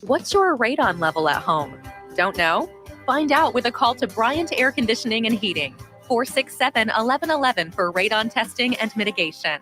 What's your radon level at home? Don't know? Find out with a call to Bryant Air Conditioning and Heating, 467-1111 for radon testing and mitigation.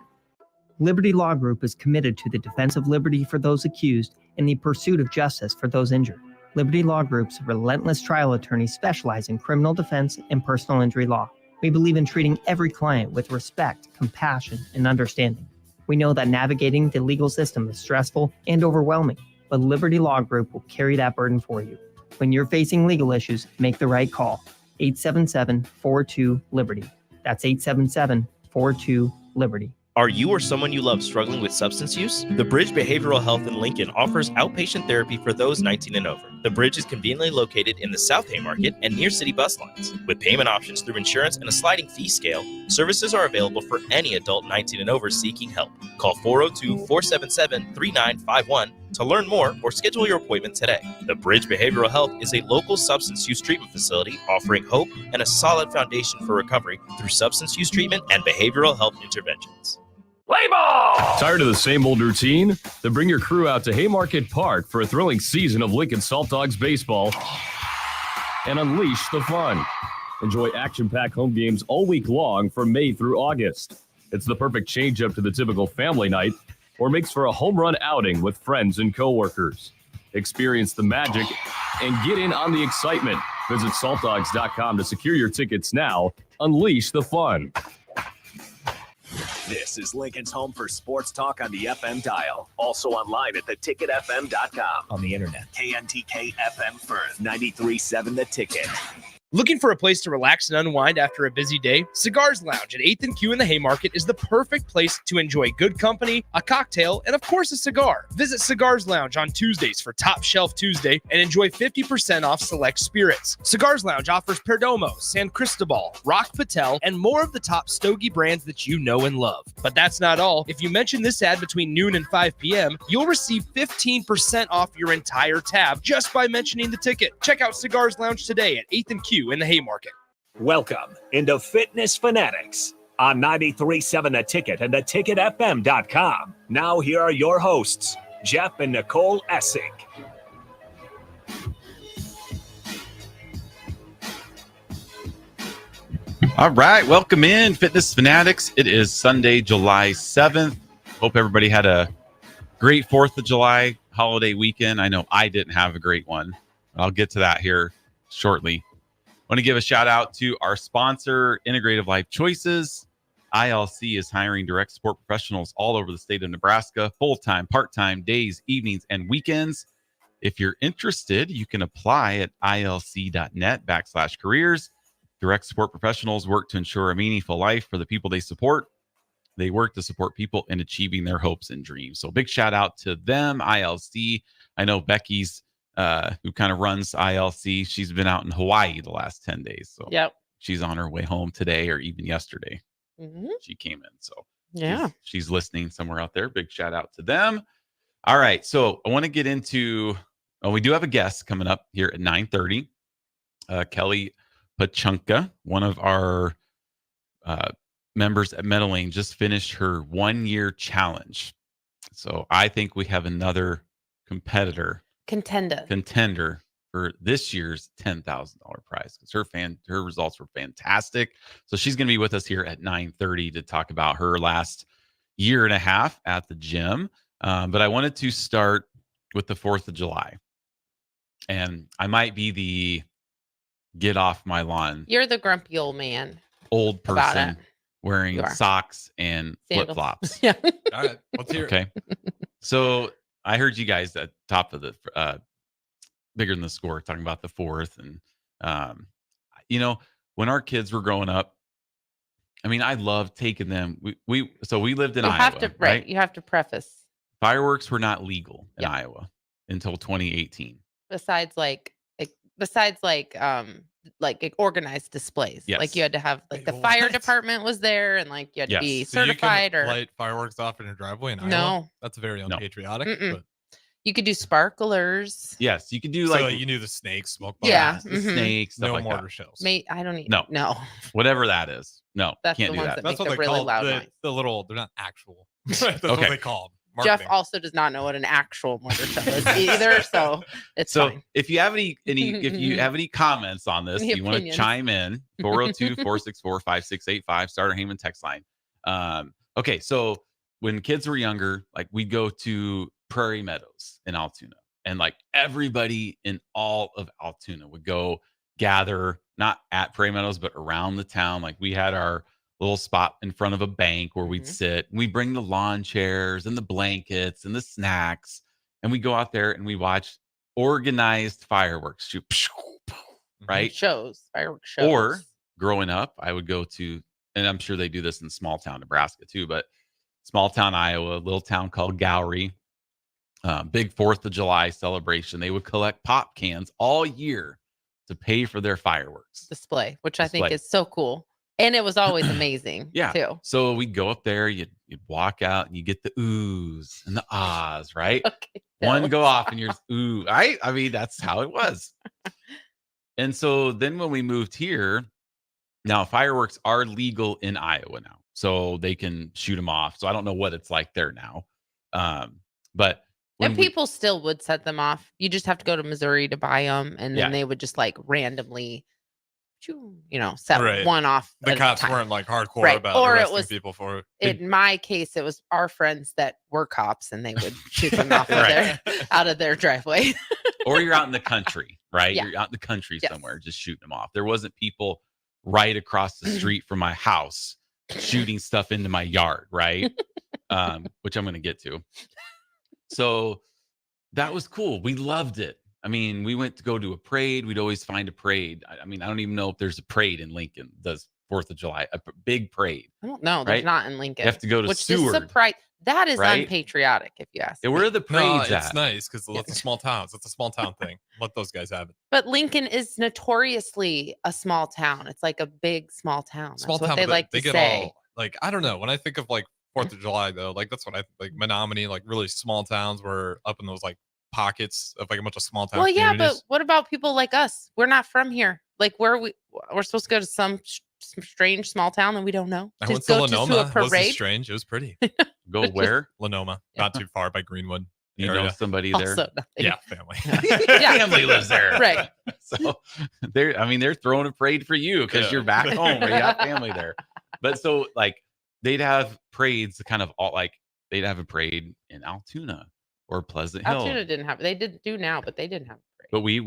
Liberty Law Group is committed to the defense of liberty for those accused and the pursuit of justice for those injured. Liberty Law Group's relentless trial attorneys specialize in criminal defense and personal injury law. We believe in treating every client with respect, compassion, and understanding. We know that navigating the legal system is stressful and overwhelming, but Liberty Law Group will carry that burden for you. When you're facing legal issues, make the right call. 877-42-LIBERTY. That's 877-42-LIBERTY. Are you or someone you love struggling with substance use? The Bridge Behavioral Health in Lincoln offers outpatient therapy for those 19 and over. The Bridge is conveniently located in the South Haymarket and near city bus lines. With payment options through insurance and a sliding fee scale, services are available for any adult 19 and over seeking help. Call 402-477-3951 to learn more or schedule your appointment today. The Bridge Behavioral Health is a local substance use treatment facility offering hope and a solid foundation for recovery through substance use treatment and behavioral health interventions. Play ball! Tired of the same old routine? Then bring your crew out to Haymarket Park for a thrilling season of Lincoln Salt Dogs baseball and unleash the fun. Enjoy action-packed home games all week long from May through August. It's the perfect change-up to the typical family night or makes for a home run outing with friends and coworkers. Experience the magic and get in on the excitement. Visit saltdogs.com to secure your tickets now. Unleash the fun. This is Lincoln's home for sports talk on the FM dial. Also online at theticketfm.com. On the internet, KNTK FM Firth, 93.7 The Ticket. Looking for a place to relax and unwind after a busy day? Cigars Lounge at 8th and Q in the Haymarket is the perfect place to enjoy good company, a cocktail, and of course a cigar. Visit Cigars Lounge on Tuesdays for Top Shelf Tuesday and enjoy 50% off select spirits. Cigars Lounge offers Perdomo, San Cristobal, Rock Patel, and more of the top stogie brands that you know and love. But that's not all. If you mention this ad between noon and 5 p.m., you'll receive 15% off your entire tab just by mentioning the ticket. Check out Cigars Lounge today at 8th and Q in the Haymarket. Welcome into Fitness Fanatics on 93.7 The Ticket and theticketfm.com. Now here are your hosts, Jeff and Nicole Essig. All right, welcome in, Fitness Fanatics. It is Sunday, July 7th. Hope everybody had a great 4th of July holiday weekend. I know I didn't have a great one. I'll get to that here shortly. I want to give a shout out to our sponsor, Integrative Life Choices. ILC is hiring direct support professionals all over the state of Nebraska, full-time, part-time, days, evenings, and weekends. If you're interested, you can apply at ilc.net/careers. Direct support professionals work to ensure a meaningful life for the people they support. They work to support people in achieving their hopes and dreams. So big shout out to them, ILC. I know Becky's who kind of runs ILC. She's been out in Hawaii the last 10 days. So yep. She's on her way home today or even yesterday. Mm-hmm. She came in. So yeah, she's listening somewhere out there. Big shout out to them. All right. So I want to get into, we do have a guest coming up here at 9:30. Kelly Pachunka, one of our members at Meadow Lane, just finished her 1-year challenge. So I think we have another contender for this year's $10,000 prize because her results were fantastic. So she's going to be with us here at 9:30 to talk about her last year and a half at the gym. But I wanted to start with the 4th of July. And I might be the get off my lawn. You're the grumpy old man. Old person wearing socks and flip-flops. Yeah. All right. Let's hear it. Okay. So I heard you guys at top of the bigger than the score talking about the 4th. And, when our kids were growing up, I mean, I loved taking them. We lived in Iowa. Right. You have to preface. Fireworks were not legal in Iowa until 2018. Besides organized displays. Yes. Like you had to have the fire department was there and you had to be certified so you can light fireworks off in your driveway in Iowa? No. That's very unpatriotic. But you could do sparklers. Yes, you could do so you knew the snakes, smoke bombs. Yeah. The snakes, stuff no like mortar that. shells. I don't need no. Whatever that is. No, that's can't the do ones that. that That's make what a they really call loud noise. the little, they're not actual. That's what they call them. Jeff also does not know what an actual mortar shell is either, so it's fine. if you have any comments on this, Any you want to opinions? chime in, 402-464-5685, Starter Heyman text line. Okay, so when kids were younger, like we'd go to Prairie Meadows in Altoona, and like everybody in all of Altoona would go gather, not at Prairie Meadows, but around the town. Like we had our little spot in front of a bank where we'd sit. And we bring the lawn chairs and the blankets and the snacks, and we go out there and we watch organized fireworks shoot, right? Fireworks shows. Or growing up, I would go to, and I'm sure they do this in small town Nebraska too, but small town Iowa, a little town called Gowrie, big 4th of July celebration. They would collect pop cans all year to pay for their fireworks display, which I think is so cool. And it was always amazing, too. So we'd go up there, you'd walk out, and you get the oohs and the ahs, right? Okay, one go off, and you're ooh, right? I mean, that's how it was. And so then when we moved here, now fireworks are legal in Iowa now, so they can shoot them off. So I don't know what it's like there now, but and people still would set them off. You just have to go to Missouri to buy them, and then they would just like randomly, set one off. The cops weren't like hardcore about arresting people for it. In my case, it was our friends that were cops, and they would shoot them off out of their driveway. Or you're out in the country, right? Yeah. You're out in the country somewhere, just shooting them off. There wasn't people right across the street from my house shooting stuff into my yard, right? Which I'm going to get to. So that was cool. We loved it. I mean, we went to go to a parade. We'd always find a parade. I mean, I don't even know if there's a parade in Lincoln. Does 4th of July, a big parade? I don't know. There's not in Lincoln. You have to go to Seward. That is unpatriotic, if you ask me. Where are the parades it's nice because it's a small town. It's a small town thing. Let those guys have it. But Lincoln is notoriously a small town. It's like a big small town. That's what they like to say. All, like, I don't know. When I think of like 4th of July, though, like that's what I like. Menominee, like really small towns were up in those like pockets of like a bunch of small town communities. But what about people like us? We're not from here. Like we're supposed to go to some strange small town that we don't know. I went to Lenoma. It wasn't strange. It was pretty. Go where? Lenoma, not too far by Greenwood. You know somebody there? Yeah, family. Family lives there. Right. So they're throwing a parade for you because you're back home. You got family there. But so like they'd have parades kind of all like they'd have a parade in Altoona or Pleasant Hill. Altoona didn't have. They did do now, but they didn't have a parade. But we'd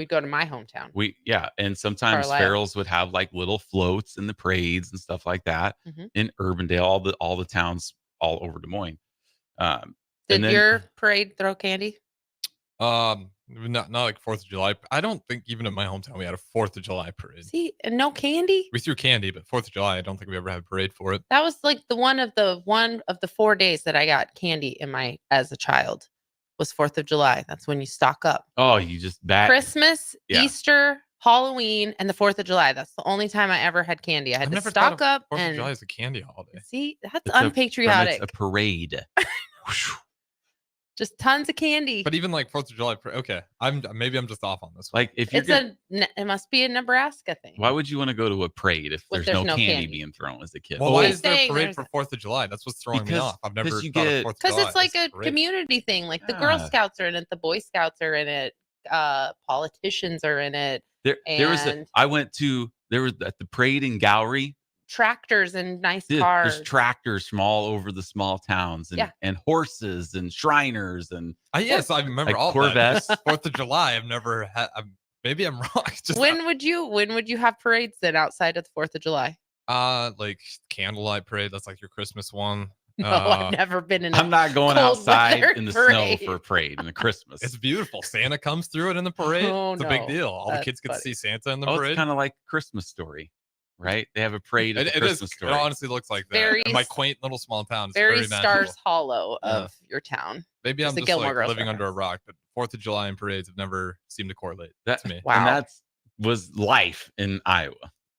go to my hometown. And sometimes Farrell's would have like little floats in the parades and stuff like that. In Urbandale, all the towns all over Des Moines. Did your parade throw candy? Not like 4th of July. I don't think even in my hometown we had a 4th of July parade. See, and no candy? We threw candy, but 4th of July, I don't think we ever had a parade for it. That was like the one of the 4 days that I got candy as a child was 4th of July. That's when you stock up. Oh, you just Christmas, Easter, Halloween, and the 4th of July. That's the only time I ever had candy. I had to stock up. 4th of July is a candy holiday. See, that's unpatriotic. It's a parade. Just tons of candy. But even like 4th of July, okay. Maybe I'm just off on this one. Like if it must be a Nebraska thing. Why would you want to go to a parade if there's no candy being thrown as a kid? Well, why is there a parade for 4th of July? That's what's throwing me off. I've never thought of 4th of July. Because it's like a community thing. Like the Girl Scouts are in it, the Boy Scouts are in it, politicians are in it. There was at the parade in Gowrie. Tractors and nice cars. There's tractors from all over the small towns and horses and Shriners and yes, I remember like all Corvettes. That. 4th of July, I've never had. Maybe I'm wrong. When would you have parades then outside of the 4th of July? Like candlelight parade. That's like your Christmas one. No, I've never been in. I'm not going outside in the snow for a parade in the Christmas. It's beautiful. Santa comes through it in the parade. It's a big deal. All the kids get to see Santa in the parade. It's kind of like Christmas Story. Right? They have a parade at the Christmas Story. It honestly looks like that. In my quaint little small town. It's very Stars Hollow of your town. Maybe I'm just like living under a rock, but 4th of July and parades have never seemed to correlate to me. Wow. And that was life in Iowa.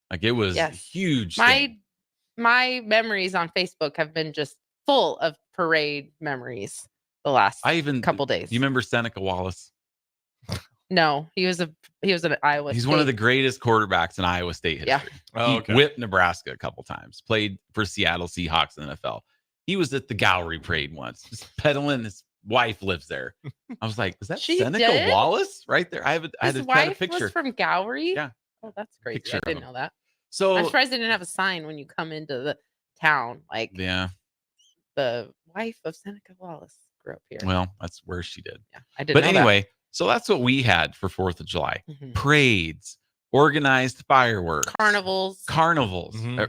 Like it was huge. My memories on Facebook have been just full of parade memories the last couple days. You remember Seneca Wallace? No, he was an Iowa. He's one of the greatest quarterbacks in Iowa State history. Yeah. He whipped Nebraska a couple times. Played for Seattle Seahawks in the NFL. he was at the Gallery Parade once, just pedaling. His wife lives there. I was like, is that She Seneca did? Wallace right there? I had His to cut a wife picture. was from Gowrie? Yeah. Oh, that's crazy. Picture I of didn't him. know that. So I'm surprised they didn't have a sign when you come into the town. Like, yeah. The wife of Seneca Wallace grew up here. Well, that's where she did. Yeah, I didn't But know anyway, so that's what we had for 4th of July. Mhm. Parades, organized fireworks, Carnivals.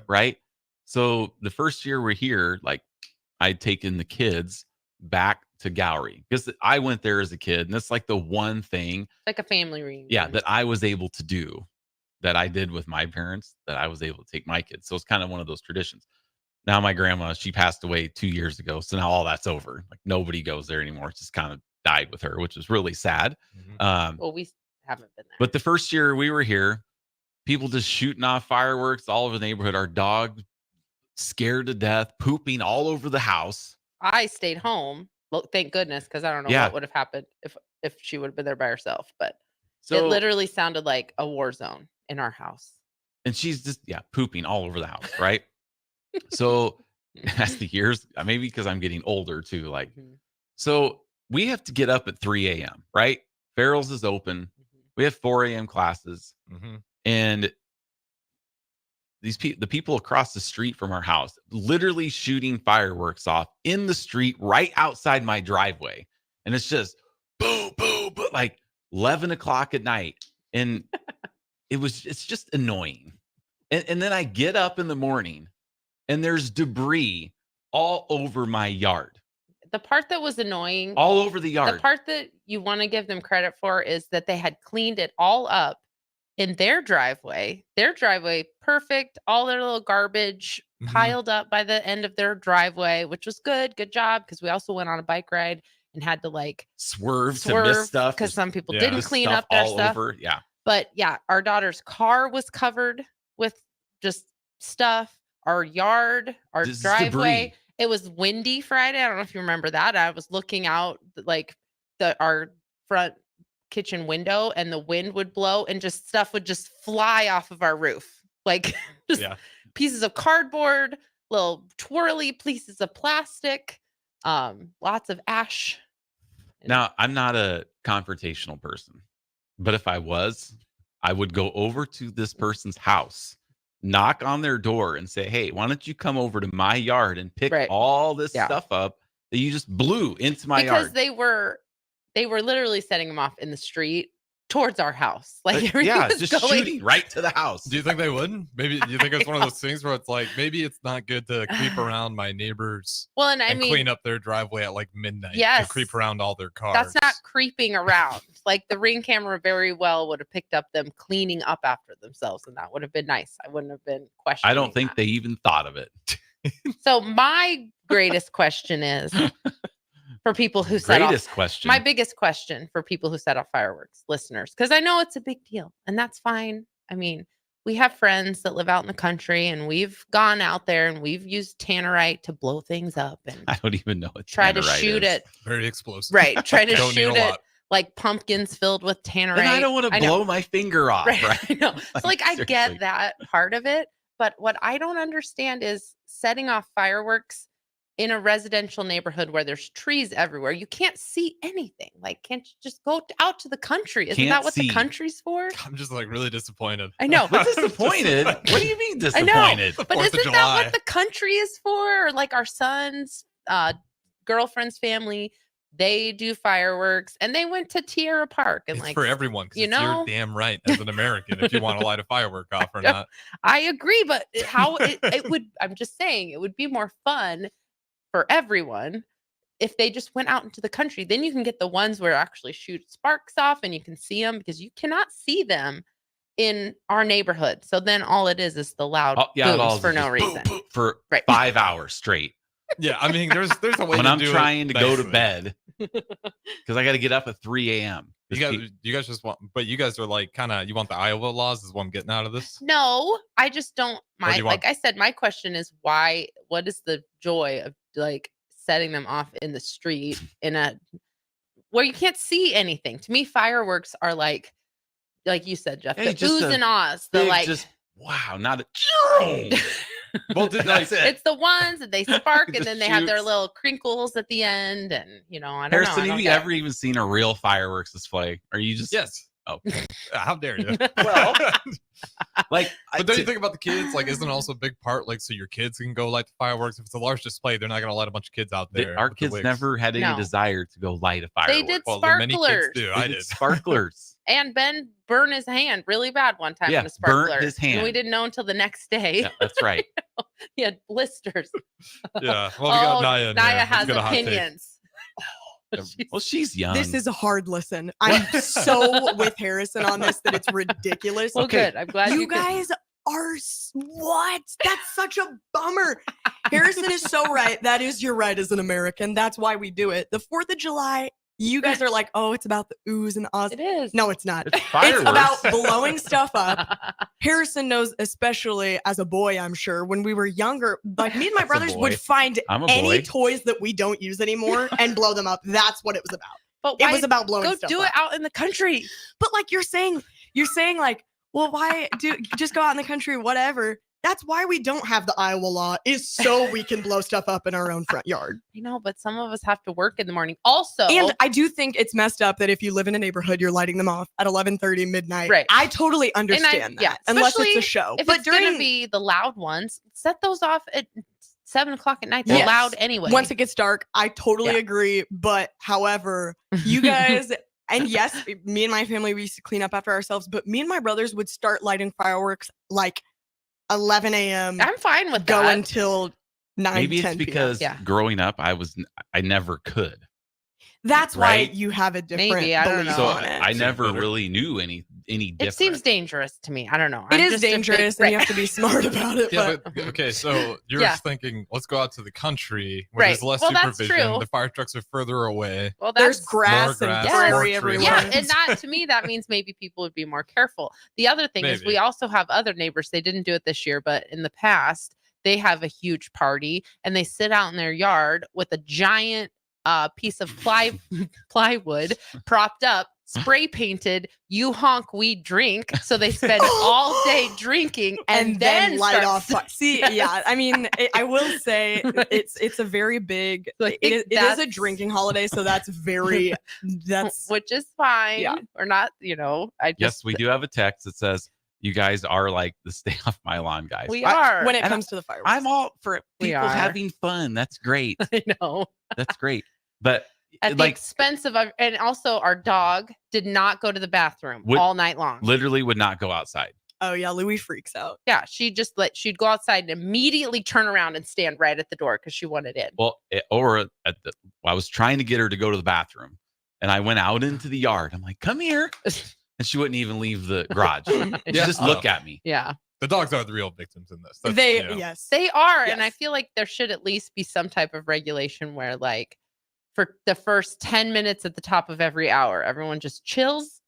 Right? So the first year we're here, like I'd taken the kids back to Gowrie because I went there as a kid, and that's like the one thing, Like a family reunion. yeah, that I was able to do, that I did with my parents, that I was able to take my kids. So it's kind of one of those traditions. Now my grandma, she passed away 2 years ago, so now all that's over. Like nobody goes there anymore. It's just kind of died with her, which is really sad. Well, we haven't been there. But the first year we were here, people just shooting off fireworks all over the neighborhood. Our dog scared to death, pooping all over the house. I stayed home. Well, thank goodness, because I don't know Yeah. what would have happened if she would have been there by herself. But So it literally sounded like a war zone in our house. and she's just pooping all over the house, right? So as the years, maybe because I'm getting older too, like so we have to get up at 3 a.m. right? Farrell's is open. We have 4 a.m. classes, and the people across the street from our house literally shooting fireworks off in the street right outside my driveway, and it's just boom, boom, boom, like 11 o'clock at night, and it's just annoying. And then I get up in the morning, and there's debris all over my yard. The part that was annoying, All over the yard. the part that you want to give them credit for is that they had cleaned it all up in their driveway. Their driveway, perfect. All their little garbage piled up by the end of their driveway, which was good. Good job. Because we also went on a bike ride and had to like swerve to miss stuff. because some people Yeah. didn't Just clean stuff up their all stuff. over. Yeah. But yeah, our daughter's car was covered with just stuff. Our yard, our Just driveway. debris. It was windy Friday. I don't know if you remember that. I was looking out like our front kitchen window, and the wind would blow and just stuff would just fly off of our roof. Like just pieces of cardboard, little twirly pieces of plastic, lots of ash. Now, I'm not a confrontational person, but if I was, I would go over to this person's house, knock on their door, and say, hey, why don't you come over to my yard and pick all this stuff up that you just blew into my yard? Because they were literally setting them off in the street towards our house. Like just shooting right to the house. Do you think they would? Maybe do you think it's one of those things where it's like maybe it's not good to creep around my neighbors and clean up their driveway at like midnight to creep around all their cars? That's not creeping around. Like the Ring camera very well would have picked up them cleaning up after themselves, and that would have been nice. I wouldn't have been questioning. I don't think they even thought of it. So my greatest question is for people who set off question. My biggest question for people who set off fireworks, listeners, because I know it's a big deal, and that's fine. I mean, we have friends that live out in the country, and we've gone out there and we've used tannerite to blow things up, and I don't even know what try to shoot it. Very explosive. Right. Try to shoot it like pumpkins filled with tannerite. And I don't want to blow my finger off. Right. I know. So like I get that part of it, but what I don't understand is setting off fireworks in a residential neighborhood where there's trees everywhere. You can't see anything. Like, can't you just go out to the country? Isn't that what the country's for? I'm just like really disappointed. I know. What disappointed? What do you mean disappointed? I know. But isn't that what the country is for? Or like our son's girlfriend's family, they do fireworks, and they went to Tierra Park, and it's like for everyone. You know, you're damn right as an American if you want to light a firework off or not. I agree, but how it would? I'm just saying it would be more fun for everyone if they just went out into the country. Then you can get the ones where actually shoot sparks off, and you can see them, because you cannot see them in our neighborhood. So then all it is the loud booms for no reason for 5 hours straight. Yeah, I mean, there's a way when to I'm do trying it to go to nicely. bed because I got to get up at 3 a.m. You guys just want, but you guys are like kind of, you want the Iowa laws is what I'm getting out of this. No, I just don't. What do you want? Like I said, my question is why? What is the joy of like setting them off in the street where you can't see anything? To me, fireworks are like you said, Jeff, the oohs and ahs. The like, wow, not a Well, That's it. It's the ones that they spark and Just then they have their shoots. little crinkles at the end, and I don't know. Harrison, have you ever even seen a real fireworks display? Are you just Yes. Oh, how dare you? well, but don't you think about the kids? Like, isn't also a big part like so your kids can go light the fireworks? If it's a large display, they're not going to let a bunch of kids out there. our kids never had any desire to go light a firework. They did Many kids sparklers. do. I did Sparklers. And Ben burned his hand really bad one time in a sparkler. burnt his hand. And we didn't know until the next day. Yeah, that's right. He had blisters. Yeah. Well, we got Naya in Naya here. has She's got a hot take. opinions. Well, she's young. This is a hard listen. I'm so with Harrison on this that it's ridiculous. Well, good. I'm glad you guys are what? That's such a bummer. Harrison is so right. That is your right as an American. That's why we do it. The 4th of July, you guys are like, oh, it's about the oohs and ahs. It is. No, it's not. It's It's fireworks. about blowing stuff up. Harrison knows, especially as a boy, I'm sure, when we were younger, like me and my As a brothers boy. would find I'm a any boy. toys that we don't use anymore and blow them up. That's what it was about. But It why was about blowing go stuff do up. it out in the country? But like you're saying like, well, why just go out in the country, whatever. That's why we don't have the Iowa law, is so we can blow stuff up in our own front yard. I know, but some of us have to work in the morning. Also, And I do think it's messed up that if you live in a neighborhood, you're lighting them off at 11:30 midnight. Right. I totally understand that. yeah, Unless it's a especially show. if But it's going to be the loud ones, set those off at 7 o'clock at night. They're Yes. loud anyway. Once it gets dark, I totally Yeah. agree. But however, you guys, and yes, me and my family, we used to clean up after ourselves, but me and my brothers would start lighting fireworks like 11 a.m. I'm fine with go that. until 9, Maybe 10 it's because Yeah. growing up, I never could. That's why Right? you have a different Maybe, I don't belief So know. on it. I never better. really knew any different. It seems dangerous to me. I don't know. It I'm is just a big- dangerous, and you have to be smart about it. Yeah, but but okay, so you're Yeah. thinking, let's go out to the country where there's Right. less Well, that's supervision. true. The fire trucks are further away. Well, there's that's grass more and grass, more prairie trees. everywhere. yeah, and that to me that means maybe people would be more careful. The other thing is Maybe. we also have other neighbors. They didn't do it this year, but in the past they have a huge party and they sit out in their yard with a giant piece of plywood propped up, spray painted. You honk, we drink. So they spend all day drinking and then light start off. See, Yes. yeah, I mean, I will say it's a very big. Like, it is a that's- drinking holiday, so that's very that's which is fine. Yeah. Or not, I just Yes, we do have a text that says you guys are like the stay off my lawn guys. we I- are. when it And comes to the fireworks. I'm all for We people are. having fun. That's great. I know. That's great. But At the like expense of and also our dog did not go to the bathroom Would- all night long. literally would not go outside. Oh yeah, Louis freaks out. Yeah, she'd go outside and immediately turn around and stand right at the door because she wanted in. Well, I was trying to get her to go to the bathroom, and I went out into the yard. I'm like, "Come here," and she wouldn't even leave the garage. She Yeah. just look at me. Yeah, The dogs are the real victims in this. That's, They you know. yes. they are, and I Yes. feel like there should at least be some type of regulation where, like, for the first 10 minutes at the top of every hour, everyone just chills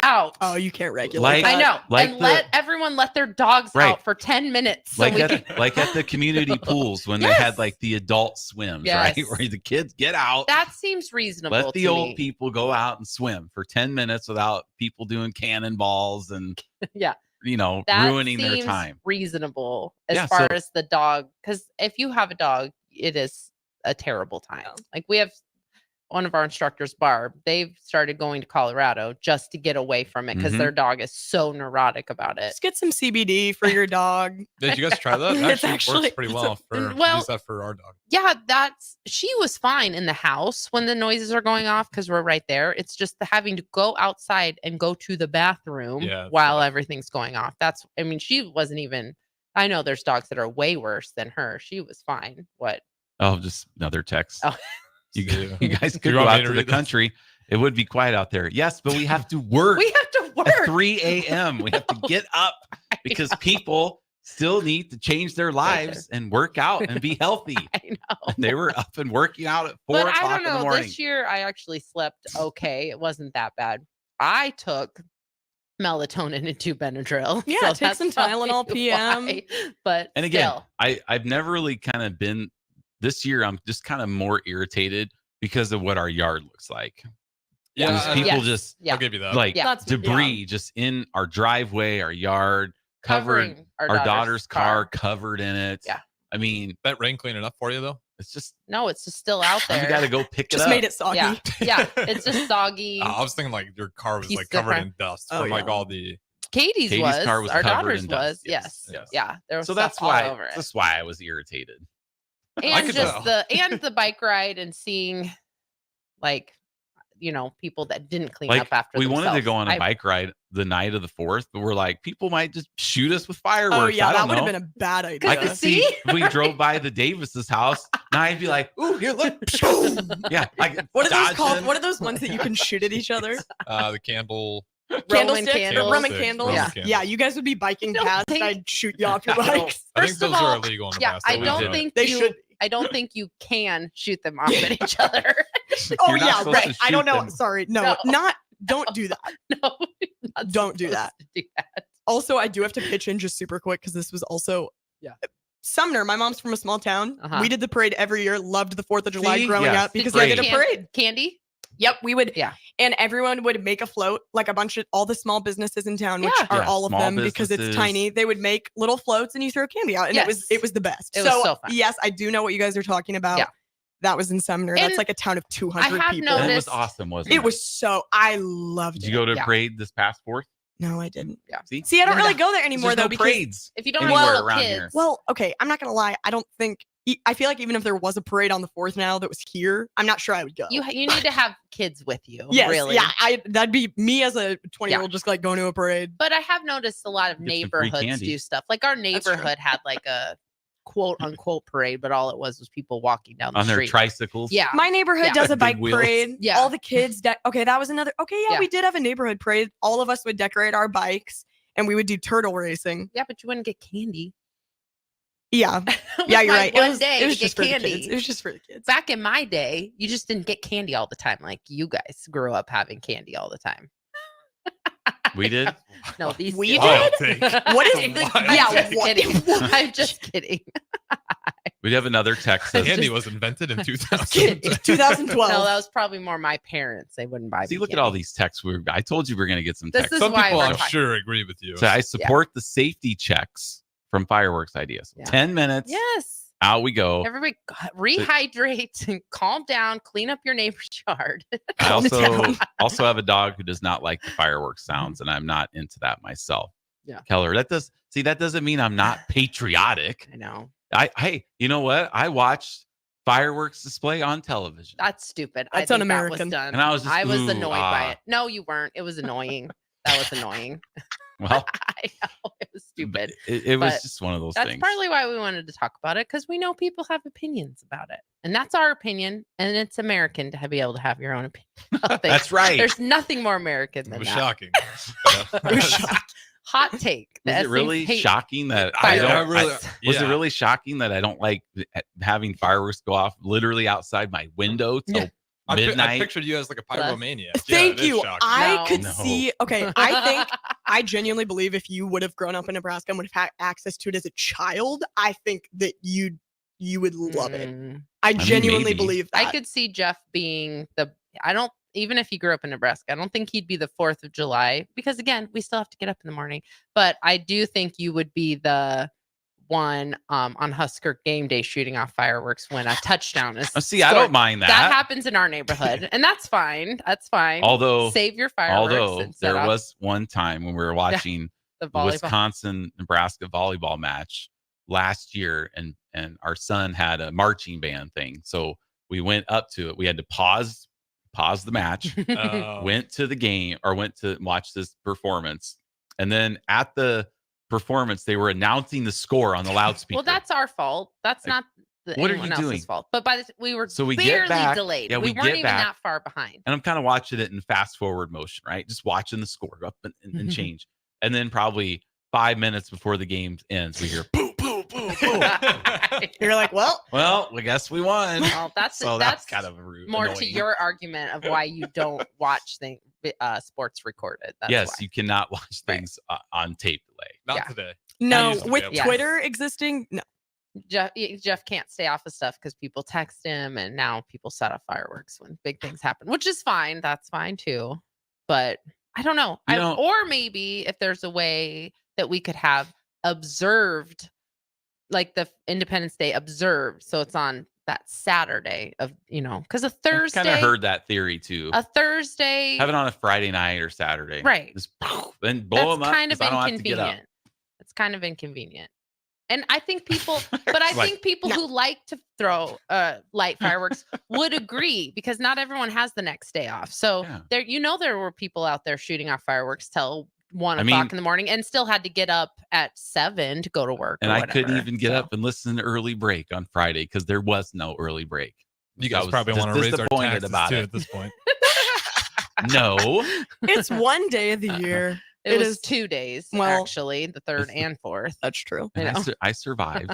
out. Oh, you can't regulate. Like- I that. know, like and the- let everyone let their dogs Right. out for 10 minutes. So Like we at, can- like at the community pools when they Yes. had like the adult swims, right? Yes. Where the kids get out, that seems reasonable. let the to old me. people go out and swim for 10 minutes without people doing cannonballs and Yeah. That ruining their seems time. reasonable as Yeah, far so- as the dog, because if you have a dog, it is a terrible time. Like we have one of our instructors, Barb, they've started going to Colorado just to get away from it because Mhm. their dog is so neurotic about it. Just get some CBD for your dog. Did you guys try that? It It's actually, actually- works pretty well. For well- use that for our dog. Yeah, she was fine in the house when the noises are going off because we're right there. It's just the having to go outside and go to the bathroom Yeah, it's while tough. everything's going off. She wasn't even. I know there's dogs that are way worse than her. She was fine. What? Oh, just another text. Oh. You, Yeah. you guys You could go want me out to to the read this? country. It would be quiet out there. Yes, but we have to work We have to at work. 3 a.m. We have to get up because people still need to change their lives and work out and be healthy. I know. And they were up and working out at 4 But I o'clock don't in the know. morning. This year, I actually slept okay. It wasn't that bad. I took melatonin and 2 Benadryl. Yeah, so take that's some probably Tylenol PM. why. But And again, still. I've never really kind of been this year. I'm just kind of more irritated because of what our yard looks like. Yeah, These I- people Yes. just Yeah. I'll give you that. like Yeah. That's debris just in our driveway, our yard. covering our daughter's car, covered in it. Yeah. I mean, that rain clean enough for you though? It's just it's just still out there. You got to go pick it Just up. made it soggy. Yeah, it's just soggy. I was thinking like your car was like covered in dust from like all the. Katie's car was our covered daughter's in was dust. yes. Yes. Yeah, there was so stuff that's why all over it. that's why I was irritated. And just the bike ride and seeing like people that didn't clean up after we themselves. wanted to go on a bike ride the night of the 4th, but we're like, people might just shoot us with fireworks. Oh yeah, that would have been a bad idea. I could see if we drove by the Davis's house. Now I'd be like, "Ooh, here, look!" Yeah, what are those called? What are those ones that you can shoot at each other? The candle. Candlesticks, Roman candles. Yeah. Yeah, you guys would be biking past. I'd shoot you off your bikes. I think those are illegal in Nebraska. I don't think they should. I don't think you can shoot them off at each other. Oh yeah, right. I don't know. Sorry, no, not. Don't do that. No, don't do that. Also, I do have to pitch in just super quick because this was also Sumner. My mom's from a small town. We did the parade every year. Loved the 4th of July growing up because they did a parade. Candy. Yep, we would. Yeah, and everyone would make a float, like a bunch of all the small businesses in town, which are all of them because it's tiny. They would make little floats, and you throw candy out, and it was the best. It was so fun. Yes, I do know what you guys are talking about. Yeah. That was in Sumner. That's like a town of 200 people. It was awesome, wasn't it? It was so. I loved it. Did you go to a parade this past 4th? No, I didn't. Yeah. See, I don't really go there anymore though. No parades. If you don't have around kids. here. Well, okay, I'm not gonna lie. I don't think. I feel like even if there was a parade on the 4th now that was here, I'm not sure I would go. You need to have kids with you. Yes, really. Yeah, that'd be me as a 20-year-old just like going to a parade. But I have noticed a lot of neighborhoods do stuff. Like our neighborhood had like a quote unquote parade, but all it was people walking down the street on their tricycles. Yeah, my neighborhood does a bike parade. Yeah, all the kids. Okay, that was another. Okay, yeah, we did have a neighborhood parade. All of us would decorate our bikes, and we would do turtle racing. Yeah, but you wouldn't get candy. Yeah, yeah, you're right. It was just candy. For the kids. It was just for the kids. Back in my day, you just didn't get candy all the time. Like you guys grew up having candy all the time. We did. No, these we did. What is? I'm just kidding. We'd have another text. Candy was invented in 2000. 2012. No, that was probably more my parents. They wouldn't buy. See, look candy. at all these texts. I told you we were going to get some texts. Some people, I'm sure, agree with you. So I support the safety checks from Fireworks Ideas. Yeah. 10 minutes. Yes. Out we go. Everybody rehydrate and calm down. Clean up your neighbor's yard. I also have a dog who does not like the fireworks sounds, and I'm not into that myself. Yeah. Keller, that doesn't mean I'm not patriotic. I know. Hey, you know what? I watched fireworks display on television. That's stupid. That's un-American. That was done. And I was annoyed by it. No, you weren't. It was annoying. That was annoying. Well, I know it was stupid. It was just one of those things. That's partly why we wanted to talk about it, because we know people have opinions about it, and that's our opinion, and it's American to be able to have your own opinion. That's right. There's nothing more American than it was that. Shocking. It was shocking. Hot take. Was it really shocking that I don't? Was it really shocking that I don't like having fireworks go off literally outside my window till midnight? I pictured you as like a pyromaniac. Thank you. I could see. Okay, I genuinely believe if you would have grown up in Nebraska and would have had access to it as a child, I think that you would love it. I genuinely believe that. I could see Jeff being even if he grew up in Nebraska, I don't think he'd be the 4th of July because, again, we still have to get up in the morning. But I do think you would be the one on Husker game day shooting off fireworks when a touchdown is scored. I don't mind that. That happens in our neighborhood, and that's fine. That's fine. Although save your fireworks. There was one time when we were watching the Wisconsin-Nebraska volleyball match last year, and our son had a marching band thing. So we went up to it. We had to pause the match, went to the game or went to watch this performance. And then at the performance, they were announcing the score on the loudspeaker. Well, that's our fault. That's not anyone else's fault. But we were barely delayed. Yeah, we weren't even that far behind. And I'm kind of watching it in fast forward motion, right? Just watching the score go up and change. And then probably 5 minutes before the game ends, we hear boom, boom, boom, boom. You're like, well, I guess we won. Well, that's kind of more annoying. to your argument of why you don't watch sports recorded. That's yes, why. you cannot watch things on tape delay. Not today. No, with Twitter existing, no. Jeff can't stay off of stuff because people text him, and now people set off fireworks when big things happen, which is fine. That's fine too. But I don't know. Or maybe if there's a way that we could have observed, like the Independence Day observed. So it's on that Saturday of, because a Thursday. I kind of heard that theory too. A Thursday. Have it on a Friday night or Saturday. Right. Just, then blow them up. Kind of I don't have to get up. It's kind of inconvenient. And I think people, think people who like to throw light fireworks would agree, because not everyone has the next day off. So there were people out there shooting off fireworks till 1 o'clock in the morning and still had to get up at 7 to go to work. And I couldn't even get up and listen to early break on Friday because there was no early break. You guys probably want to raise our taxes too at this point. No. It's one day of the year. It was 2 days, actually, the 3rd and 4th. That's true. I survived.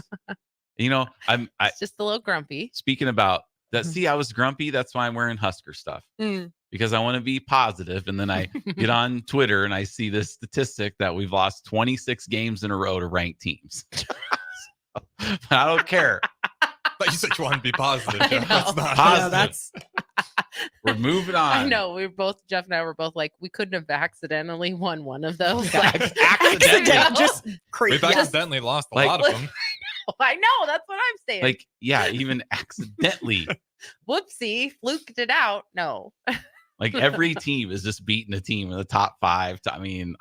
It's just a little grumpy. Speaking about that, see, I was grumpy. That's why I'm wearing Husker stuff. Because I want to be positive. And then I get on Twitter and I see this statistic that we've lost 26 games in a row to ranked teams. I don't care. But you said you want to be positive. That's not positive. We're moving on. I know. Jeff and I were both like, we couldn't have accidentally won one of those. Accidentally. Just crazy. We've accidentally lost a lot of them. I know. That's what I'm saying. Even accidentally. Whoopsie, fluked it out. No. Every team is just beating a team in the top 5.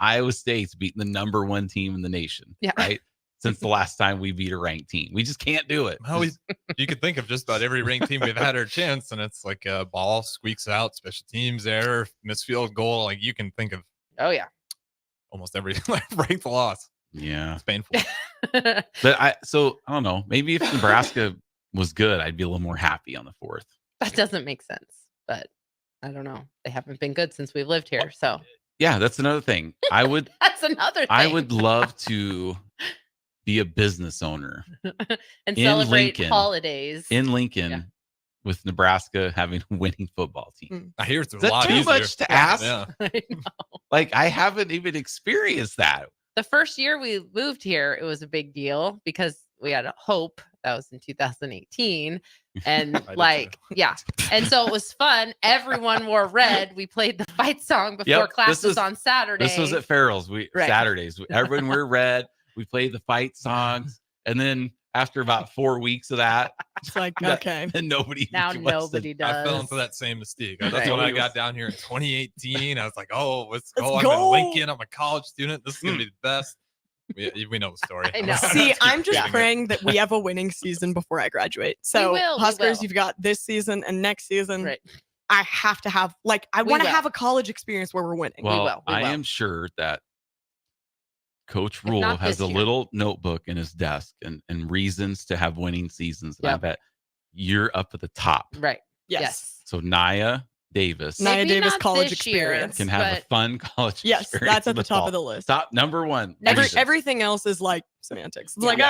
Iowa State's beating the number 1 team in the nation. Yeah. Right. Since the last time we beat a ranked team, we just can't do it. Well, you could think of just about every ranked team we've had our chance, and it's like a ball squeaks out, special teams error, missed field goal. Like you can think of. Oh yeah. Almost every ranked loss. Yeah. It's painful. But I don't know. Maybe if Nebraska was good, I'd be a little more happy on the 4th. That doesn't make sense, but I don't know. They haven't been good since we've lived here. So yeah, that's another thing. That's another thing. I would love to be a business owner and celebrate holidays in Lincoln with Nebraska having a winning football team. I hear it's a lot too much to ask. Yeah. I know. I haven't even experienced that. The first year we moved here, it was a big deal because we had a hope. That was in 2018. And and so it was fun. Everyone wore red. We played the fight song before classes on Saturday. This was at Farrell's. Saturdays. Everyone wore red. We played the fight songs. And then after about 4 weeks of that, it's like, okay. And nobody does. I fell into that same mistake. That's when I got down here in 2018. I was like, let's go. I'm in Lincoln. I'm a college student. This is going to be the best. We know the story. I know. See, I'm just praying that we have a winning season before I graduate. So Huskers, you've got this season and next season. Right. I have to have, I want to have a college experience where we're winning. Well, we will. I am sure that Coach Rule has a little notebook in his desk and reasons to have winning seasons. And I bet you're up at the top. Right. Yes. So Nia Davis college experience can have a fun college experience. Yes, that's at the top fall. of the list. Top number 1. Everything else is like semantics. It's just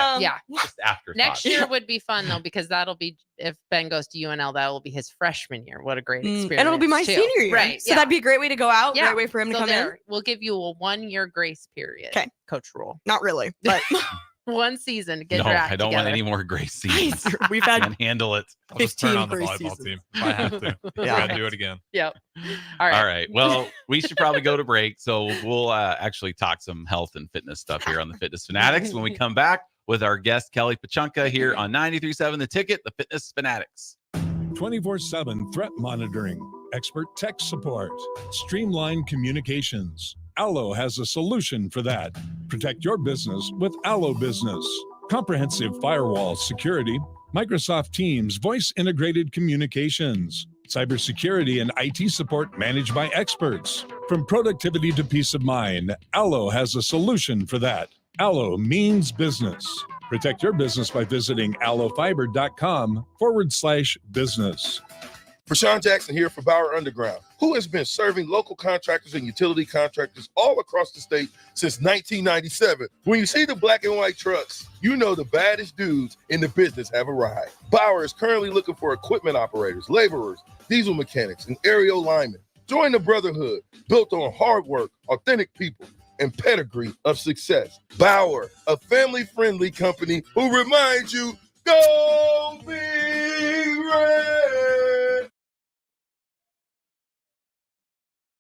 afterthought. Next year would be fun though, because that'll be, if Ben goes to UNL, that will be his freshman year. What a great experience. And it'll be my senior year. Right. So that'd be a great way to go out. Great way for him to come in. We'll give you a 1-year grace period. Okay. Coach Rule. Not really, but 1 season to get your I act don't together. want any more grace seasons. We've had I can handle it. I'll just turn on the volleyball team if I have to. I'll do it again. Yep. All right. Well, we should probably go to break. So we'll actually talk some health and fitness stuff here on the Fitness Fanatics when we come back with our guest, Kelly Pachunka, here on 93.7 The Ticket, the Fitness Fanatics. 24/7 threat monitoring, expert tech support, streamlined communications. Allo has a solution for that. Protect your business with Allo Business. Comprehensive firewall security, Microsoft Teams voice-integrated communications, cybersecurity and IT support managed by experts. From productivity to peace of mind, Allo has a solution for that. Allo means business. Protect your business by visiting allofiber.com/business. Rashawn Jackson here for Bauer Underground, who has been serving local contractors and utility contractors all across the state since 1997. When you see the black and white trucks, you know the baddest dudes in the business have arrived. Bauer is currently looking for equipment operators, laborers, diesel mechanics, and aerial linemen. Join the brotherhood built on hard work, authentic people, and pedigree of success. Bauer, a family-friendly company who reminds you, go Big Red!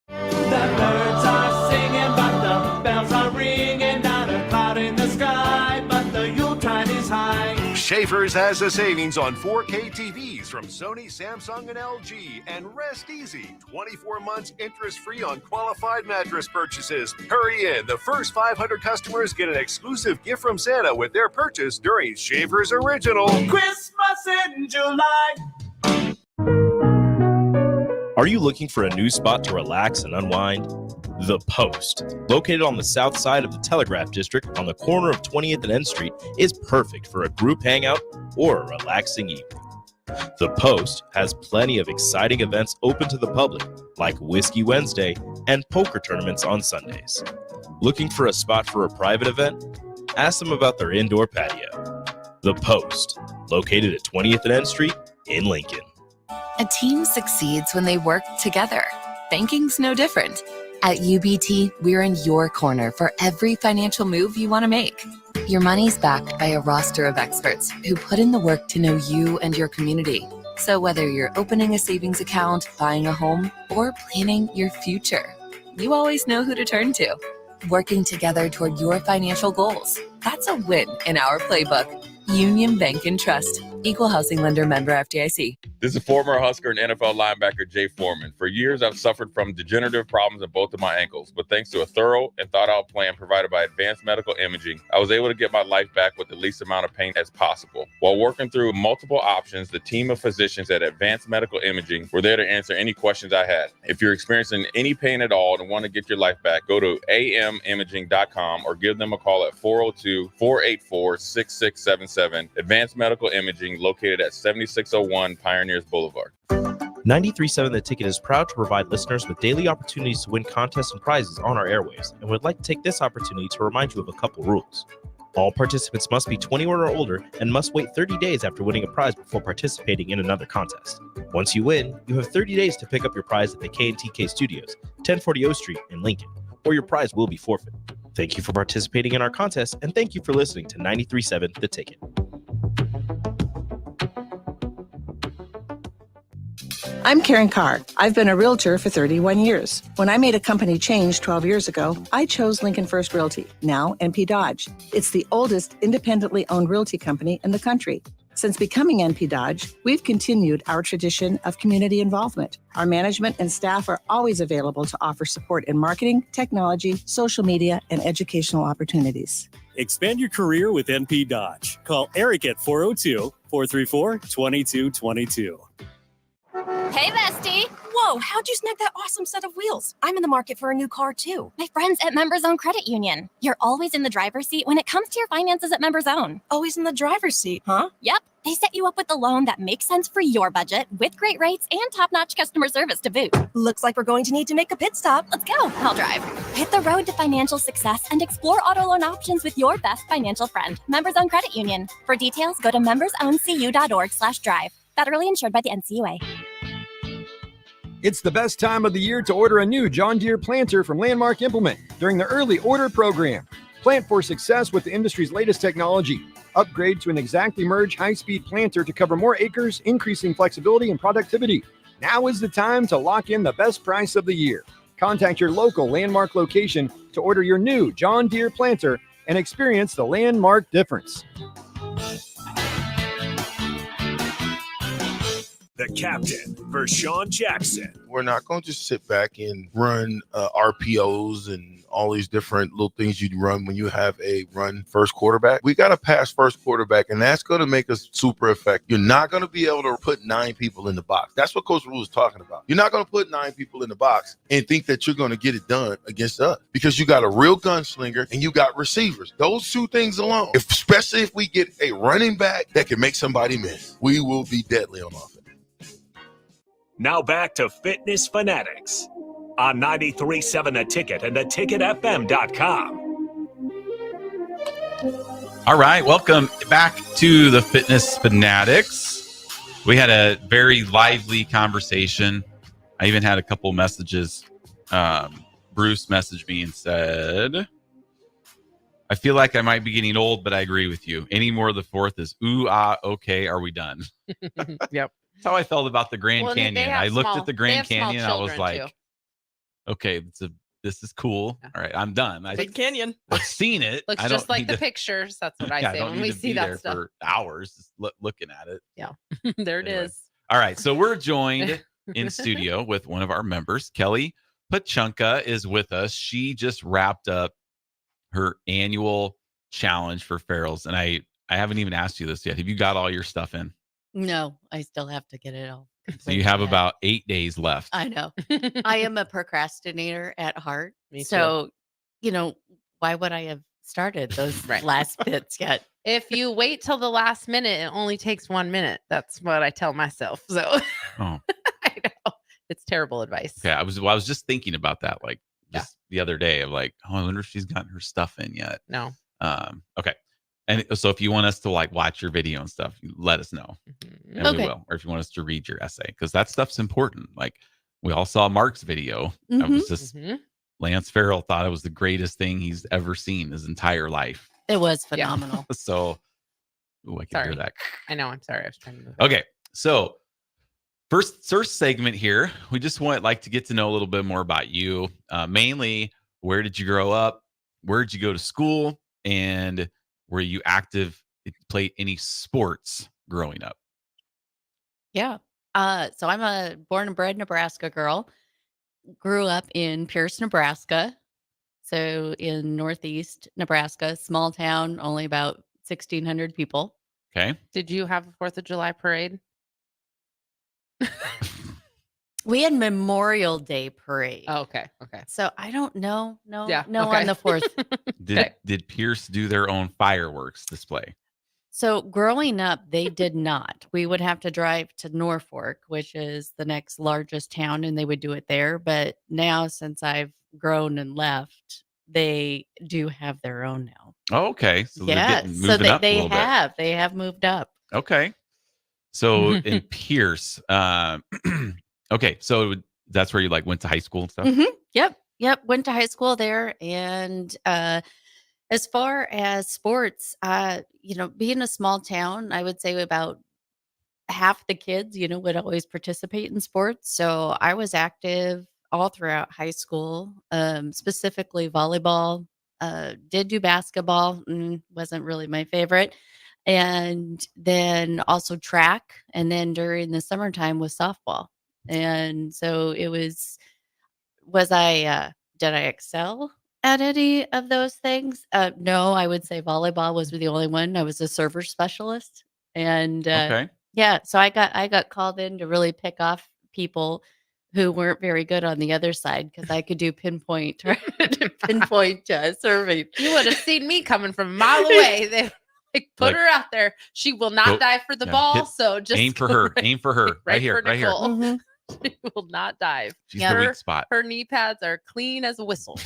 The birds are singing, but the bells are ringing out across Schaefer's has a savings on 4K TVs from Sony, Samsung, and LG. And rest easy. 24 months interest-free on qualified mattress purchases. Hurry in. The first 500 customers get an exclusive gift from Santa with their purchase during Schaefer's Original Christmas in July. Are you looking for a new spot to relax and unwind? The Post, located on the south side of the Telegraph District on the corner of 20th and N Street, is perfect for a group hangout or a relaxing evening. The Post has plenty of exciting events open to the public, like Whiskey Wednesday and poker tournaments on Sundays. Looking for a spot for a private event? Ask them about their indoor patio. The Post, located at 20th and N Street in Lincoln. A team succeeds when they work together. Banking's no different. At UBT, we're in your corner for every financial move you want to make. Your money's backed by a roster of experts who put in the work to know you and your community. So whether you're opening a savings account, buying a home, or planning your future, you always know who to turn to. Working together toward your financial goals. That's a win in our playbook. Union Bank and Trust. Equal housing lender, member FDIC. This is former Husker and NFL linebacker Jay Foreman. For years, I've suffered from degenerative problems in both of my ankles, but thanks to a thorough and thought-out plan provided by Advanced Medical Imaging, I was able to get my life back with the least amount of pain as possible. While working through multiple options, the team of physicians at Advanced Medical Imaging were there to answer any questions I had. If you're experiencing any pain at all and want to get your life back, go to amimaging.com or give them a call at 402-484-6677. Advanced Medical Imaging, located at 7601 Pioneers Boulevard. 93.7 The Ticket is proud to provide listeners with daily opportunities to win contests and prizes on our airwaves, and would like to take this opportunity to remind you of a couple rules. All participants must be 21 or older and must wait 30 days after winning a prize before participating in another contest. Once you win, you have 30 days to pick up your prize at the K&TK Studios, 1040 O Street in Lincoln, or your prize will be forfeit. Thank you for participating in our contest, and thank you for listening to 93.7 The Ticket. I'm Karen Carr. I've been a realtor for 31 years. When I made a company change 12 years ago, I chose Lincoln First Realty, now NP Dodge. It's the oldest independently owned realty company in the country. Since becoming NP Dodge, we've continued our tradition of community involvement. Our management and staff are always available to offer support in marketing, technology, social media, and educational opportunities. Expand your career with NP Dodge. Call Eric at 402-434-2222. Hey, bestie. Whoa, how'd you snag that awesome set of wheels? I'm in the market for a new car, too. My friends at Members Own Credit Union. You're always in the driver's seat when it comes to your finances at Members Own. Always in the driver's seat, huh? Yep. They set you up with a loan that makes sense for your budget with great rates and top-notch customer service to boot. Looks like we're going to need to make a pit stop. Let's go. I'll drive. Hit the road to financial success and explore auto loan options with your best financial friend, Members Own Credit Union. For details, go to membersowncu.org/drive. Federally insured by the NCUA. It's the best time of the year to order a new John Deere planter from Landmark Implement during the early order program. Plant for success with the industry's latest technology. Upgrade to an Exactly Merge high-speed planter to cover more acres, increasing flexibility and productivity. Now is the time to lock in the best price of the year. Contact your local Landmark location to order your new John Deere planter and experience the Landmark difference. The captain, Vershawn Jackson. We're not going to just sit back and run RPOs and all these different little things you run when you have a run first quarterback. We got to pass first quarterback, and that's going to make us super effective. You're not going to be able to put 9 people in the box. That's what Coach Rule is talking about. You're not going to put 9 people in the box and think that you're going to get it done against us because you got a real gunslinger and you got receivers. Those two things alone, especially if we get a running back that can make somebody miss, we will be deadly on offense. Now back to Fitness Fanatics on 93.7 The Ticket and theticketfm.com. All right, welcome back to the Fitness Fanatics. We had a very lively conversation. I even had a couple messages. Bruce messaged me and said, I feel like I might be getting old, but I agree with you. Any more of the fourth is, ooh, ah, okay, are we done? Yep. That's how I felt about the Grand Canyon. I looked at the Grand Canyon and I was like, too. okay, it's a This is cool. All right, I'm done. Big Canyon. I've seen it. Looks I don't just like need the to- pictures. That's what I Yeah, say don't when need we to see be that there stuff. for hours just looking at it. Yeah, there it Anyway. is. All right, so we're joined in studio with one of our members. Kelly Pachunka is with us. She just wrapped up her annual challenge for ferals, and I haven't even asked you this yet. Have you got all your stuff in? No, I still have to get it all. So you have about 8 days left. I know. I am a procrastinator at heart. Me too. So, why would I have started those last bits yet? If you wait till the last minute, it only takes 1 minute. That's what I tell myself. So Oh. I know it's terrible advice. Okay, I was just thinking about that just the other day of I wonder if she's gotten her stuff in yet. No. Okay. And so if you want us to watch your video and stuff, let us know. And we will. Or if you want us to read your essay, because that stuff's important. We all saw Mark's video. That was just Lance Farrell thought it was the greatest thing he's ever seen his entire life. It was phenomenal. So I can hear that. I know. I'm sorry. I was trying to move. Okay. So first segment here, we just like to get to know a little bit more about you. Mainly, where did you grow up? Where did you go to school? And were you active, played any sports growing up? Yeah. So I'm a born and bred Nebraska girl. Grew up in Pierce, Nebraska. So in Northeast Nebraska, small town, only about 1,600 people. Okay. Did you have a 4th of July parade? We had Memorial Day parade. Oh, okay. So I don't know. No, Yeah, no okay. on the 4th. Did Pierce do their own fireworks display? So growing up, they did not. We would have to drive to Norfolk, which is the next largest town, and they would do it there. But now, since I've grown and left, they do have their own now. Oh, okay. So Yeah, they're so moving up a they little bit. have. They have moved up. Okay. So in Pierce, okay, so that's where you went to high school and stuff? Yep. Went to high school there. And as far as sports, being a small town, I would say about half the kids, would always participate in sports. So I was active all throughout high school, specifically volleyball. Did do basketball, wasn't really my favorite. And then also track. And then during the summertime was softball. And so it did I excel at any of those things? No, I would say volleyball was the only one. I was a server specialist. And Okay. yeah, so I got called in to really pick off people who weren't very good on the other side because I could do pinpoint serving. You would have seen me coming from a mile away. They put her out there. She will not dive for the ball. So just aim for her. Aim for her. Right here. for Right here. Nicole. She will not dive. She's the weak spot. Her knee pads are clean as a whistle.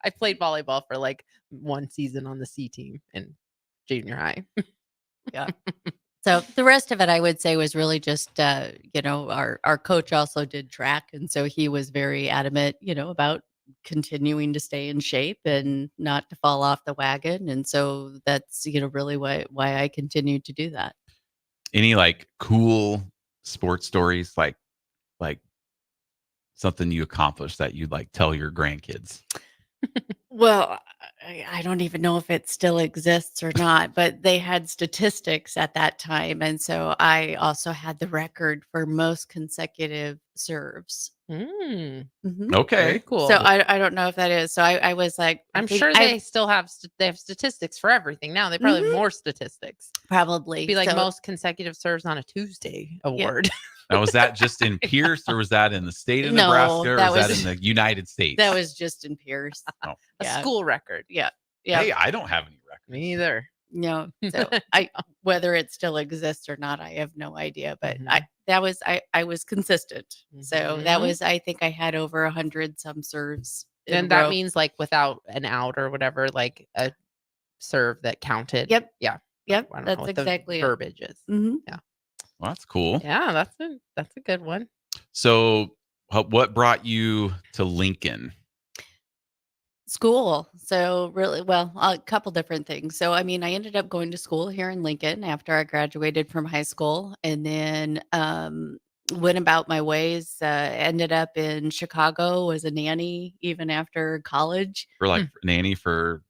I played volleyball for 1 season on the C team in junior high. Yeah. So the rest of it, I would say, was really just, our coach also did track. And so he was very adamant, about continuing to stay in shape and not to fall off the wagon. And so that's, really why I continued to do that. Any cool sports stories, like something you accomplished that you'd tell your grandkids? Well, I don't even know if it still exists or not, but they had statistics at that time. And so I also had the record for most consecutive serves. Mm. Okay. Very cool. So I don't know if that is. So I was like, I'm sure they still have they have statistics for everything now. They probably have more statistics. Probably. It'd be like So- most consecutive serves on a Tuesday award. Now, was that just in Pierce or was that in the state of No, Nebraska or that was that was- in the United States? That was just in Pierce. Oh. A school record. Yeah. Hey, I don't have any records. Me either. No. So whether it still exists or not, I have no idea. But I was consistent. So that was, I think I had over 100 some serves. in And a that row. means without an out or whatever, a serve that counted. Yep. Yeah. Yep. I don't know That's what the exactly it. verbiage is. Mhm. Yeah. Well, that's cool. Yeah, that's a good one. So, what brought you to Lincoln? School. So really, well, a couple different things. So I mean, I ended up going to school here in Lincoln after I graduated from high school, and then went about my ways. Ended up in Chicago as a nanny even after college. For like nanny for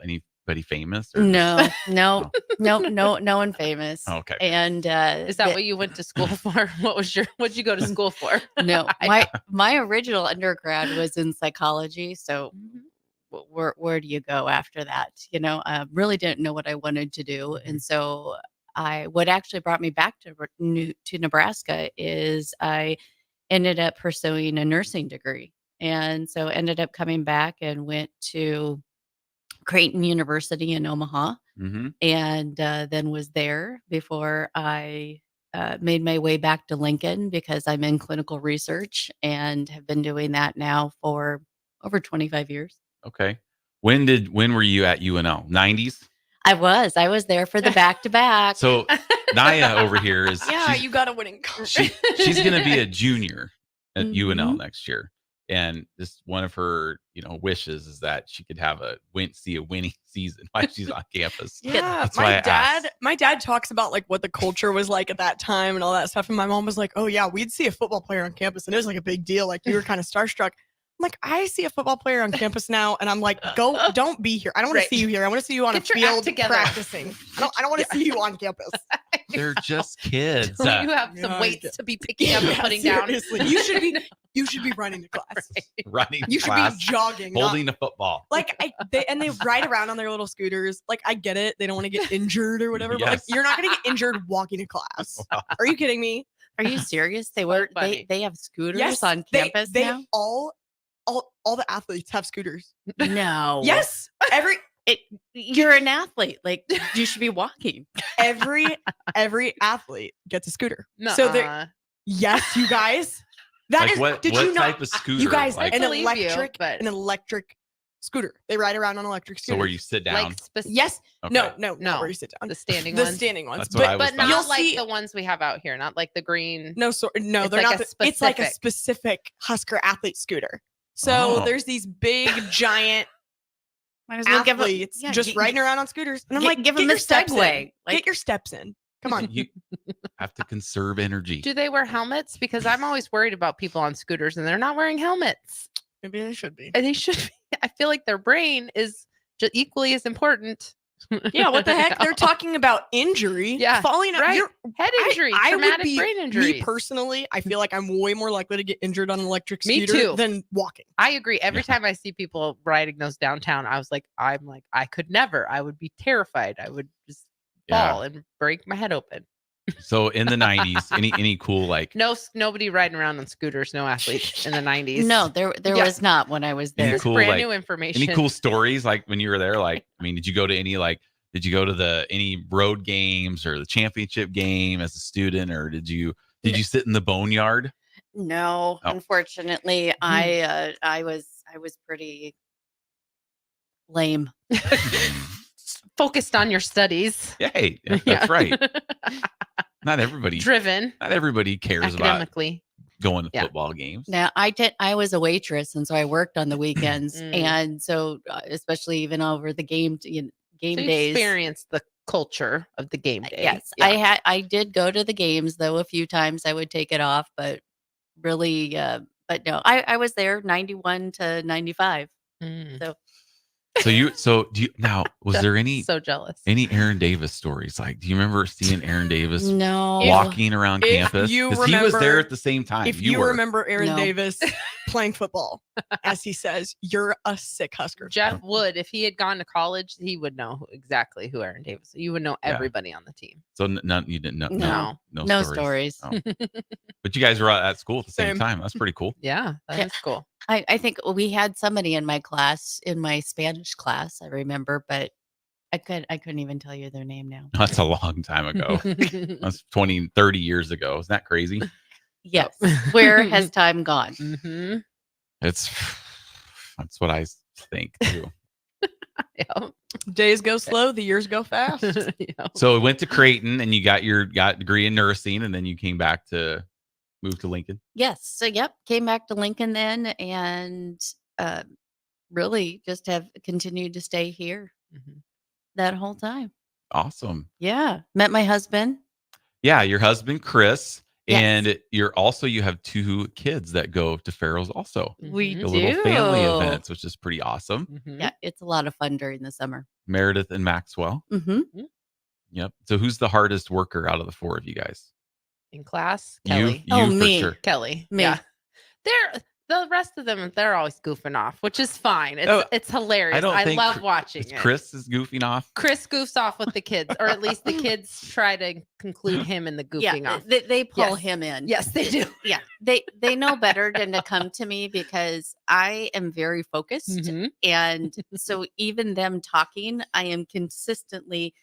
anybody famous? Or No, just, no, no one famous. Okay. And is that what you went to school for? What'd you go to school for? No, my original undergrad was in psychology. So where do you go after that? I really didn't know what I wanted to do. And so what actually brought me back to Nebraska is I ended up pursuing a nursing degree. And so ended up coming back and went to Creighton University in Omaha, and then was there before I made my way back to Lincoln because I'm in clinical research and have been doing that now for over 25 years. Okay. When were you at UNL? 90s? I was there for the back-to-back. So Naya over here is you got a winning card. she's going to be a junior at UNL next year. And just one of her, wishes is that she could have see a winning season while she's on campus. Yeah, That's why I asked. my dad talks about like what the culture was like at that time and all that stuff. And my mom was like, "Oh yeah, we'd see a football player on campus, and it was like a big deal. Like you were kind of starstruck." I'm like, I see a football player on campus now, and I'm like, don't be here. I don't want to see you here. I want to see you on a field practicing. I don't want to see you on campus. They're just kids. You have some weights to be picking up and putting down. You should be running to class. Running You should class, be jogging. holding a football. Like they ride around on their little scooters. Like I get it. They don't want to get injured or whatever. But like, Yes. you're not going to get injured walking to class. Are you kidding me? Are you serious? They have scooters on campus they now? All the athletes have scooters. No. Yes. You're an athlete. Like you should be walking. Every athlete gets a scooter. Nuh-uh. So yes, you guys. That Like is. what Did you know? type of scooter? You guys, Like- an I believe you, electric, but- an electric scooter. They ride around on electric So scooters. where you sit down. Like Yes. Okay. No, not where you sit down. The standing The ones. standing ones. That's what I was But not You'll like see- the ones we have out here. Not like the green. No, It's they're like not. a It's like a specific- specific Husker athlete scooter. So Oh. there's these big giant Might as well give 'em- athletes yeah, just gi- riding around on scooters, and I'm gi- like, give get 'em your a steps Segway. in. Like- Get your steps in. Come on. You have to conserve energy. Do they wear helmets? Because I'm always worried about people on scooters and they're not wearing helmets. Maybe they should be. And they should be. I feel like their brain is just equally as important. Yeah, what the heck? They're talking about injury. Yeah, falling out. right. You're- Head injury, I would traumatic be, brain Me injuries. personally, I feel like I'm way more likely to get injured on an electric Me scooter too. than walking. I agree. Every time I see people riding those downtown, I'm like, I could never. I would be terrified. I would just fall and break my head open. So in the 90s, any cool like Nobody riding around on scooters. No athletes in the 90s. No, there Yeah. was not when I was any there. cool brand like new information. any cool stories like when you were there? Like, I mean, did you go to any road games or the championship game as a student, or did you sit in the boneyard? No, Oh. unfortunately, I was pretty lame. Focused on your studies. Hey, that's right. Not everybody Driven. Not everybody cares about Academically. going to Yeah. football games. Now I was a waitress, and so I worked on the weekends, Mm. and so especially even over the game So you days. experienced the culture of the game day. Yes, Yeah. I did go to the games though. A few times I would take it off, but really, but no, I was there 91 to 95. Mm. So Do you now? Was there any So jealous. any Aaron Davis stories? Like, do you remember seeing Aaron Davis No. walking around If campus? you Because he was there remember- at the same time. If you were. remember Aaron No. Davis playing football, as he says, you're a sick Husker. Jeff would, if he had gone to college, he would know exactly who Aaron Davis. You would know everybody on the team. So none you didn't know. No. No stories. Oh. But you guys were at school at the same Same. time. That's pretty cool. Yeah, that is cool. I think we had somebody in my class, in my Spanish class, I remember, but I couldn't even tell you their name now. That's a long time ago. That's 20, 30 years ago. Isn't that crazy? Yes. Where has time gone? Mm-hmm. That's what I think too. Yeah. Days go slow, the years go fast. Yeah. So we went to Creighton and you got a degree in nursing, and then you came back to move to Lincoln. Yes. So, yep. Came back to Lincoln then, and really just have continued to stay here Mhm. that whole time. Awesome. Yeah. Met my husband. Yeah, your husband Chris, And you have 2 kids that go to Farrell's also. We The do. little family events, which is pretty awesome. Yeah, it's a lot of fun during the summer. Meredith and Maxwell. Mm-hmm. Yep. So who's the hardest worker out of the 4 of you guys? In class, Kelly. You for me. sure. Kelly. Me. Yeah. The rest of them, they're always goofing off, which is fine. It's hilarious. I love watching it. Chris is goofing off. Chris goofs off with the kids, or at least the kids try to conclude him in the goofing off. They pull him in. Yes, they do. Yeah, they know better than to come to me because I am very focused, and so even them talking, I am consistently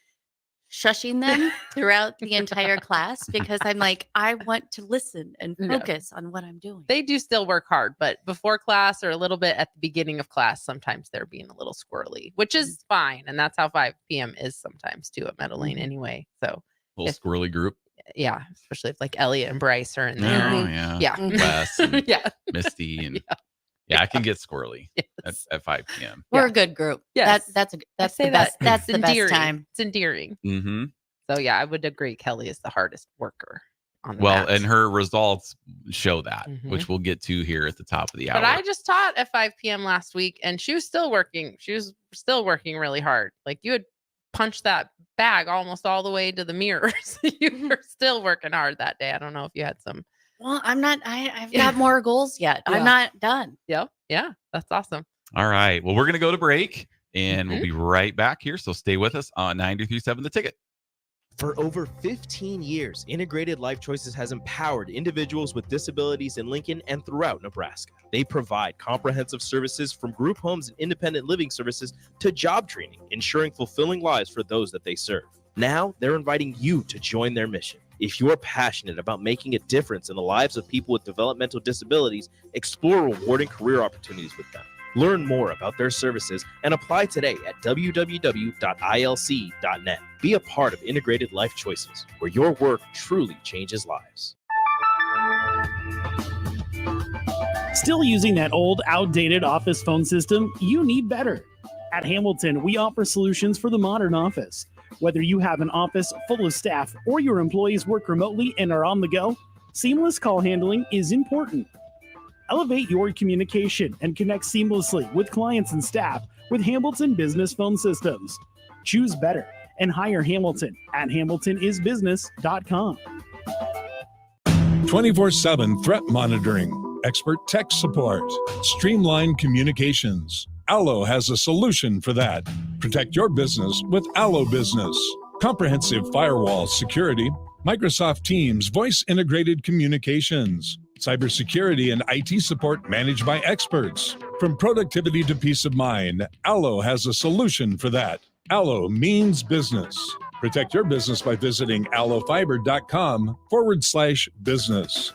shushing them throughout the entire class because I'm like, I want to listen and focus on what I'm doing. They do still work hard, but before class or a little bit at the beginning of class, sometimes they're being a little squirrely, which is fine. And that's how 5 p.m. is sometimes too at Meadow Lane anyway. So Little squirrely group. Yeah, especially if like Elliot and Bryce are in there. Oh, yeah. Yeah. Wes and Yeah. Misty and I can get squirrely at 5 p.m. We're a good group. Yes. That's the best It's the best endearing. time. It's endearing. Mm-hmm. So yeah, I would agree. Kelly is the hardest worker on the Well, mat. and her results show that, which we'll get to here at the top of the hour. But I just taught at 5 p.m. last week, and she was still working. She was still working really hard. Like you would punch that bag almost all the way to the mirrors. You were still working hard that day. I don't know if you had some. Well, I'm not. I've got more goals yet. Yeah. I'm not done. Yep. Yeah, that's awesome. All right. Well, we're going to go to break, and we'll be right back here. So stay with us on 93.7 The Ticket. For over 15 years, Integrated Life Choices has empowered individuals with disabilities in Lincoln and throughout Nebraska. They provide comprehensive services from group homes and independent living services to job training, ensuring fulfilling lives for those that they serve. Now, they're inviting you to join their mission. If you're passionate about making a difference in the lives of people with developmental disabilities, explore rewarding career opportunities with them. Learn more about their services and apply today at www.ilc.net. Be a part of Integrated Life Choices, where your work truly changes lives. Still using that old, outdated office phone system? You need better. At Hamilton, we offer solutions for the modern office. Whether you have an office full of staff or your employees work remotely and are on the go, seamless call handling is important. Elevate your communication and connect seamlessly with clients and staff with Hamilton Business Phone Systems. Choose better and hire Hamilton at hamiltonisbusiness.com. 24/7 threat monitoring, expert tech support, streamlined communications. Allo has a solution for that. Protect your business with Allo Business. Comprehensive firewall security, Microsoft Teams voice integrated communications, cybersecurity and IT support managed by experts. From productivity to peace of mind, Allo has a solution for that. Allo means business. Protect your business by visiting allofiber.com/business.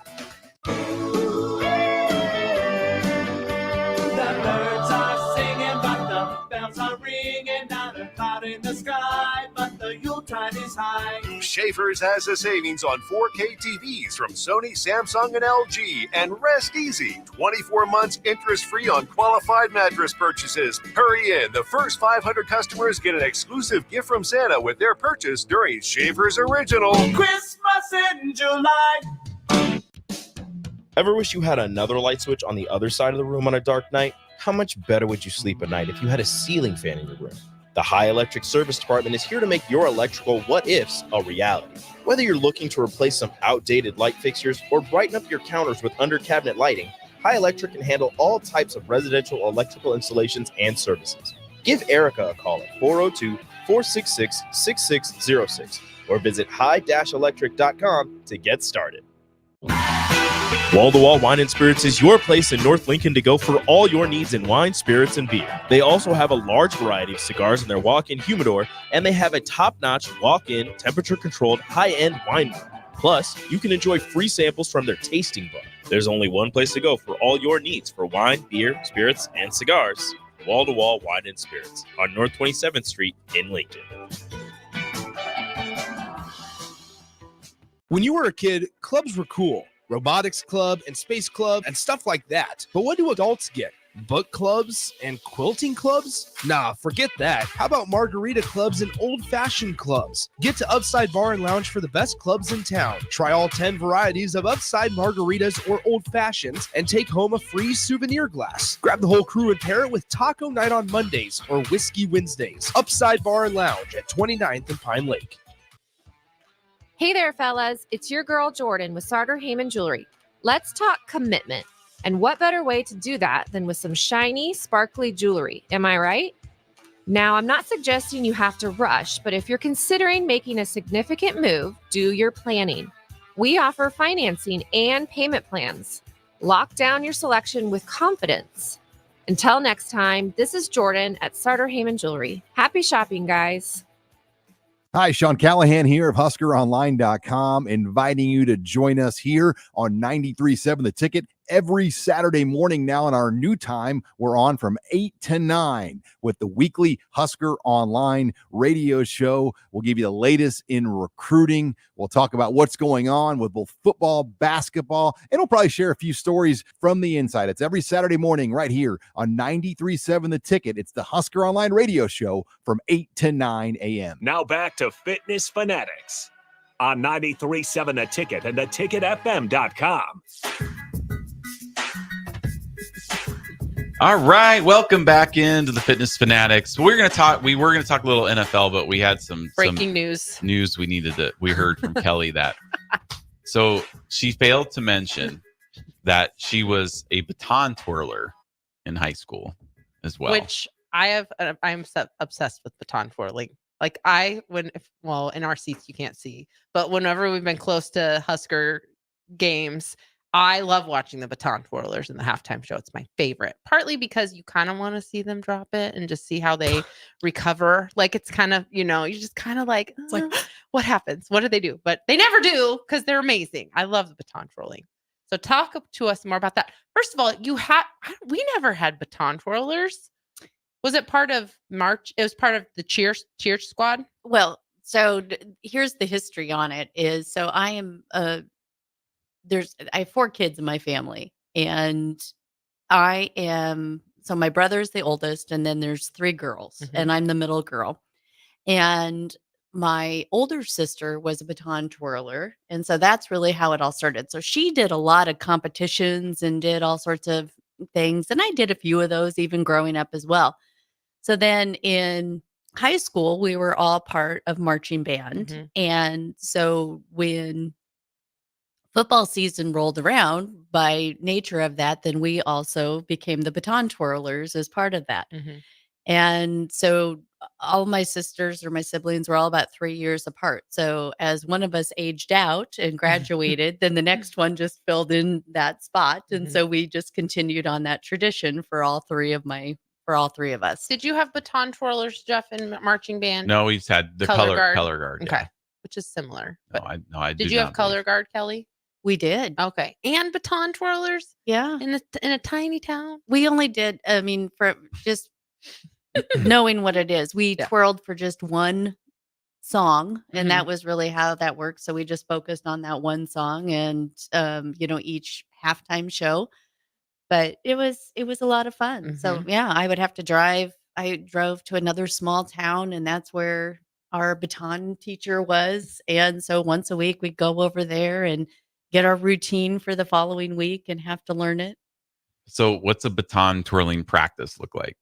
In the sky, but the Yuletide is high. Schaefer's has a savings on 4K TVs from Sony, Samsung, and LG, and rest easy. 24 months interest-free on qualified mattress purchases. Hurry in. The first 500 customers get an exclusive gift from Santa with their purchase during Schaefer's Original Christmas in July. Ever wish you had another light switch on the other side of the room on a dark night? How much better would you sleep at night if you had a ceiling fan in your room? The High Electric Service Department is here to make your electrical what-ifs a reality. Whether you're looking to replace some outdated light fixtures or brighten up your counters with under-cabinet lighting, High Electric can handle all types of residential electrical installations and services. Give Erica a call at 402-466-6606 or visit high-electric.com to get started. Wall-to-Wall Wine & Spirits is your place in North Lincoln to go for all your needs in wine, spirits, and beer. They also have a large variety of cigars in their walk-in humidor, and they have a top-notch walk-in, temperature-controlled, high-end wine bar. Plus, you can enjoy free samples from their tasting book. There's only one place to go for all your needs for wine, beer, spirits, and cigars. Wall-to-Wall Wine & Spirits on North 27th Street in Lincoln. When you were a kid, clubs were cool. Robotics club and space club and stuff like that. But what do adults get? Book clubs and quilting clubs? Nah, forget that. How about margarita clubs and old-fashioned clubs? Get to Upside Bar and Lounge for the best clubs in town. Try all 10 varieties of Upside margaritas or old fashions and take home a free souvenir glass. Grab the whole crew and pair it with Taco Night on Mondays or Whiskey Wednesdays. Upside Bar and Lounge at 29th and Pine Lake. Hey there, fellas. It's your girl, Jordan, with Sartor Heyman Jewelry. Let's talk commitment. And what better way to do that than with some shiny, sparkly jewelry? Am I right? Now, I'm not suggesting you have to rush, but if you're considering making a significant move, do your planning. We offer financing and payment plans. Lock down your selection with confidence. Until next time, this is Jordan at Sartor Heyman Jewelry. Happy shopping, guys. Hi, Sean Callahan here of HuskerOnline.com, inviting you to join us here on 93.7 The Ticket every Saturday morning. Now in our new time, we're on from 8 to 9 with the weekly Husker Online radio show. We'll give you the latest in recruiting. We'll talk about what's going on with both football, basketball, and we'll probably share a few stories from the inside. It's every Saturday morning right here on 93.7 The Ticket. It's the Husker Online radio show from 8 to 9 a.m. Now back to Fitness Fanatics on 93.7 The Ticket and theticketfm.com. All right, welcome back into the Fitness Fanatics. We were going to talk a little NFL, but we had some breaking news we heard from Kelly that. So she failed to mention that she was a baton twirler in high school as well. Which I'm obsessed with baton twirling. Like in our seats you can't see, but whenever we've been close to Husker games, I love watching the baton twirlers in the halftime show. It's my favorite, partly because you kind of want to see them drop it and just see how they recover. Like it's kind of, you just kind of like, it's like, what happens? What do they do? But they never do because they're amazing. I love the baton twirling. So talk to us more about that. First of all, we never had baton twirlers. Was it part of March? It was part of the cheer squad? Well, so here's the history on it I have 4 kids in my family, and my brother's the oldest, and then there's 3 girls, and I'm the middle girl. And my older sister was a baton twirler, and so that's really how it all started. So she did a lot of competitions and did all sorts of things, and I did a few of those even growing up as well. So then in high school, we were all part of marching band, and so when football season rolled around, by nature of that, then we also became the baton twirlers as part of that. And so all my sisters or my siblings were all about 3 years apart. So as one of us aged out and graduated, then the next one just filled in that spot. And so we just continued on that tradition for all three of us. Did you have baton twirlers, Jeff, in marching band? No, we just had the color guard. Okay. Which is similar. No, I did you have color guard, Kelly? We did. Okay. And baton twirlers? Yeah. In a tiny town? We only did, for just knowing what it is. We twirled for just one song, and that was really how that worked. So we just focused on that one song and, each halftime show. But it was a lot of fun. So yeah, I would have to drive. I drove to another small town, and that's where our baton teacher was. And so once a week we'd go over there and get our routine for the following week and have to learn it. So what's a baton twirling practice look like?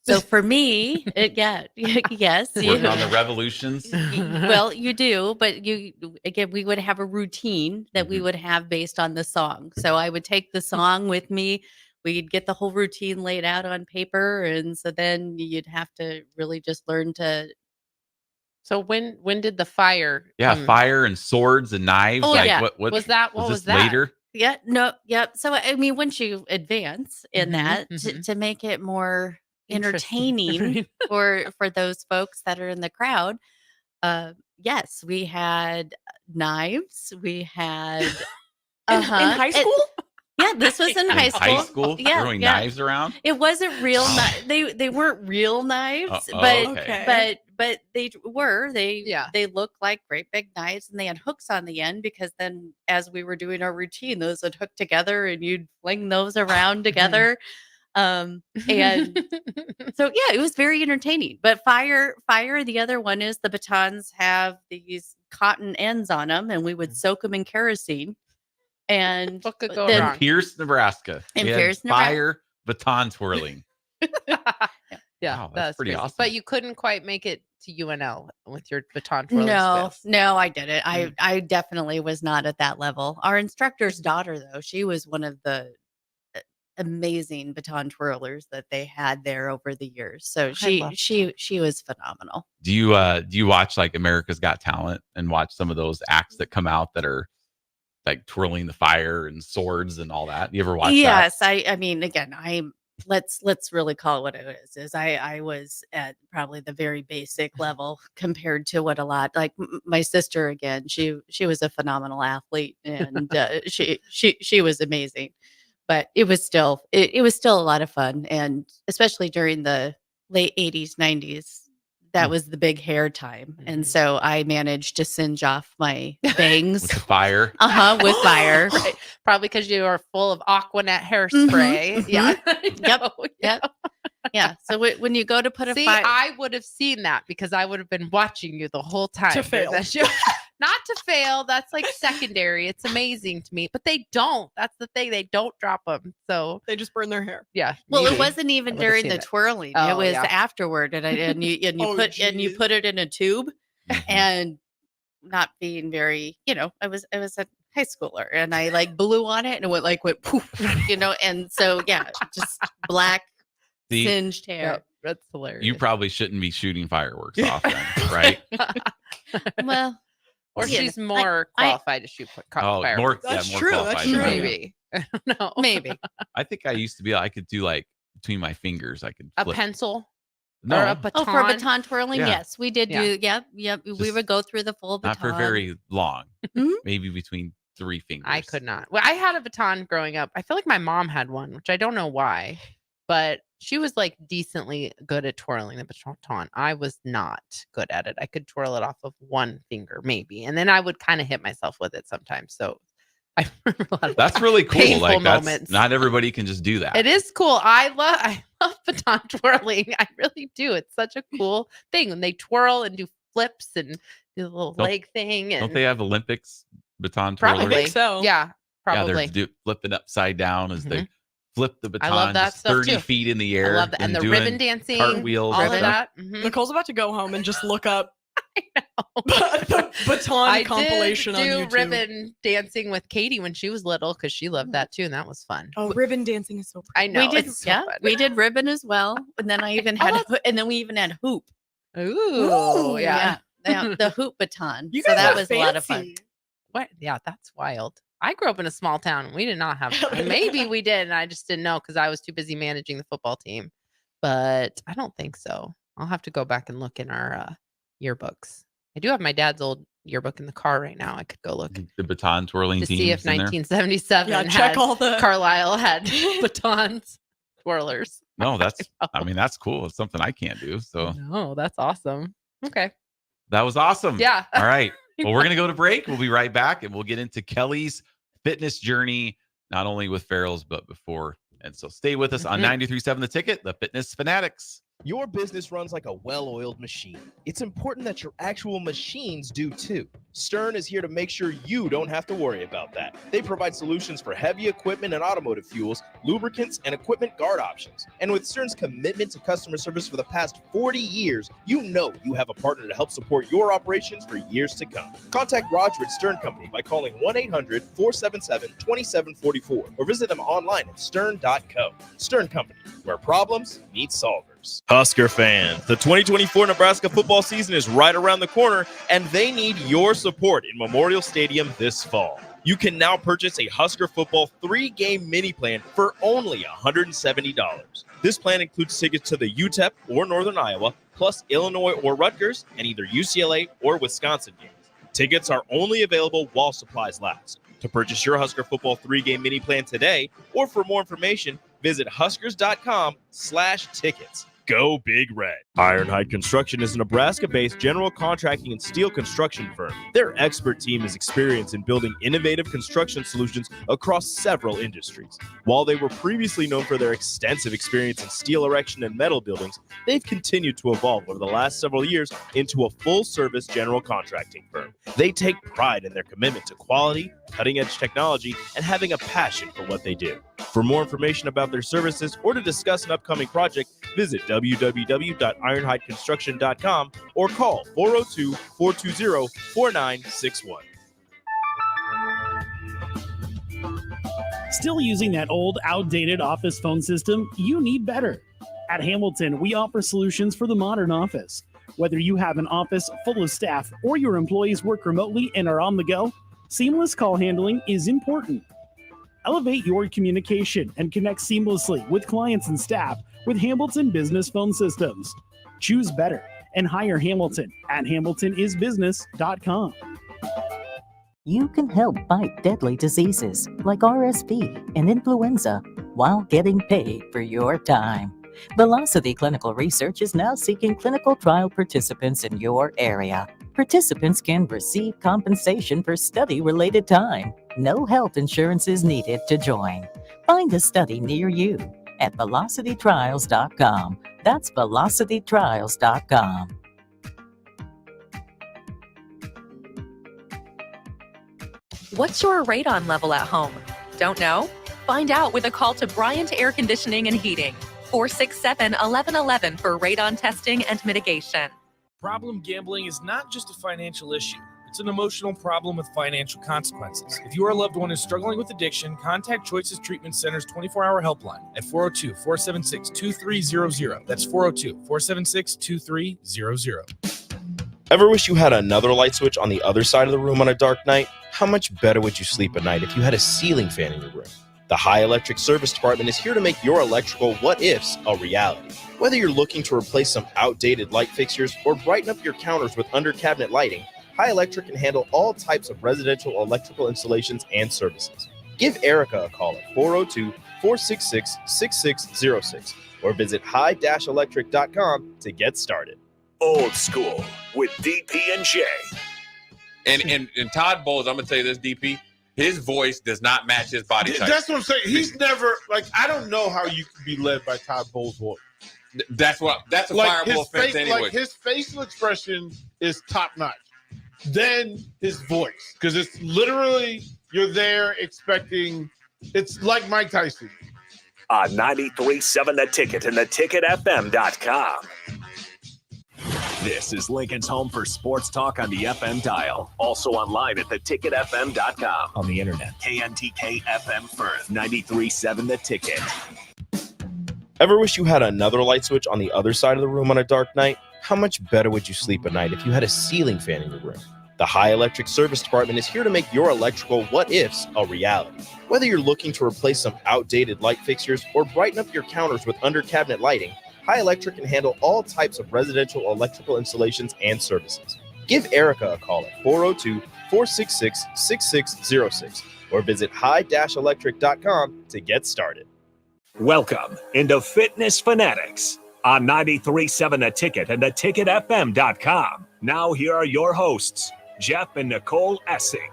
So for me, yes. Working on the revolutions. Well, you do, but we would have a routine that we would have based on the song. So I would take the song with me. We'd get the whole routine laid out on paper. And so then you'd have to really just learn to. So when did the fire? Yeah, fire and swords and knives. Oh, yeah. What was that? What was that? Later? Yeah, no, yeah. So once you advance in that to make it more entertaining for those folks that are in the crowd, yes, we had knives. We had in high school. Yeah, this was in high school. High school, throwing knives around. It wasn't real. They weren't real knives, but they looked like great big knives, and they had hooks on the end because then as we were doing our routine, those would hook together and you'd fling those around together. And so yeah, it was very entertaining. But fire, the other one is the batons have these cotton ends on them, and we would soak them in kerosene. And what could go then, wrong? Pierce, Nebraska. In We had Pierce, Nebraska. fire baton twirling. Yeah, Wow, that's pretty crazy. awesome. But you couldn't quite make it to UNL with your baton twirling No, skills. no, I didn't. I definitely was not at that level. Our instructor's daughter, though, she was one of the amazing baton twirlers that they had there over the years. So she was phenomenal. Do you watch like America's Got Talent and watch some of those acts that come out that are like twirling the fire and swords and all that? You ever watch that? Yes, I mean, again, let's really call it what it is I was at probably the very basic level compared to what a lot like my sister. Again, she was a phenomenal athlete, and she was amazing, but it was still a lot of fun, and especially during the late 80s 90s, that was the big hair time. And so I managed to singe off my bangs with the fire. With fire. Right. Probably because you are full of Aquanet hairspray. Yeah. Yep. Yeah. So when you go to put a See, fire, I would have seen that because I would have been watching you the whole time. To fail. Not to fail. That's like secondary. It's amazing to me, but they don't. That's the thing. They don't drop them. So they just burn their hair. Yeah. well, maybe. it wasn't I even would have during seen the it. twirling. Oh, it was yeah. afterward, and you put it in a tube, and not being very, I was a high schooler, and I like blew on it, and it went poof, and so yeah, just black See, singed hair. Yep, that's hilarious. you probably shouldn't be shooting fireworks off then, right? Well, or yeah, she's more qualified to shoot fireworks. more That's more true, qualified that's than true. I am. Maybe. I don't know. Maybe. I think I used to be. I could do like between my fingers. I could A flip. pencil No, or a baton. For baton twirling, Yeah. yes, we did do. Yep. We Just would go through the full baton. not for very long. Mhm. Maybe between 3 fingers. I could not. Well, I had a baton growing up. I feel like my mom had one, which I don't know why, but she was like decently good at twirling the baton. I was not good at it. I could twirl it off of one finger, maybe, and then I would kind of hit myself with it sometimes. So I remember a lot of That's really cool. painful Like that's moments. not everybody can just do that. It is cool. I love baton twirling. I really do. It's such a cool thing when they twirl and do flips and do the little Don't- leg thing. And Don't they have Olympics baton twirlers? probably so. Yeah, probably. Yeah, they're flipping upside down as they flip the baton. I love that just stuff 30 too. feet in the I air. love that. And the doing ribbon dancing, cartwheels, all and of stuff. that. Mhm. Nicole's about to go home and just look up the baton I compilation did on do YouTube. ribbon dancing with Katie when she was little because she loved that too, and that was fun. Oh, ribbon dancing is so pretty. I know. We did, it's so yeah, fun. we did ribbon as well, and then I even had, and then we even had hoop. Ooh, yeah. the hoop baton. You So guys that are was a lot of fun. fancy. What? Yeah, that's wild. I grew up in a small town. We did not have. Maybe we did, and I just didn't know because I was too busy managing the football team. But I don't think so. I'll have to go back and look in our yearbooks. I do have my dad's old yearbook in the car right now. I could go look The baton twirling to teams see if in there. 1977 Yeah, had check all the Carlisle had batons twirlers. No, that's cool. It's something I can't do. So No, that's awesome. Okay. that was awesome. Yeah. All right. Well, we're going to go to break. We'll be right back and we'll get into Kelly's fitness journey, not only with Farrell's, but before. And so stay with us on 93.7 The Ticket, the Fitness Fanatics. Your business runs like a well-oiled machine. It's important that your actual machines do too. Stern is here to make sure you don't have to worry about that. They provide solutions for heavy equipment and automotive fuels, lubricants, and equipment guard options. And with Stern's commitment to customer service for the past 40 years, you know you have a partner to help support your operations for years to come. Contact Roger at Stern Company by calling 1-800-477-2744 or visit them online at stern.co. Stern Company, where problems meet solvers. Husker fans, the 2024 Nebraska football season is right around the corner, and they need your support in Memorial Stadium this fall. You can now purchase a Husker football 3-game mini plan for only $170. This plan includes tickets to the UTEP or Northern Iowa, plus Illinois or Rutgers, and either UCLA or Wisconsin games. Tickets are only available while supplies last. To purchase your Husker football 3-game mini plan today, or for more information, visit huskers.com/tickets. Go Big Red. Ironhide Construction is a Nebraska-based general contracting and steel construction firm. Their expert team is experienced in building innovative construction solutions across several industries. While they were previously known for their extensive experience in steel erection and metal buildings, they've continued to evolve over the last several years into a full-service general contracting firm. They take pride in their commitment to quality, cutting-edge technology, and having a passion for what they do. For more information about their services or to discuss an upcoming project, visit www.ironhideconstruction.com or call 402-420-4961. Still using that old, outdated office phone system? You need better. At Hamilton, we offer solutions for the modern office. Whether you have an office full of staff or your employees work remotely and are on the go, seamless call handling is important. Elevate your communication and connect seamlessly with clients and staff with Hamilton Business Phone Systems. Choose better and hire Hamilton at hamiltonisbusiness.com. You can help fight deadly diseases like RSV and influenza while getting paid for your time. Velocity Clinical Research is now seeking clinical trial participants in your area. Participants can receive compensation for study-related time. No health insurance is needed to join. Find a study near you at velocitytrials.com. That's velocitytrials.com. What's your radon level at home? Don't know? Find out with a call to Bryant Air Conditioning and Heating. 467-1111 for radon testing and mitigation. Problem gambling is not just a financial issue. It's an emotional problem with financial consequences. If your loved one is struggling with addiction, contact Choices Treatment Center's 24-hour helpline at 402-476-2300. That's 402-476-2300. Ever wish you had another light switch on the other side of the room on a dark night? How much better would you sleep at night if you had a ceiling fan in your room? The High Electric Service Department is here to make your electrical what-ifs a reality. Whether you're looking to replace some outdated light fixtures or brighten up your counters with under-cabinet lighting, High Electric can handle all types of residential electrical installations and services. Give Erica a call at 402-466-6606 or visit high-electric.com to get started. Old School with DP and J. And Todd Bowles, I'm gonna tell you this, DP. His voice does not match his body type. That's what I'm saying. He's never I don't know how you can be led by Todd Bowles' voice. That's a fireable offense anyway. Like his facial expression is top notch. Then his voice, because it's literally you're there expecting. It's like Mike Tyson. On 93.7 The Ticket and theticketfm.com. This is Lincoln's home for sports talk on the FM dial. Also online at theticketfm.com. On the internet, KNTK FM Firth, 93.7 The Ticket. Ever wish you had another light switch on the other side of the room on a dark night? How much better would you sleep at night if you had a ceiling fan in your room? The High Electric Service Department is here to make your electrical what-ifs a reality. Whether you're looking to replace some outdated light fixtures or brighten up your counters with under-cabinet lighting, High Electric can handle all types of residential electrical installations and services. Give Erica a call at 402-466-6606 or visit high-electric.com to get started. Welcome into Fitness Fanatics on 93.7 The Ticket and theticketfm.com. Now here are your hosts, Jeff and Nicole Essig.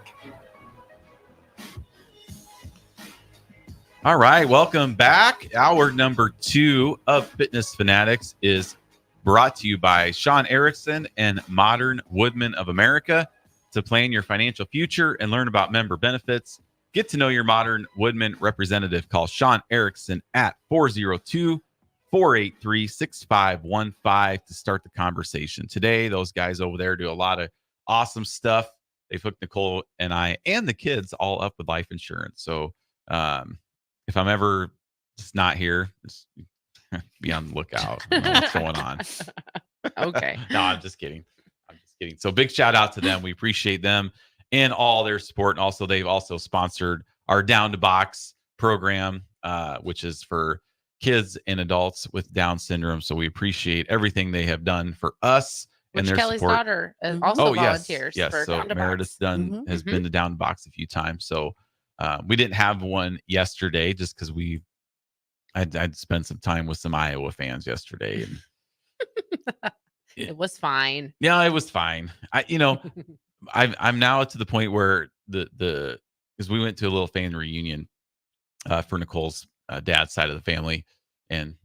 All right, welcome back. Hour number 2 of Fitness Fanatics is brought to you by Sean Erickson and Modern Woodmen of America. To plan your financial future and learn about member benefits, get to know your Modern Woodmen representative. Call Sean Erickson at 402-483-6515 to start the conversation. Today, those guys over there do a lot of awesome stuff. They've hooked Nicole and I and the kids all up with life insurance. So, if I'm ever just not here, just be on the lookout. I don't know what's going on. Okay. No, I'm just kidding. So big shout out to them. We appreciate them and all their support. And also, they've also sponsored our Down to Box program, which is for kids and adults with Down syndrome. So we appreciate everything they have done for us. Which and their Kelly's support. daughter also volunteers. Yes. For So Down to Meredith Box. has been to Down to Box a few times. So we didn't have one yesterday just because I'd spent some time with some Iowa fans yesterday. And It was fine. Yeah, it was fine. I'm now to the point where because we went to a little family reunion for Nicole's dad's side of the family, and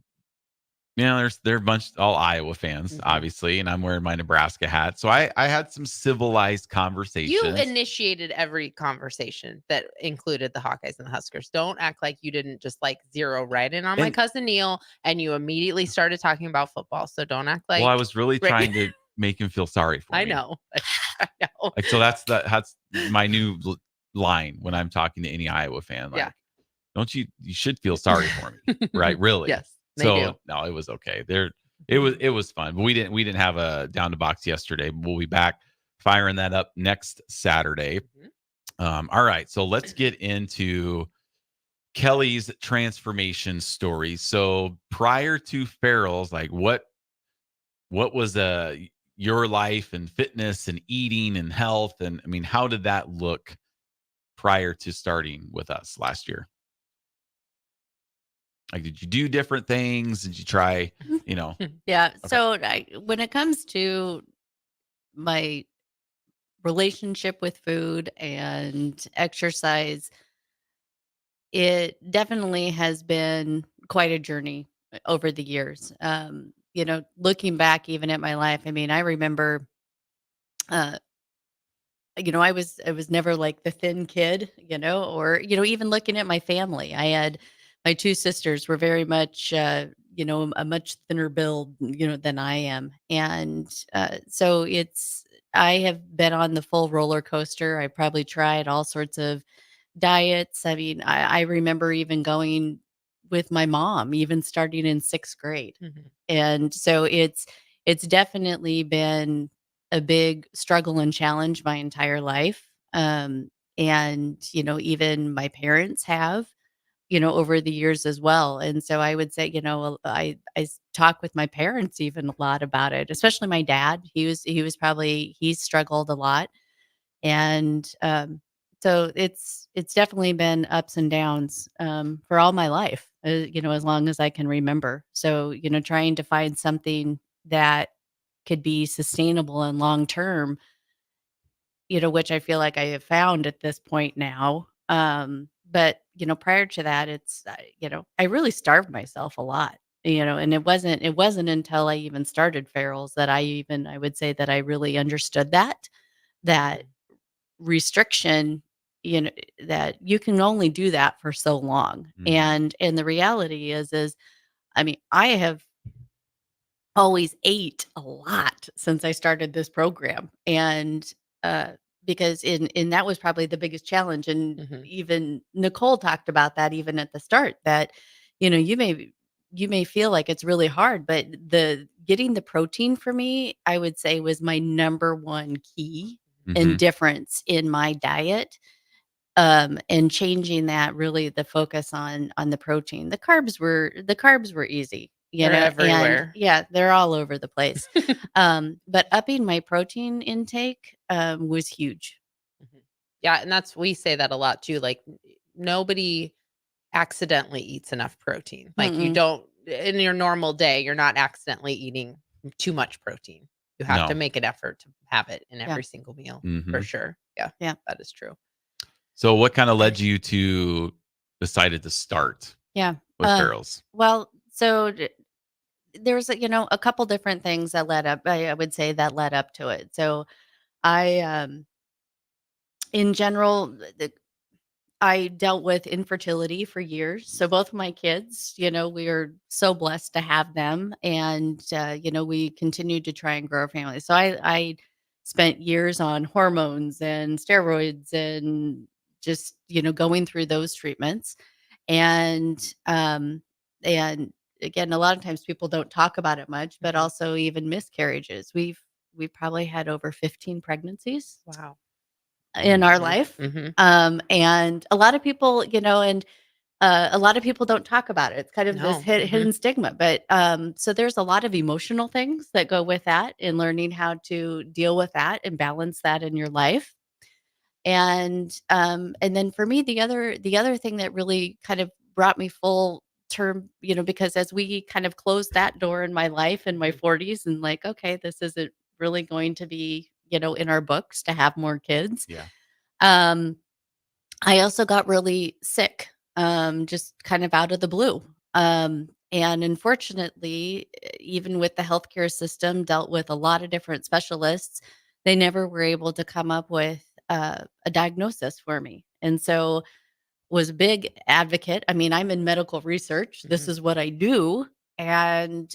they're a bunch all Iowa fans, obviously, and I'm wearing my Nebraska hat, so I had some civilized You conversations. initiated every conversation that included the Hawkeyes and the Huskers. Don't act like you didn't just like zero right in on my And- cousin Neil and you immediately started talking about football. So don't act like Well, I was really trying to make him feel sorry for I me. know. I know. Like, so that's my new line when I'm talking to any Iowa fan. Like, Yeah. don't you should feel sorry for me, right? Really? Yes. They So do. no, it was okay. It was fun, but we didn't have a down to box yesterday. We'll be back firing that up next Saturday. All right, so let's get into Kelly's transformation story. So prior to Farrell's, like what was your life and fitness and eating and health, and I mean, how did that look prior to starting with us last year? Like, did you do different things? Did you try, Yeah. So when it comes to my relationship with food and exercise, it definitely has been quite a journey over the years. Looking back even at my life, I mean, I remember, I was never like the thin kid, or, even looking at my family. I had my two sisters were very much, a much thinner build, than I am. And so I have been on the full roller coaster. I probably tried all sorts of diets. I mean, I remember even going with my mom, even starting in 6th grade. And so it's definitely been a big struggle and challenge my entire life. And, even my parents have, over the years as well. And so I would say, I talk with my parents even a lot about it, especially my dad. He struggled a lot. And so it's definitely been ups and downs for all my life, as long as I can remember. So, trying to find something that could be sustainable and long term, which I feel like I have found at this point now. But, prior to that, I really starved myself a lot, and it wasn't until I even started Farrell's that I would say that I really understood that restriction, that you can only do that for so long. And the reality is, I mean, I have always ate a lot since I started this program. And because in that was probably the biggest challenge. And even Nicole talked about that even at the start, that, you may feel like it's really hard, but getting the protein for me, I would say, was my number one key and difference in my diet. And changing that, really the focus on the protein. The carbs were easy, They're and everywhere. yeah, they're all over the place. But upping my protein intake was huge. Yeah, and we say that a lot too. Like nobody accidentally eats enough protein. Like you Mm-mm. don't in your normal day, you're not accidentally eating too much protein. You have to No. make an effort to have it in Yeah. every single meal for Mhm. sure. Yeah. Yeah. That is true. So what kind of led you to decided to start Yeah. with Farrell's? Well, so there's a couple different things that led up. I would say that led up to it. So I, in general, I dealt with infertility for years. So both of my kids, we are so blessed to have them, and we continued to try and grow our family. So I spent years on hormones and steroids and just going through those treatments. And again, a lot of times people don't talk about it much, but also even miscarriages. We've probably had over 15 pregnancies Wow. in our life. And a lot of people, and a lot of people don't talk about it. It's kind of this No. hidden stigma. But so there's a lot of emotional things that go with that, and learning how to deal with that and balance that in your life. And then for me, the other thing that really kind of brought me full term, because as we kind of closed that door in my life in my 40s and like, okay, this isn't really going to be, in our books to have more kids. Yeah. I also got really sick, just kind of out of the blue. And unfortunately, even with the healthcare system, dealt with a lot of different specialists, they never were able to come up with a diagnosis for me. And so was a big advocate. I mean, I'm in medical research. This is what I do. And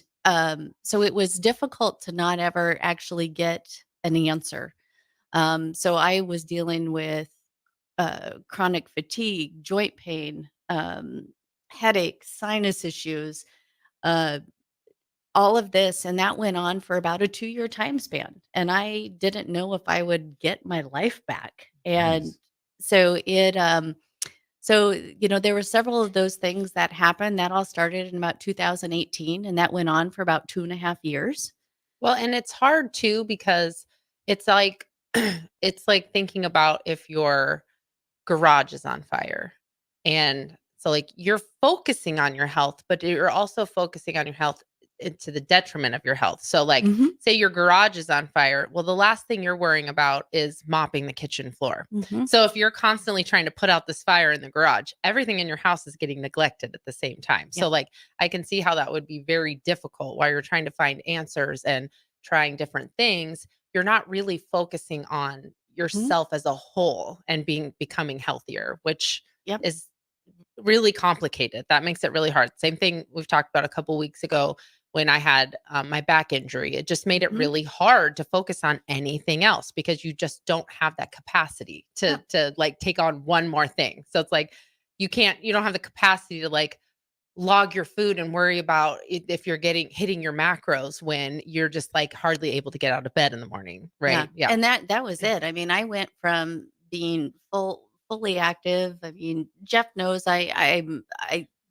so it was difficult to not ever actually get an answer. So I was dealing with chronic fatigue, joint pain, headaches, sinus issues, uh, all of this. And that went on for about a 2-year time span. And I didn't know if I would get my life back. And so there were several of those things that happened. That all started in about 2018, and that went on for about 2.5 years. Well, and it's hard too because it's like it's like thinking about if your garage is on fire. And so like you're focusing on your health, but you're also focusing on your health to the detriment of your health. So like say your garage is on fire. Well, the last thing you're worrying about is mopping the kitchen floor. So if you're constantly trying to put out this fire in the garage, everything in your house is getting neglected at the same time. So like I can see how that would be very difficult while you're trying to find answers and trying different things. You're not really focusing on yourself as a whole and becoming healthier, which is really complicated. That makes it really hard. Same thing we've talked about a couple weeks ago when I had my back injury. It just made it really hard to focus on anything else because you just don't have that capacity to like take on one more thing. So it's like you don't have the capacity to like log your food and worry about if you're hitting your macros when you're just like hardly able to get out of bed in the morning. Right. Yeah. And that was it. I mean, I went from being fully active. I mean, Jeff knows I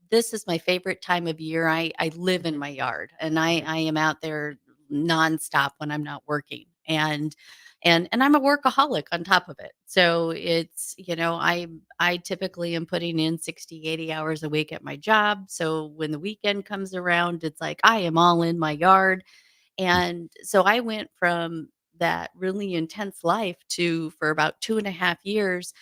this is my favorite time of year. I live in my yard and I am out there nonstop when I'm not working. And I'm a workaholic on top of it. So it's, I typically am putting in 60, 80 hours a week at my job. So when the weekend comes around, it's like I am all in my yard. And so I went from that really intense life for about 2.5 years,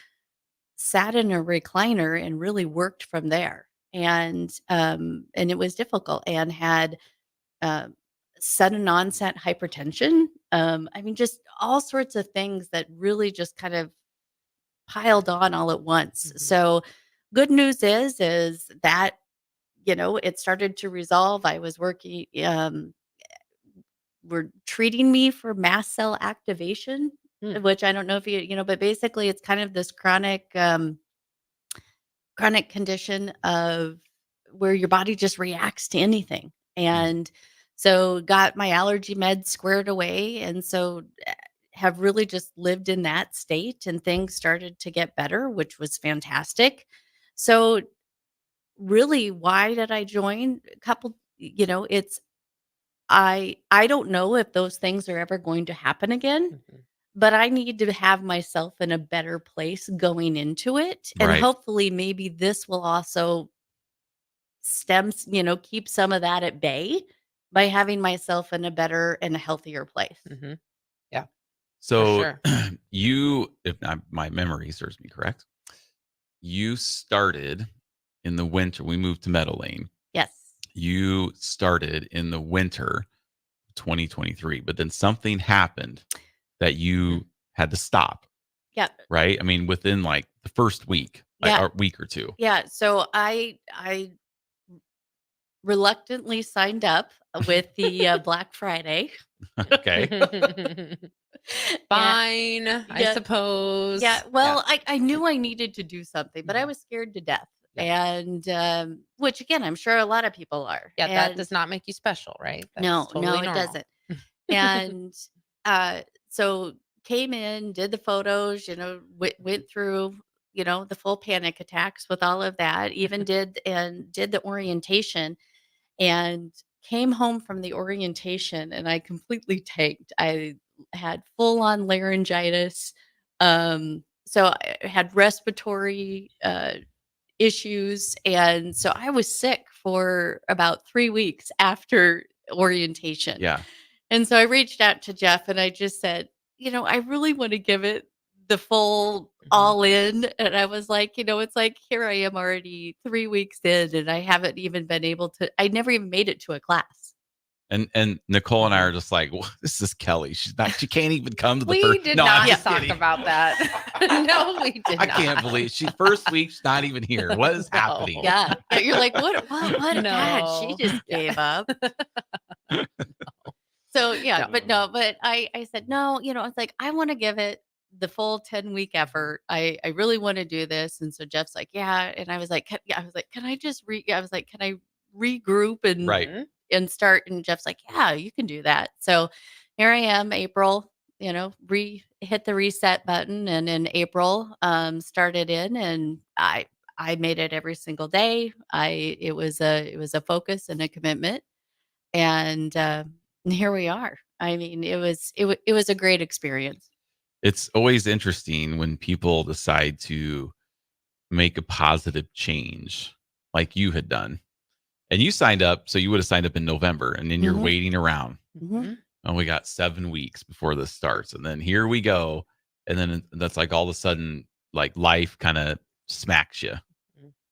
sat in a recliner and really worked from there. And it was difficult and had sudden onset hypertension. I mean, just all sorts of things that really just kind of piled on all at once. So good news is that, it started to resolve. I was working, were treating me for mast cell activation, which I don't know if but basically it's kind of this chronic condition of where your body just reacts to anything. And so got my allergy meds squared away. And so have really just lived in that state and things started to get better, which was fantastic. So really, why did I join? A couple, it's, I don't know if those things are ever going to happen again, but I need to have myself in a better place going into it. And Right. hopefully maybe this will also keep some of that at bay by having myself in a better and a healthier place. Yeah. So sure. my memory serves me correct, you started in the winter. We moved to Meadow Lane. Yes. You started in the winter 2023, but then something happened that you had to stop, Yeah. right? I mean, within like the first week, Yeah. or week or two. Yeah. So I reluctantly signed up with the Black Friday. Okay. Fine, I suppose. Yeah. Well, I knew I needed to do something, but I was scared to death. And which again, I'm sure a lot of people are. Yeah, that And does not make you special, right? That's no, totally no, normal. it doesn't. And so came in, did the photos, went through, the full panic attacks with all of that, even did the orientation and came home from the orientation and I completely tanked. I had full on laryngitis. So I had respiratory issues. And so I was sick for about 3 weeks after orientation. Yeah. And so I reached out to Jeff and I just said, I really want to give it the full all in. And I was like, it's like, here I am already 3 weeks in and I haven't even been able to, I never even made it to a class. And Nicole and I are just like, well, this is Kelly. She can't even come to the We first. did No, I'm not just talk kidding. about that. No, we did I not. can't believe first week's not even here. What is happening? Yeah. You're like, what, God, No. she just gave up. So yeah, but I said, no, it's like, I want to give it the full 10-week effort. I really want to do this. And so Jeff's like, yeah. And I was like, can I just can I regroup and Right. and start? And Jeff's like, yeah, you can do that. So here I am, April, hit the reset button. And in April, started in and I made it every single day. It was a focus and a commitment. And here we are. I mean, it was a great experience. It's always interesting when people decide to make a positive change like you had done. And you signed up, so you would have signed up in November, and then you're Mhm. waiting around. Mhm. And we got 7 weeks before this starts. And then here we go. And then that's like all of a sudden, like life kind of smacks you,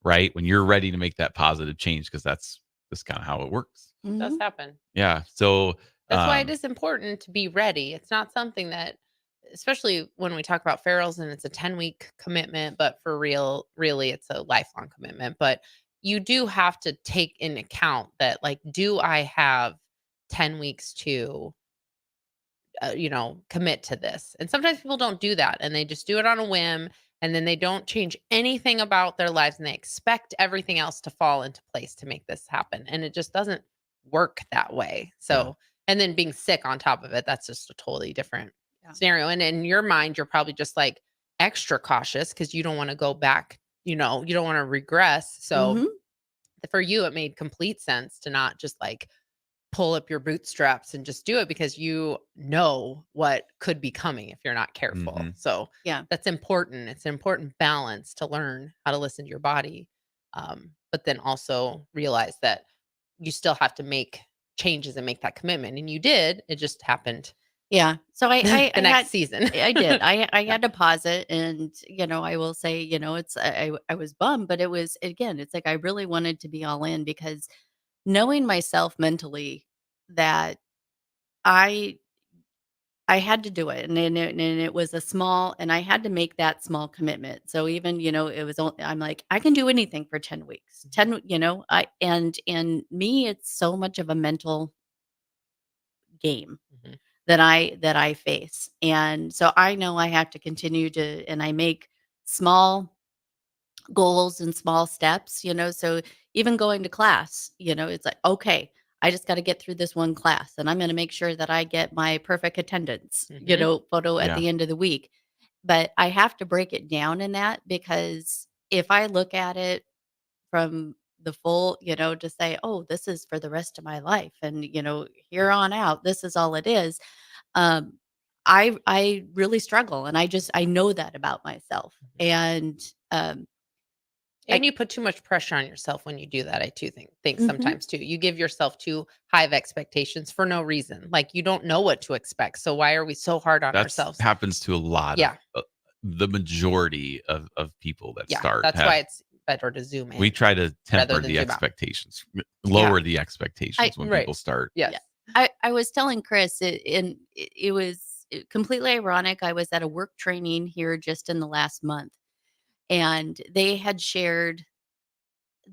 right? When you're ready to make that positive change, because that's kind of how it works. It does happen. Yeah. So That's why it is important to be ready. It's not something that, especially when we talk about ferals and it's a 10-week commitment, but for real, really, it's a lifelong commitment. But you do have to take in account that, like, do I have 10 weeks to, commit to this? And sometimes people don't do that and they just do it on a whim and then they don't change anything about their lives and they expect everything else to fall into place to make this happen. And it just doesn't work that way. So, and then being sick on top of it, that's just a totally different scenario. And in your mind, you're probably just like extra cautious because you don't want to go back, you don't want to regress. So for you, it made complete sense to not just like pull up your bootstraps and just do it because you know what could be coming if you're not careful. Mhm. So yeah, that's important. It's an important balance to learn how to listen to your body. But then also realize that you still have to make changes and make that commitment. And you did, it just happened. Yeah. So The I next had, season. I did. I had to pause it, and I will say, it's I was bummed, but it was, again, it's like I really wanted to be all in because knowing myself mentally that I had to do it, and it was a small, and I had to make that small commitment. So even it was only, I'm like, I can do anything for 10 weeks. 10, I and me, it's so much of a mental game that I face. And so I know I have to continue to, and I make small goals and small steps, so even going to class, it's like, okay, I just got to get through this one class and I'm going to make sure that I get my perfect attendance, photo at Yeah. the end of the week. But I have to break it down in that because if I look at it from the full, to say, oh, this is for the rest of my life. And, here on out, this is all it is. Um, I really struggle. And I know that about myself. And, And you put too much pressure on yourself when you do that. I too think Mhm. sometimes too. You give yourself too high of expectations for no reason. Like you don't know what to expect. So why are we so hard on that ourselves? happens to a lot Yeah. of the majority of people that Yeah. start. That's why it's better to zoom in. We try to temper than the zoom out. expectations, lower the expectations when right. people start. Yes. Yeah. I was telling Chris, it was completely ironic. I was at a work training here just in the last month, and they had shared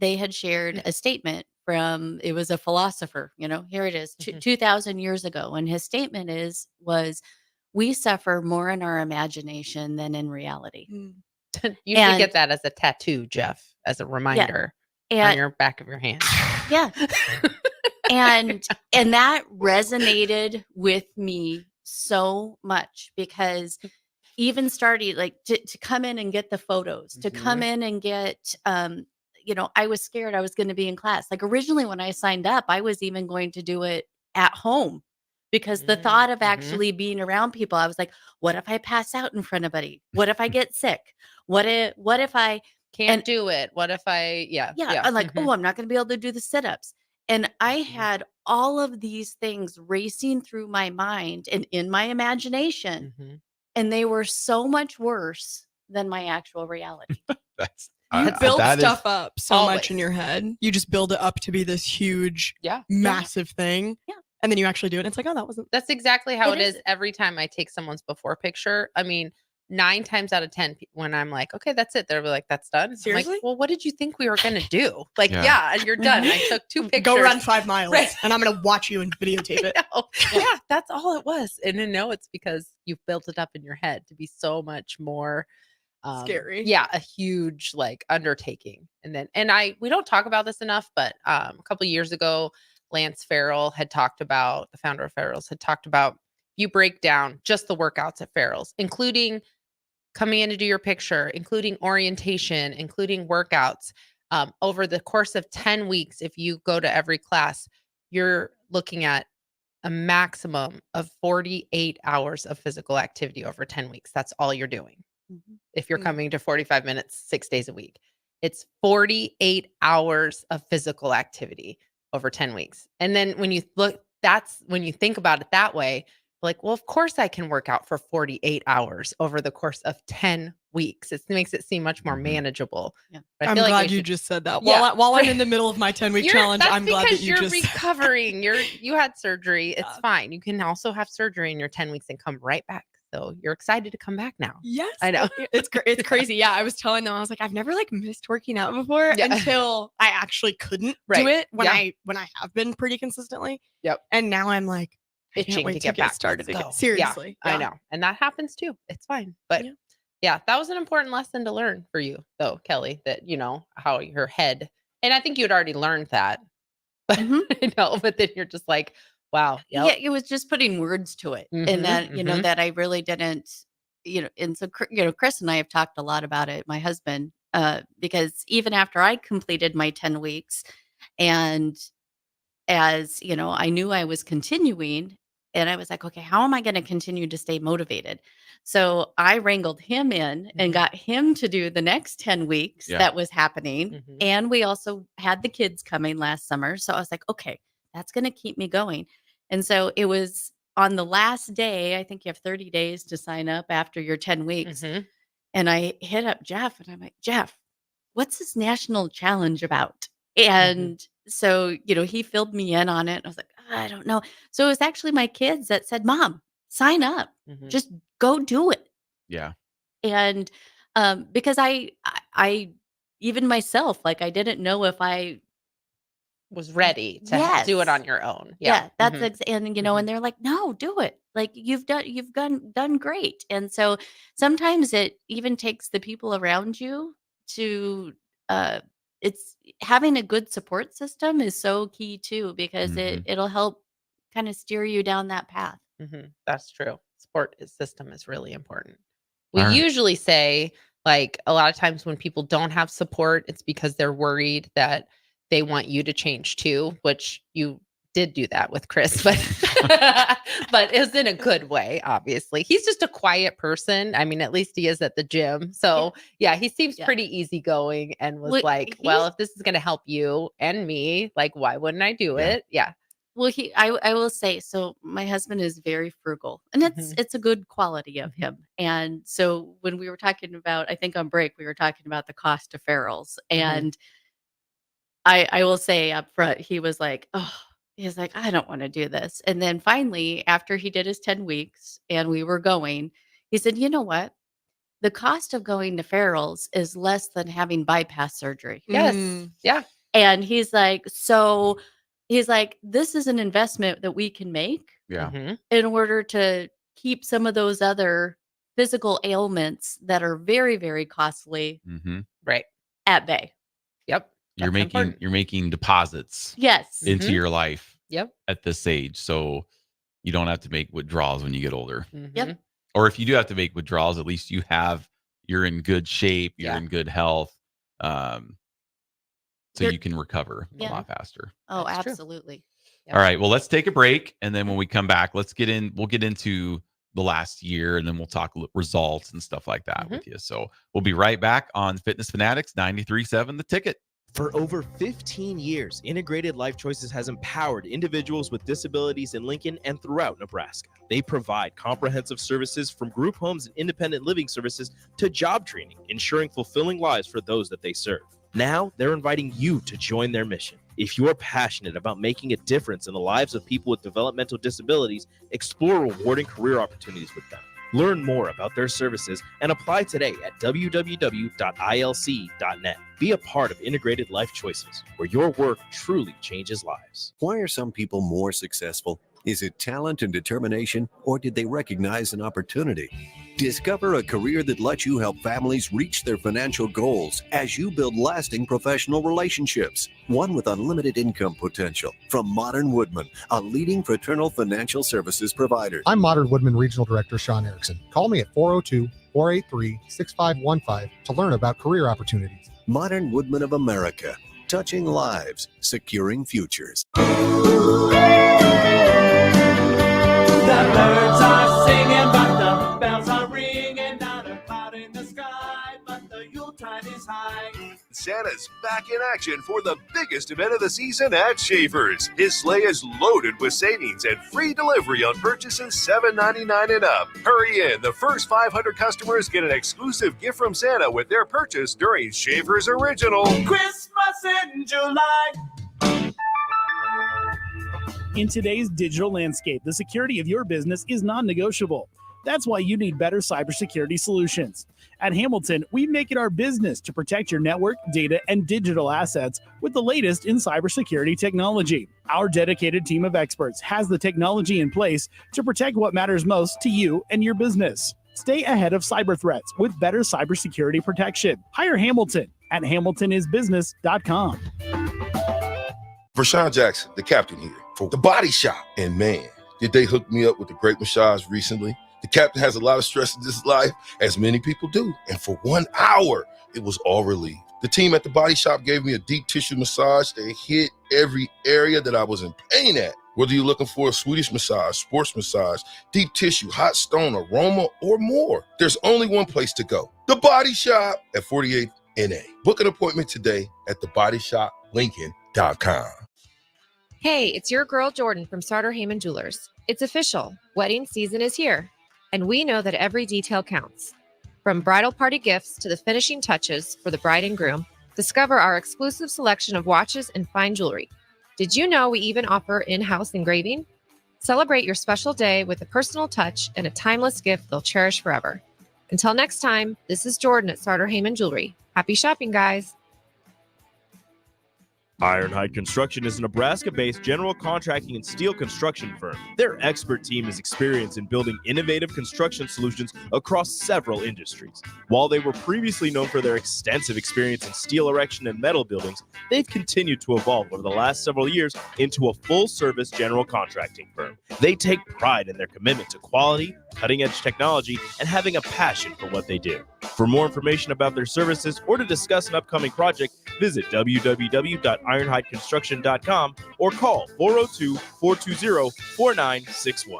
a statement from, it was a philosopher, here it is, 2,000 years ago. And his statement was, we suffer more in our imagination than in reality. You should get that as a tattoo, Jeff, as a reminder on And- your back of your hand. Yeah. and that resonated with me so much because even starting like to come in and get the photos, to come in and get I was scared I was going to be in class. Like originally when I signed up, I was even going to do it at home because the thought of actually being around people, I was like, what if I pass out in front of anybody? What if I get sick? What if I Can't do it. What if I, Yeah. I'm like, oh, I'm not going to be able to do the sit-ups. And I had all of these things racing through my mind and in my imagination. And they were so much worse than my actual reality. That's You build that is- stuff up so much in your head. You just build it up to be this huge, massive thing. Yeah. And then you actually do it. And it's like, oh, that wasn't. That's exactly how It it is every time I take someone's before picture. I mean, 9 times out of 10, when I'm like, okay, that's it. They're like, that's done. I'm Seriously? like, well, what did you think we were going to do? Like, Yeah. yeah, and you're done. I took 2 pictures. Go run 5 miles Right. and I'm going to watch you and videotape it. Yeah, that's all it was. And I know it's because you've built it up in your head to be so much more scary. Yeah, a huge like undertaking. And we don't talk about this enough, but a couple years ago, Lance Farrell had talked about, the founder of Farrell's had talked about, you break down just the workouts at Farrell's, including coming in to do your picture, including orientation, including workouts. Over the course of 10 weeks, if you go to every class, you're looking at a maximum of 48 hours of physical activity over 10 weeks. That's all you're doing. If you're coming to 45 minutes, 6 days a week, it's 48 hours of physical activity over 10 weeks. And then when you think about it that way, like, well, of course I can work out for 48 hours over the course of 10 weeks. It makes it seem much more manageable. Yeah. But I I'm feel like glad we you should- just said that. Yeah. While I'm in the middle of my 10-week challenge, That's I'm glad that because you you're just recovering. You had surgery. It's fine. You can also have surgery in your 10 weeks and come right back. So you're excited to come back now. Yes, I know. It's crazy. Yeah, I was telling them, I was like, I've never like missed working out before Yeah. until I actually couldn't Right. do it when Yeah. I have been pretty consistently. Yep. And now I'm like, I can't Itching wait to get back started Let's again. go. Seriously, Yeah, I yeah. know. And that happens too. It's fine. But yeah, that was an important lesson to learn for you though, Kelly, that how your head, and I think you'd already learned that. But I know, but then you're just like, wow. Yep. Yeah, it was just putting words to it. And that, that I really didn't, and so, Chris and I have talked a lot about it, my husband, because even after I completed my 10 weeks and as, I knew I was continuing and I was like, okay, how am I going to continue to stay motivated? So I wrangled him in and got him to do the next 10 weeks that was happening. And we also had the kids coming last summer. So I was like, okay, that's going to keep me going. And so it was on the last day, I think you have 30 days to sign up after your 10 weeks. And I hit up Jeff and I'm like, Jeff, what's this national challenge about? And so, he filled me in on it. I was like, I don't know. So it was actually my kids that said, Mom, sign up. Just go do it. Yeah. And because I even myself, like I didn't know if I was ready to do it on your own. Yeah, that's and and they're like, no, do it. Like you've done great. And so sometimes it even takes the people around you to it's having a good support system is so key too, because it'll help kind of steer you down that path. That's true. Support system is really important. We All right. usually say, like, a lot of times when people don't have support, it's because they're worried that they want you to change too, which you did do that with Chris, but but it was in a good way, obviously. He's just a quiet person. I mean, at least he is at the gym. So yeah, he seems pretty easygoing and was like, well, if this is going to help you and me, like, why wouldn't I do it? Yeah. Well, I will say, so my husband is very frugal and it's a good quality of him. And so when we were talking about, I think on break, we were talking about the cost of Farrell's, and I will say up front, he was like, he's like, I don't want to do this. And then finally, after he did his 10 weeks and we were going, he said, you know what? The cost of going to Farrell's is less than having bypass surgery. Yes. Yeah. And he's like, this is an investment that we can make in order to keep some of those other physical ailments that are very, very costly right at bay. Yep. You're making deposits into your life at this age. So you don't have to make withdrawals when you get older. Yep. Or if you do have to make withdrawals, at least you're in good shape, you're in good health. So you can recover a lot faster. Oh, That's absolutely. All right. Well, let's take a break. And then when we come back, we'll get into the last year, and then we'll talk results and stuff like that with you. So we'll be right back on Fitness Fanatics 93.7 The Ticket. For over 15 years, Integrated Life Choices has empowered individuals with disabilities in Lincoln and throughout Nebraska. They provide comprehensive services from group homes and independent living services to job training, ensuring fulfilling lives for those that they serve. Now, they're inviting you to join their mission. If you're passionate about making a difference in the lives of people with developmental disabilities, explore rewarding career opportunities with them. Learn more about their services and apply today at www.ilc.net. Be a part of Integrated Life Choices, where your work truly changes lives. Why are some people more successful? Is it talent and determination, or did they recognize an opportunity? Discover a career that lets you help families reach their financial goals as you build lasting professional relationships, one with unlimited income potential. From Modern Woodman, a leading fraternal financial services provider. I'm Modern Woodman Regional Director Sean Erickson. Call me at 402-483-6515 to learn about career opportunities. Modern Woodman of America, touching lives, securing futures. The birds are singing, but the bells are ringing. Not a cloud in the sky, but the Yuletide is high. Santa's back in action for the biggest event of the season at Schaefer's. His sleigh is loaded with savings and free delivery on purchases $7.99 and up. Hurry in. The first 500 customers get an exclusive gift from Santa with their purchase during Schaefer's Original Christmas in July. In today's digital landscape, the security of your business is non-negotiable. That's why you need better cybersecurity solutions. At Hamilton, we make it our business to protect your network, data, and digital assets with the latest in cybersecurity technology. Our dedicated team of experts has the technology in place to protect what matters most to you and your business. Stay ahead of cyber threats with better cybersecurity protection. Hire Hamilton at hamiltonisbusiness.com. Vershawn Jackson, the captain here for The Body Shop. And man, did they hook me up with a great massage recently. The captain has a lot of stress in his life, as many people do. And for 1 hour, it was all relieved. The team at The Body Shop gave me a deep tissue massage that hit every area that I was in pain at. Whether you're looking for a Swedish massage, sports massage, deep tissue, hot stone, aroma, or more, there's only one place to go. The Body Shop at 48th NA. Book an appointment today at thebodyshoplincoln.com. Hey, it's your girl Jordan from Sartor Heyman Jewelers. It's official. Wedding season is here. And we know that every detail counts. From bridal party gifts to the finishing touches for the bride and groom, discover our exclusive selection of watches and fine jewelry. Did you know we even offer in-house engraving? Celebrate your special day with a personal touch and a timeless gift they'll cherish forever. Until next time, this is Jordan at Sartor Heyman Jewelry. Happy shopping, guys. Ironhide Construction is a Nebraska-based general contracting and steel construction firm. Their expert team is experienced in building innovative construction solutions across several industries. While they were previously known for their extensive experience in steel erection and metal buildings, they've continued to evolve over the last several years into a full-service general contracting firm. They take pride in their commitment to quality, cutting-edge technology, and having a passion for what they do. For more information about their services or to discuss an upcoming project, visit www.ironhideconstruction.com or call 402-420-4961.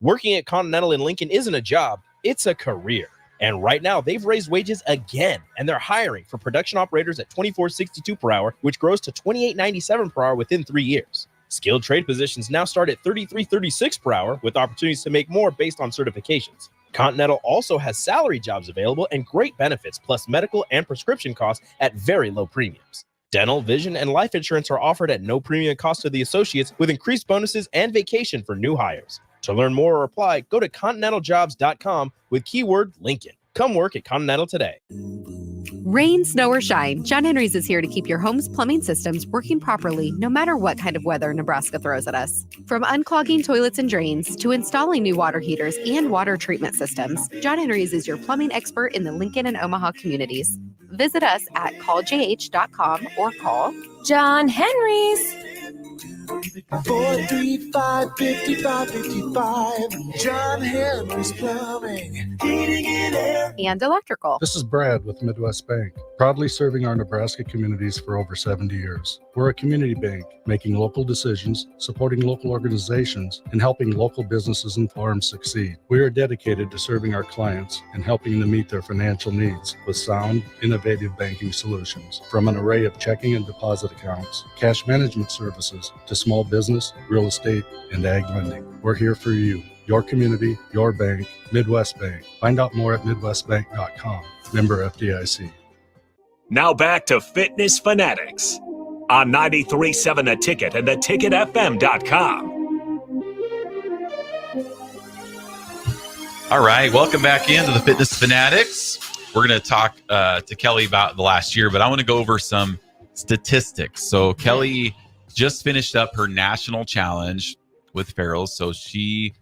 Working at Continental in Lincoln isn't a job, it's a career. And right now, they've raised wages again, and they're hiring for production operators at $24.62 per hour, which grows to $28.97 per hour within 3 years. Skilled trade positions now start at $33.36 per hour, with opportunities to make more based on certifications. Continental also has salary jobs available and great benefits, plus medical and prescription costs at very low premiums. Dental, vision, and life insurance are offered at no premium cost to the associates, with increased bonuses and vacation for new hires. To learn more or apply, go to continentaljobs.com with keyword Lincoln. Come work at Continental today. Rain, snow, or shine, John Henry's is here to keep your home's plumbing systems working properly no matter what kind of weather Nebraska throws at us. From unclogging toilets and drains to installing new water heaters and water treatment systems, John Henry's is your plumbing expert in the Lincoln and Omaha communities. Visit us at calljh.com or call John Henry's. 435-5555. John Henry's Plumbing, Heating and Air. And electrical. This is Brad with Midwest Bank, proudly serving our Nebraska communities for over 70 years. We're a community bank, making local decisions, supporting local organizations, and helping local businesses and farms succeed. We are dedicated to serving our clients and helping them meet their financial needs with sound, innovative banking solutions. From an array of checking and deposit accounts, cash management services, to small business, real estate, and ag lending. We're here for you, your community, your bank, Midwest Bank. Find out more at midwestbank.com. Member FDIC. Now back to Fitness Fanatics on 93.7 The Ticket and theticketfm.com. All right, welcome back into the Fitness Fanatics. We're going to talk to Kelly about the last year, but I want to go over some statistics. So Kelly just finished up her national challenge with Farrell's, so she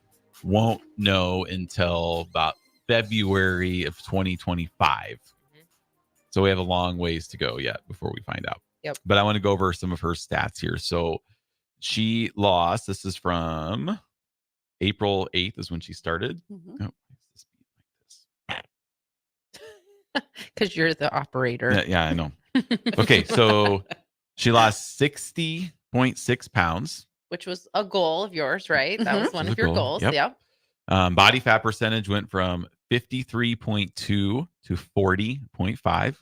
won't know until about February of 2025. So we have a long ways to go yet before we find out. Yep. But I want to go over some of her stats here. So she lost, this is from April 8th is when she started. Oh, Because you're the operator. yeah, I know. Okay, so she lost 60.6 pounds. Which was a goal of yours, right? That was one That was of your a goal, goals. yep. Yep. Body fat percentage went from 53.2 to 40.5.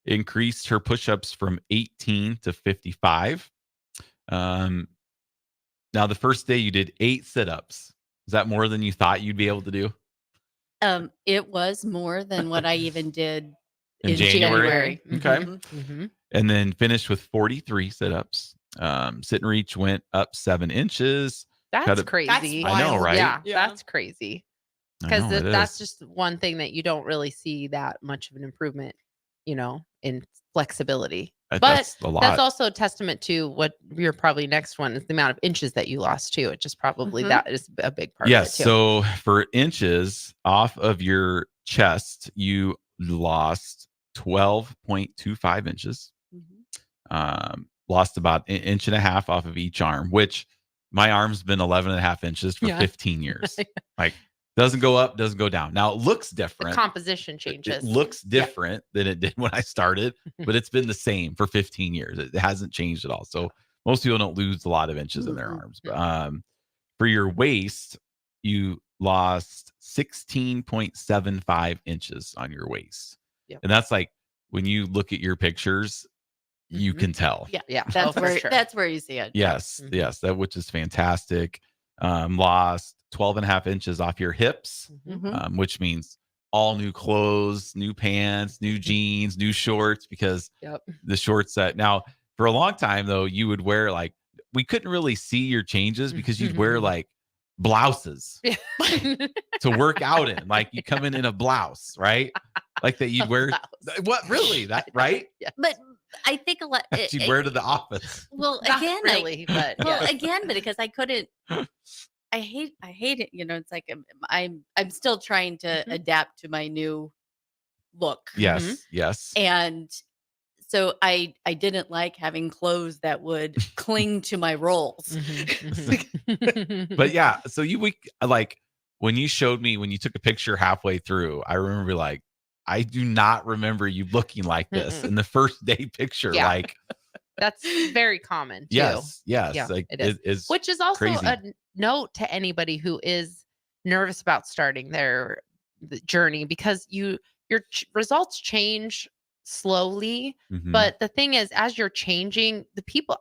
Increased her push-ups from 18 to 55. Now, the first day you did 8 sit-ups. Is that more than you thought you'd be able to do? It was more than what I even did In January? Okay. Mhm. And then finished with 43 sit-ups. Sit and reach went up 7 inches. That's crazy. I know, right? Yeah, that's crazy. I Because know, it that's is. just one thing that you don't really see that much of an improvement, in flexibility. But That's a lot. that's also a testament to what your probably next one is the amount of inches that you lost too. It just probably that is a big part Yes. of it too. So for inches off of your chest, you lost 12.25 inches. Lost about an inch and a half off of each arm, which my arm's been 11 and a half inches for 15 years. Like, doesn't go up, doesn't go down. Now it looks The different. composition changes. It looks different than it did when I started, but it's been the same for 15 years. It hasn't changed at all. So most people don't lose a lot of inches in their arms. But for your waist, you lost 16.75 inches on your waist. Yep. And that's like when you look at your pictures, you can tell. Yeah. That's where you see it. Yes, yes, that which is fantastic. Lost 12 and a half inches off your hips, which means all new clothes, new pants, new jeans, new shorts, because the shorts that now for a long time though, you would wear like, we couldn't really see your changes because you'd wear like blouses to work out in. Like you come in a blouse, right? Like that you'd wear. What really? That right? But I think a lot. That you'd wear to the office. Well, Not again, really, but because I couldn't. I hate it. It's like I'm still trying to adapt to my new look. Yes, yes. And so I didn't like having clothes that would cling to my rolls. But yeah, so we like when you showed me when you took a picture halfway through, I remember like, I do not remember you looking like this in the first day picture. Yeah. Like that's very common too. yes, Yeah, like it is. it's Which is also crazy. a note to anybody who is nervous about starting their journey, because your results change slowly. But the thing is, as you're changing,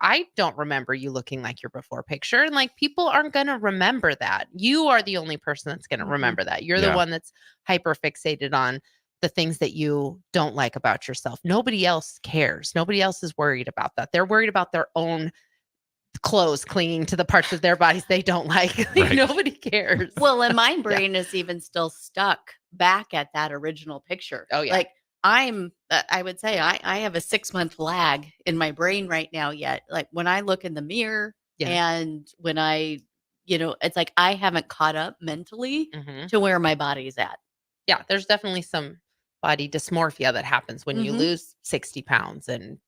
I don't remember you looking like your before picture, and like people aren't going to remember that. You are the only person that's going to remember that. You're the one that's hyper fixated on the things that you don't like about yourself. Nobody else cares. Nobody else is worried about that. They're worried about their own clothes clinging to the parts of their bodies they don't like. Nobody cares. Well, and my brain is even still stuck back at that original picture. Oh yeah. Like I would say I have a 6-month lag in my brain right now yet. Like when I look in the mirror and when I, it's like I haven't caught up mentally to where my body's at. Yeah, there's definitely some body dysmorphia that happens when you lose 60 pounds. And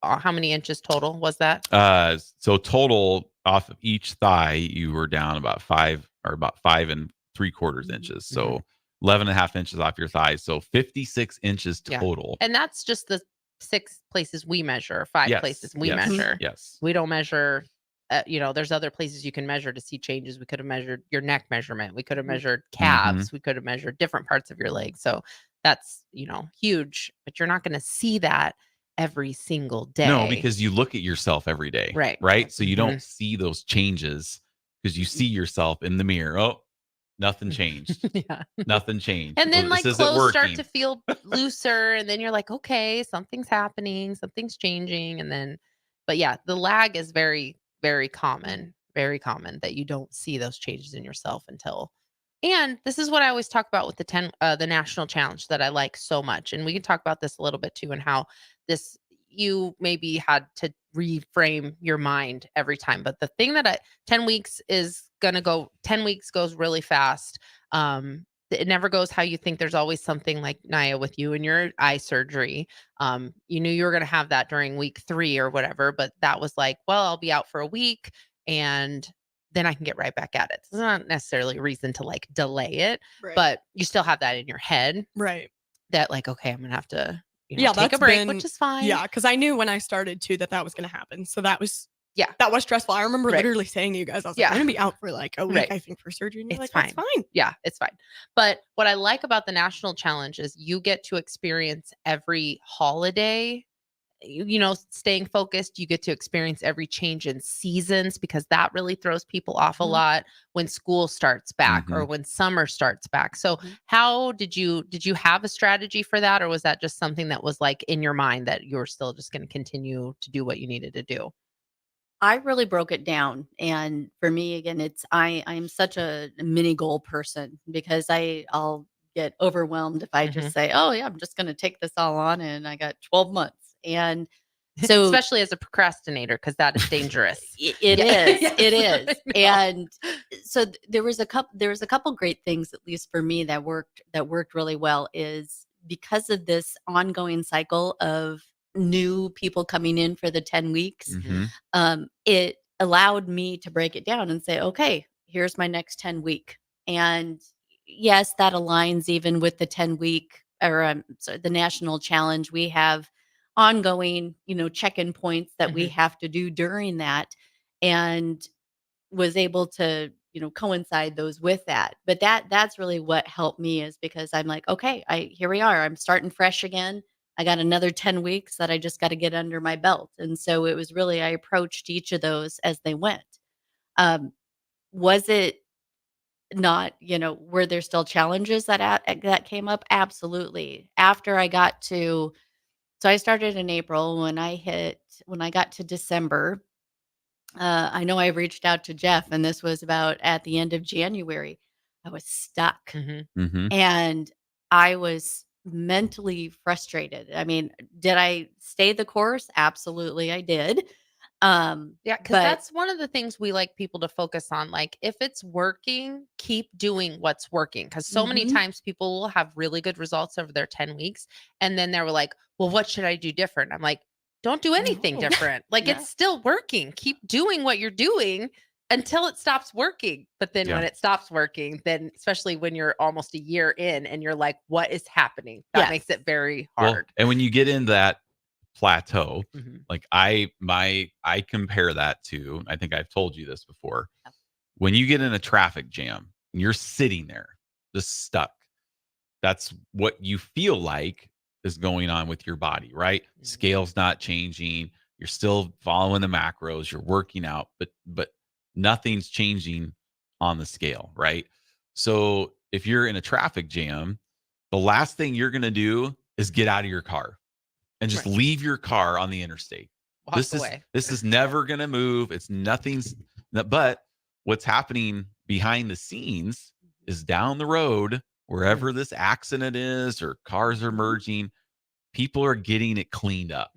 how many inches total was that? So total off of each thigh, you were down about 5.75 inches. So 11.5 inches off your thighs. So 56 inches total. And that's just the 6 places we measure, 5 places we measure. Yes. We don't measure, there's other places you can measure to see changes. We could have measured your neck measurement. We could have measured calves. We could have measured different parts of your leg. So that's, huge, but you're not going to see that every single day. No, because you look at yourself every day. Right. Right. So you don't see those changes because you see yourself in the mirror. Oh, nothing changed. Nothing changed. And then This like isn't clothes start working. to feel looser, and then you're like, okay, something's happening, something's changing. And then, but yeah, the lag is very, very common that you don't see those changes in yourself until. And this is what I always talk about with the national challenge that I like so much. And we can talk about this a little bit too, and how you maybe had to reframe your mind every time. But the thing that 10 weeks is going to go, 10 weeks goes really fast. It never goes how you think. There's always something like Naya with you and your eye surgery. You knew you were going to have that during week 3 or whatever, but that was like, well, I'll be out for a week and then I can get right back at it. It's not necessarily a reason to like delay it, but you still have that in your head. Right. That like, okay, I'm going to have to take that's a break, been, which is fine. Yeah, because I knew when I started too that was going to happen. So that was stressful. I remember literally saying to you guys, I was like, I'm going to be out for like a week, I think, for surgery. And you're like, fine. It's fine. Yeah, it's fine. But what I like about the national challenge is you get to experience every holiday, staying focused. You get to experience every change in seasons, because that really throws people off a lot when school starts back or when summer starts back. So how did you have a strategy for that? Or was that just something that was like in your mind that you were still just going to continue to do what you needed to do? I really broke it down. And for me, again, I'm such a mini goal person, because I'll get overwhelmed if I just say, oh yeah, I'm just going to take this all on and I got 12 months. And so especially as a procrastinator, because that is dangerous. It is. And so there was a couple great things, at least for me, that worked really well, is because of this ongoing cycle of new people coming in for the 10 weeks. It allowed me to break it down and say, okay, here's my next 10 week. And yes, that aligns even with the 10 week or the national challenge. We have ongoing, check-in points that we have to do during that, and was able to, coincide those with that. But that's really what helped me, is because I'm like, okay, here we are. I'm starting fresh again. I got another 10 weeks that I just got to get under my belt. And so it was really, I approached each of those as they went. Was it not, were there still challenges that came up? Absolutely. After I got to, so I started in April. When I got to December, I know I reached out to Jeff, and this was about at the end of January. I was stuck and I was mentally frustrated. I mean, did I stay the course? Absolutely, I did. Yeah, because that's one of the things we like people to focus on. Like, if it's working, keep doing what's working. Because so many times people will have really good results over their 10 weeks. And then they were like, well, what should I do different? I'm like, don't do anything different. Like, it's still working. Keep doing what you're doing until it stops working. But then when it stops working, then especially when you're almost a year in and you're like, what is happening? That makes it very hard. Well, and when you get in that plateau, like I compare that to, I think I've told you this before, when you get in a traffic jam and you're sitting there just stuck, that's what you feel like is going on with your body, right? Scale's not changing, you're still following the macros, you're working out, but nothing's changing on the scale, right? So if you're in a traffic jam, the last thing you're going to do is get out of your car and just leave your car on the interstate. This is never going to move. It's nothing's, but what's happening behind the scenes is down the road, wherever this accident is or cars are merging, people are getting it cleaned up.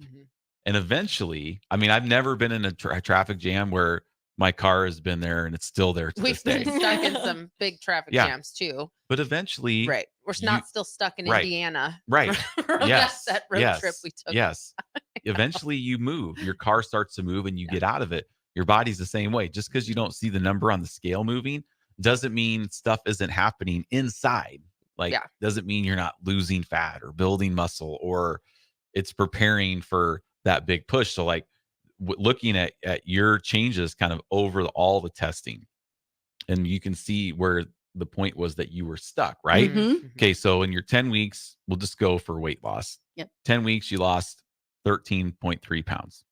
And eventually, I mean, I've never been in a traffic jam where my car has been there and it's still there to We've this day. been stuck in some big traffic jams too. But eventually, we're you- not still stuck in right. Indiana. Right. from Yes. that road yes. trip we took. Yes. Eventually you move. Your car starts to move and you get out of it. Your body's the same way. Just because you don't see the number on the scale moving doesn't mean stuff isn't happening inside. Like, Yeah. doesn't mean you're not losing fat or building muscle, or it's preparing for that big push. So like looking at your changes kind of over all the testing, and you can see where the point was that you were stuck, right? Mhm. Okay, so in your 10 weeks, we'll just go for weight loss. Yep. 10 weeks, you lost 13.3 pounds.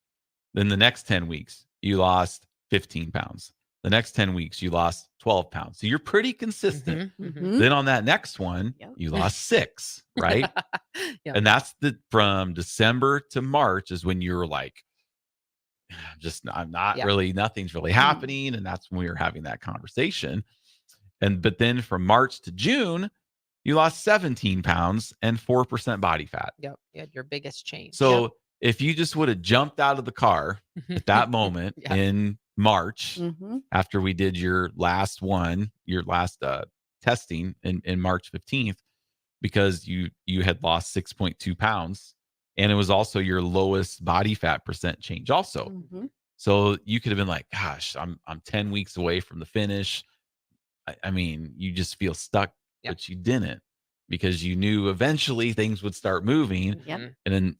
Then the next 10 weeks, you lost 15 pounds. The next 10 weeks, you lost 12 pounds. So you're pretty consistent. Mhm. Then on that next one, Yep. you lost 6, right? Yep. And that's from December to March is when you were like, I'm not Yeah. really, nothing's really happening. And that's when we were having that conversation. But then from March to June, you lost 17 pounds and 4% body fat. Yep. You had your biggest change. So if you just would have jumped out of the car at that moment Yeah. in March, Mhm. after we did your last testing in March 15th, because you had lost 6.2 pounds, and it was also your lowest body fat percent change also. Mhm. So you could have been like, gosh, I'm 10 weeks away from the finish. I mean, you just feel stuck, but you didn't, because you knew eventually things would start moving. Yep. And then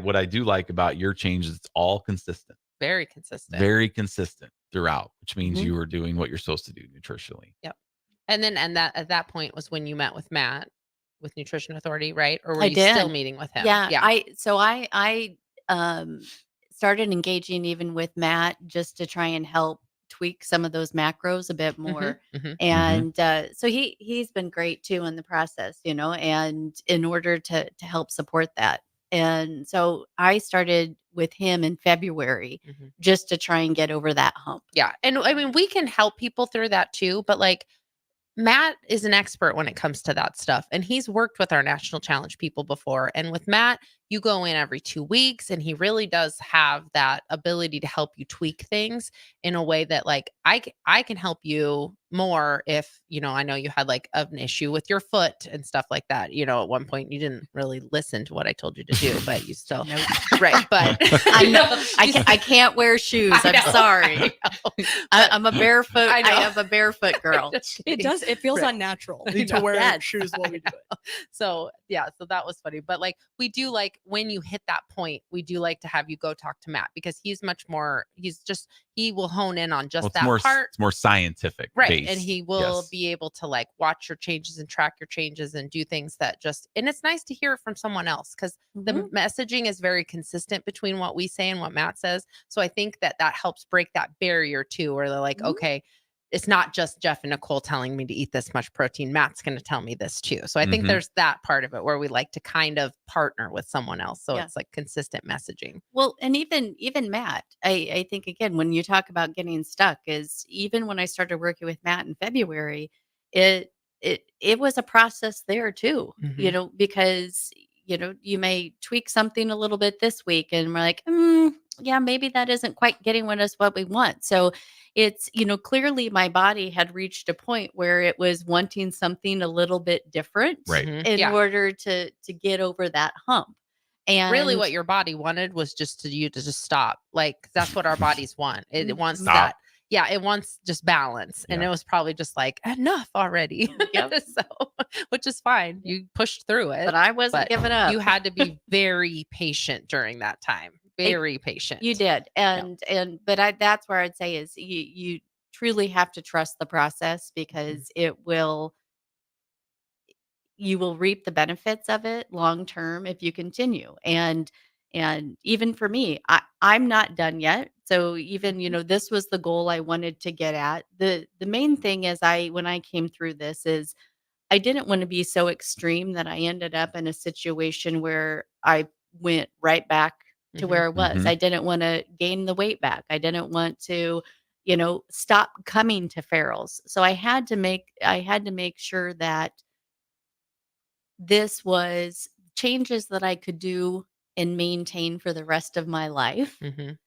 what I do like about your change is it's all consistent, Very consistent. very consistent throughout, which means Mhm. you were doing what you're supposed to do nutritionally. Yep. And that at that point was when you met with Matt with Nutrition Authority, right? Or were I you did. still meeting with him? Yeah. I started engaging even with Matt just to try and help tweak some of those macros a bit more. mhm. And so he's been great too in the process, and in order to help support that. And so I started with him in February Mhm. just to try and get over that hump. Yeah. And I mean, we can help people through that too, but like Matt is an expert when it comes to that stuff. And he's worked with our National Challenge people before. And with Matt, you go in every 2 weeks, and he really does have that ability to help you tweak things in a way that like I can help you more if, I know you had like an issue with your foot and stuff like that. At one point you didn't really listen to what I told you to do, but you still right. But I know I can't wear shoes. I I'm know, sorry. I'm a barefoot. I know. I am a barefoot girl. It does. It feels Right. unnatural I to know. wear Yes. shoes while we do it. So that was funny. But like we do like when you hit that point, we do like to have you go talk to Matt, because he will hone in on just Well, that part. it's more scientific, Right. based. And he will Yes. be able to like watch your changes and track your changes and do things that and it's nice to hear it from someone else, because the messaging is very consistent between what we say and what Matt says. So I think that helps break that barrier too, where they're like, okay, it's not just Jeff and Nicole telling me to eat this much protein. Matt's going to tell me this too. So I think Mhm. there's that part of it where we like to kind of partner with someone else. So Yeah. it's like consistent messaging. Well, and even Matt, I think again, when you talk about getting stuck, is even when I started working with Matt in February, it was a process there too, Mhm. because you may tweak something a little bit this week, and we're like, yeah, maybe that isn't quite getting us what we want. So it's, clearly my body had reached a point where it was wanting something a little bit different Right. Mhm. in Yeah. order to get over that hump. And Really what your body wanted was just you to just stop. Like that's what our bodies want. It wants Stop. that. Yeah, it wants just balance. And Yeah. it was probably just like enough already. Yep. So, which is fine. You pushed through it. But I wasn't giving up. You had to be very patient during that time. Very patient. You did. But that's where I'd say is you truly have to trust the process, because you will reap the benefits of it long term if you continue. And even for me, I'm not done yet. So even, this was the goal I wanted to get at. The main thing is when I came through this is I didn't want to be so extreme that I ended up in a situation where I went right back to where I was. Mhm. I didn't want to gain the weight back. I didn't want to, stop coming to Farrell's. So I had to make sure that this was changes that I could do and maintain for the rest of my life. Mhm.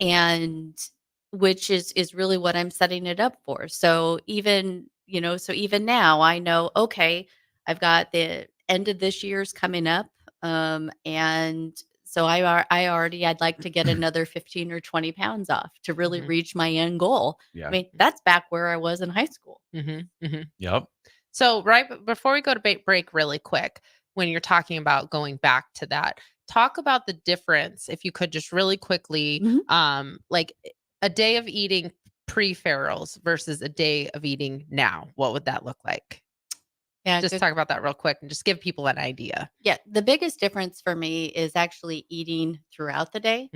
And which is really what I'm setting it up for. So even so even now I know, okay, I've got the end of this year's coming up. And so I'd like to get another 15 or 20 pounds off to really reach my end goal. Yeah. I mean, that's back where I was in high school. Yep. So before we go to break really quick, when you're talking about going back to that, talk about the difference, if you could just really quickly, like a day of eating pre-Farrell's versus a day of eating now. What would that look like? Yeah, just talk about that real quick and just give people an idea. Yeah, the biggest difference for me is actually eating throughout the day.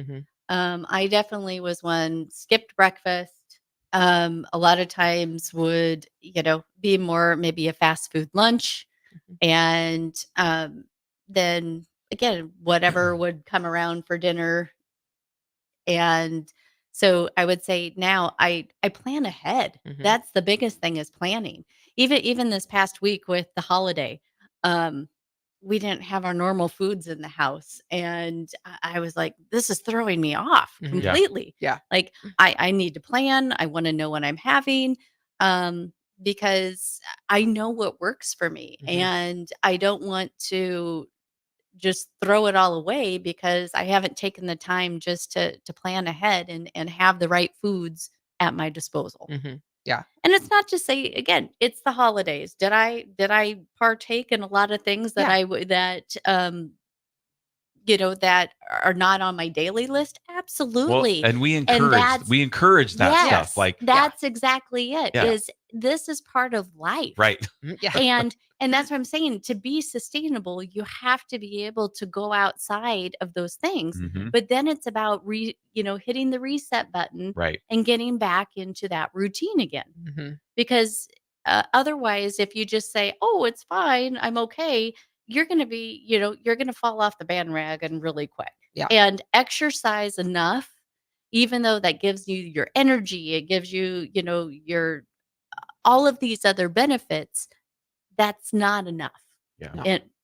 I definitely was one skipped breakfast. A lot of times would, be more maybe a fast food lunch. And then again, whatever would come around for dinner. And so I would say now I plan ahead. That's the biggest thing, is planning. Even this past week with the holiday, we didn't have our normal foods in the house. And I was like, this is throwing me off completely. Yeah. Like I need to plan. I want to know what I'm having. Because I know what works for me, and I don't want to just throw it all away because I haven't taken the time just to plan ahead and have the right foods at my disposal. Yeah. And it's not to say, again, it's the holidays. Did I partake in a lot of things that that are not on my daily list? Absolutely. Well, and we encourage that stuff. Like that's exactly it. Yeah. This is part of life. Right. And that's what I'm saying. To be sustainable, you have to be able to go outside of those things. But then it's about hitting the reset button, right, and getting back into that routine again. Because otherwise, if you just say, "Oh, it's fine, I'm okay," you're going to be, you're going to fall off the bandwagon really quick. Yeah. And exercise enough, even though that gives you your energy, it gives you, your all of these other benefits. That's not enough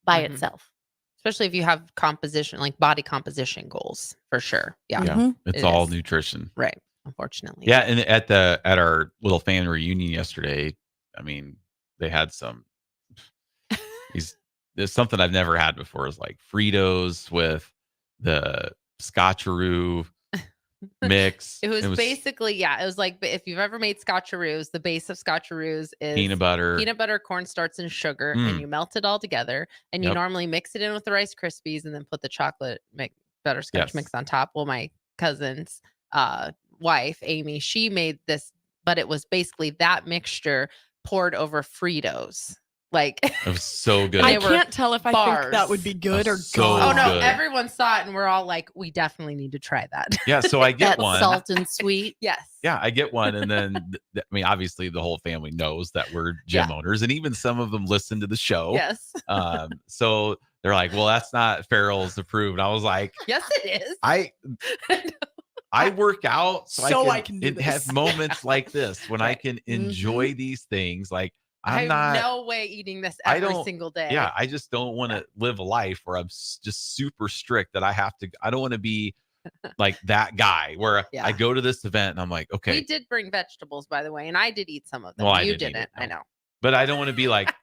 by itself. Especially if you have composition, like body composition goals, for sure. Yeah. It's all nutrition. Right. Unfortunately. Yeah. And at our little family reunion yesterday, I mean, they had there's something I've never had before, is like Fritos with the Scotcheroo mix. It was basically, it was like, if you've ever made Scotcheroos, the base of Scotcheroos is peanut butter, cornstarch, and sugar, and you melt it all together, and you normally mix it in with the Rice Krispies and then put the chocolate butterscotch mix on top. Well, my cousin's wife, Amy, she made this, but it was basically that mixture poured over Fritos. Like, it was so good. I can't tell if I think that would be good or so good. Oh no, good. everyone saw it and we're all like, we definitely need to try that. Yeah, so I get that one. Salt and sweet. Yes. Yeah, I get one, and then I mean, obviously, the whole family knows that we're gym owners, and even some of them listen to the show. Yes. So they're like, "Well, that's not Farrell's approved." I was like, "Yes, it is." I work out so I can do have moments like this when I can enjoy these things. Like, I have no way eating this every single day. Yeah, I just don't want to live a life where I'm just super strict that I don't want to be like that guy where I go to this event and I'm like, okay. We did bring vegetables, by the way, and I did eat some of them. Well, you didn't. I know. But I don't want to be like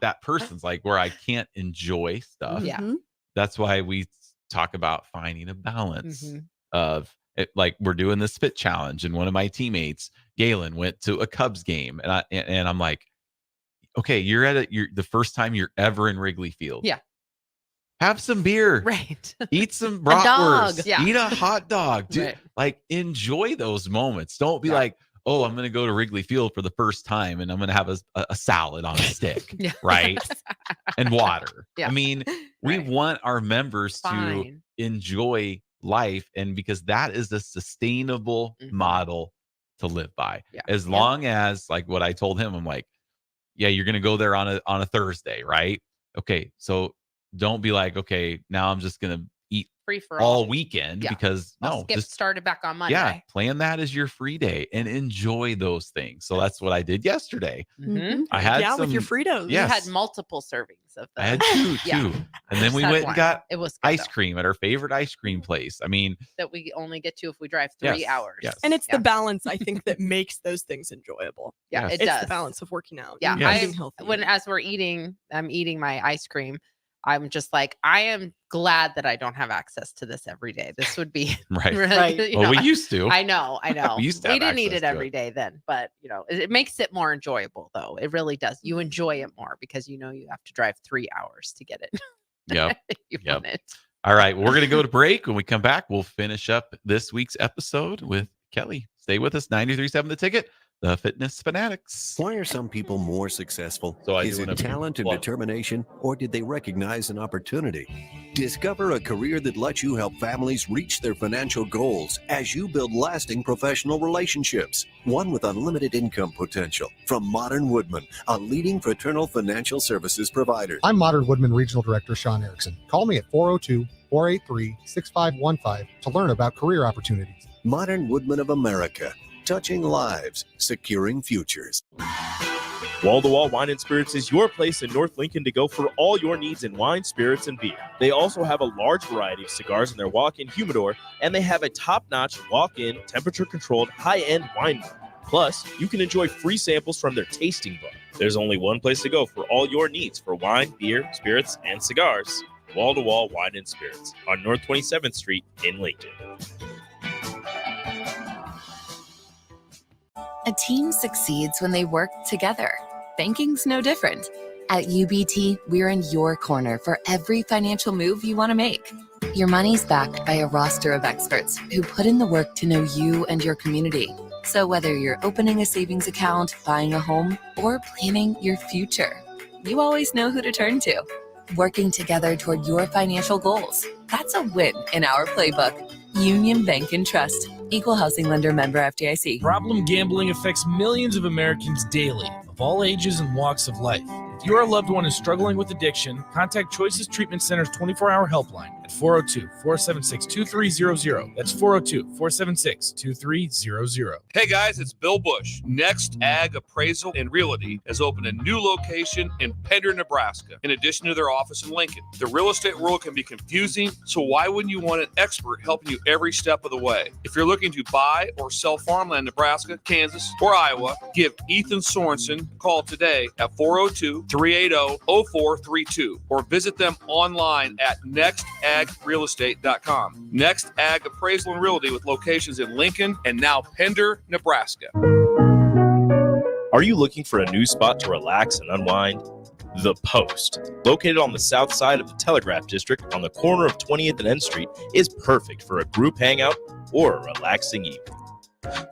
that person's, like, where I can't enjoy stuff. Yeah. That's why we talk about finding a balance of it. Like, we're doing this fit challenge, and one of my teammates, Galen, went to a Cubs game, and I'm like, okay, you're the first time you're ever in Wrigley Field. Yeah. Have some beer. Right. Eat some bratwurst. Yeah. Eat a hot dog. Dude, Right. like, enjoy those moments. Don't be like, oh, I'm going to go to Wrigley Field for the first time and I'm going to have a salad on a stick. Right. And water. Yeah. I mean, we want our members to enjoy life, and because that is a sustainable model to live by. Yeah. As long as, like what I told him, I'm like, yeah, you're going to go there on a Thursday, right? Okay, so don't be like, okay, now I'm just going to eat free for all. all weekend Yeah. because I'll no, skip just started back on Monday. yeah, plan that as your free day and enjoy those things. So that's what I did yesterday. Mhm. I had Yeah, with your some Fritos. Yes. We had multiple servings of them. I had two, Yeah. and then Just we had went one. and got It was good, ice though. cream at our favorite ice cream place. I mean, that we only get to if we drive 3 Yes, hours. yes. And it's the balance, I think, that makes those things enjoyable. Yeah, Yes. it It's does. the balance of working out. Yeah, and eating healthy. as we're eating, I'm eating my ice cream. I'm just like, I am glad that I don't have access to this every day. This would be Right. really, you Well, we know, used to. I know. We used to have didn't eat access it to every it. day then, but you know, it makes it more enjoyable though. It really does. You enjoy it more because you know you have to drive 3 hours to get it. Yep. You Yep. want it. All right. Well, we're going to go to break. When we come back, we'll finish up this week's episode with Kelly. Stay with us. 93.7 The Ticket, the Fitness Fanatics. Why are some people more successful? So I Is do it want to talent and plug. determination, or did they recognize an opportunity? Discover a career that lets you help families reach their financial goals as you build lasting professional relationships, one with unlimited income potential. From Modern Woodman, a leading fraternal financial services provider. I'm Modern Woodman Regional Director Sean Erickson. Call me at 402-483-6515 to learn about career opportunities. Modern Woodman of America, touching lives, securing futures. Wall to Wall Wine and Spirits is your place in North Lincoln to go for all your needs in wine, spirits, and beer. They also have a large variety of cigars in their walk-in humidor, and they have a top-notch walk-in, temperature-controlled, high-end wine bar. Plus, you can enjoy free samples from their tasting book. There's only one place to go for all your needs for wine, beer, spirits, and cigars. Wall to Wall Wine and Spirits on North 27th Street in Lincoln. A team succeeds when they work together. Banking's no different. At UBT, we're in your corner for every financial move you want to make. Your money's backed by a roster of experts who put in the work to know you and your community. So whether you're opening a savings account, buying a home, or planning your future, you always know who to turn to. Working together toward your financial goals. That's a win in our playbook. Union Bank and Trust. Equal housing lender, member FDIC. Problem gambling affects millions of Americans daily, of all ages and walks of life. If your loved one is struggling with addiction, contact Choices Treatment Center's 24-hour helpline at 402-476-2300. That's 402-476-2300. Hey guys, it's Bill Bush. Next Ag Appraisal and Realty has opened a new location in Pender, Nebraska, in addition to their office in Lincoln. The real estate world can be confusing, so why wouldn't you want an expert helping you every step of the way? If you're looking to buy or sell farmland in Nebraska, Kansas, or Iowa, give Ethan Sorensen a call today at 402-380-0432 or visit them online at nextagrealestate.com. Next Ag Appraisal and Realty with locations in Lincoln and now Pender, Nebraska. Are you looking for a new spot to relax and unwind? The Post, located on the south side of the Telegraph District on the corner of 20th and N Street, is perfect for a group hangout or a relaxing evening.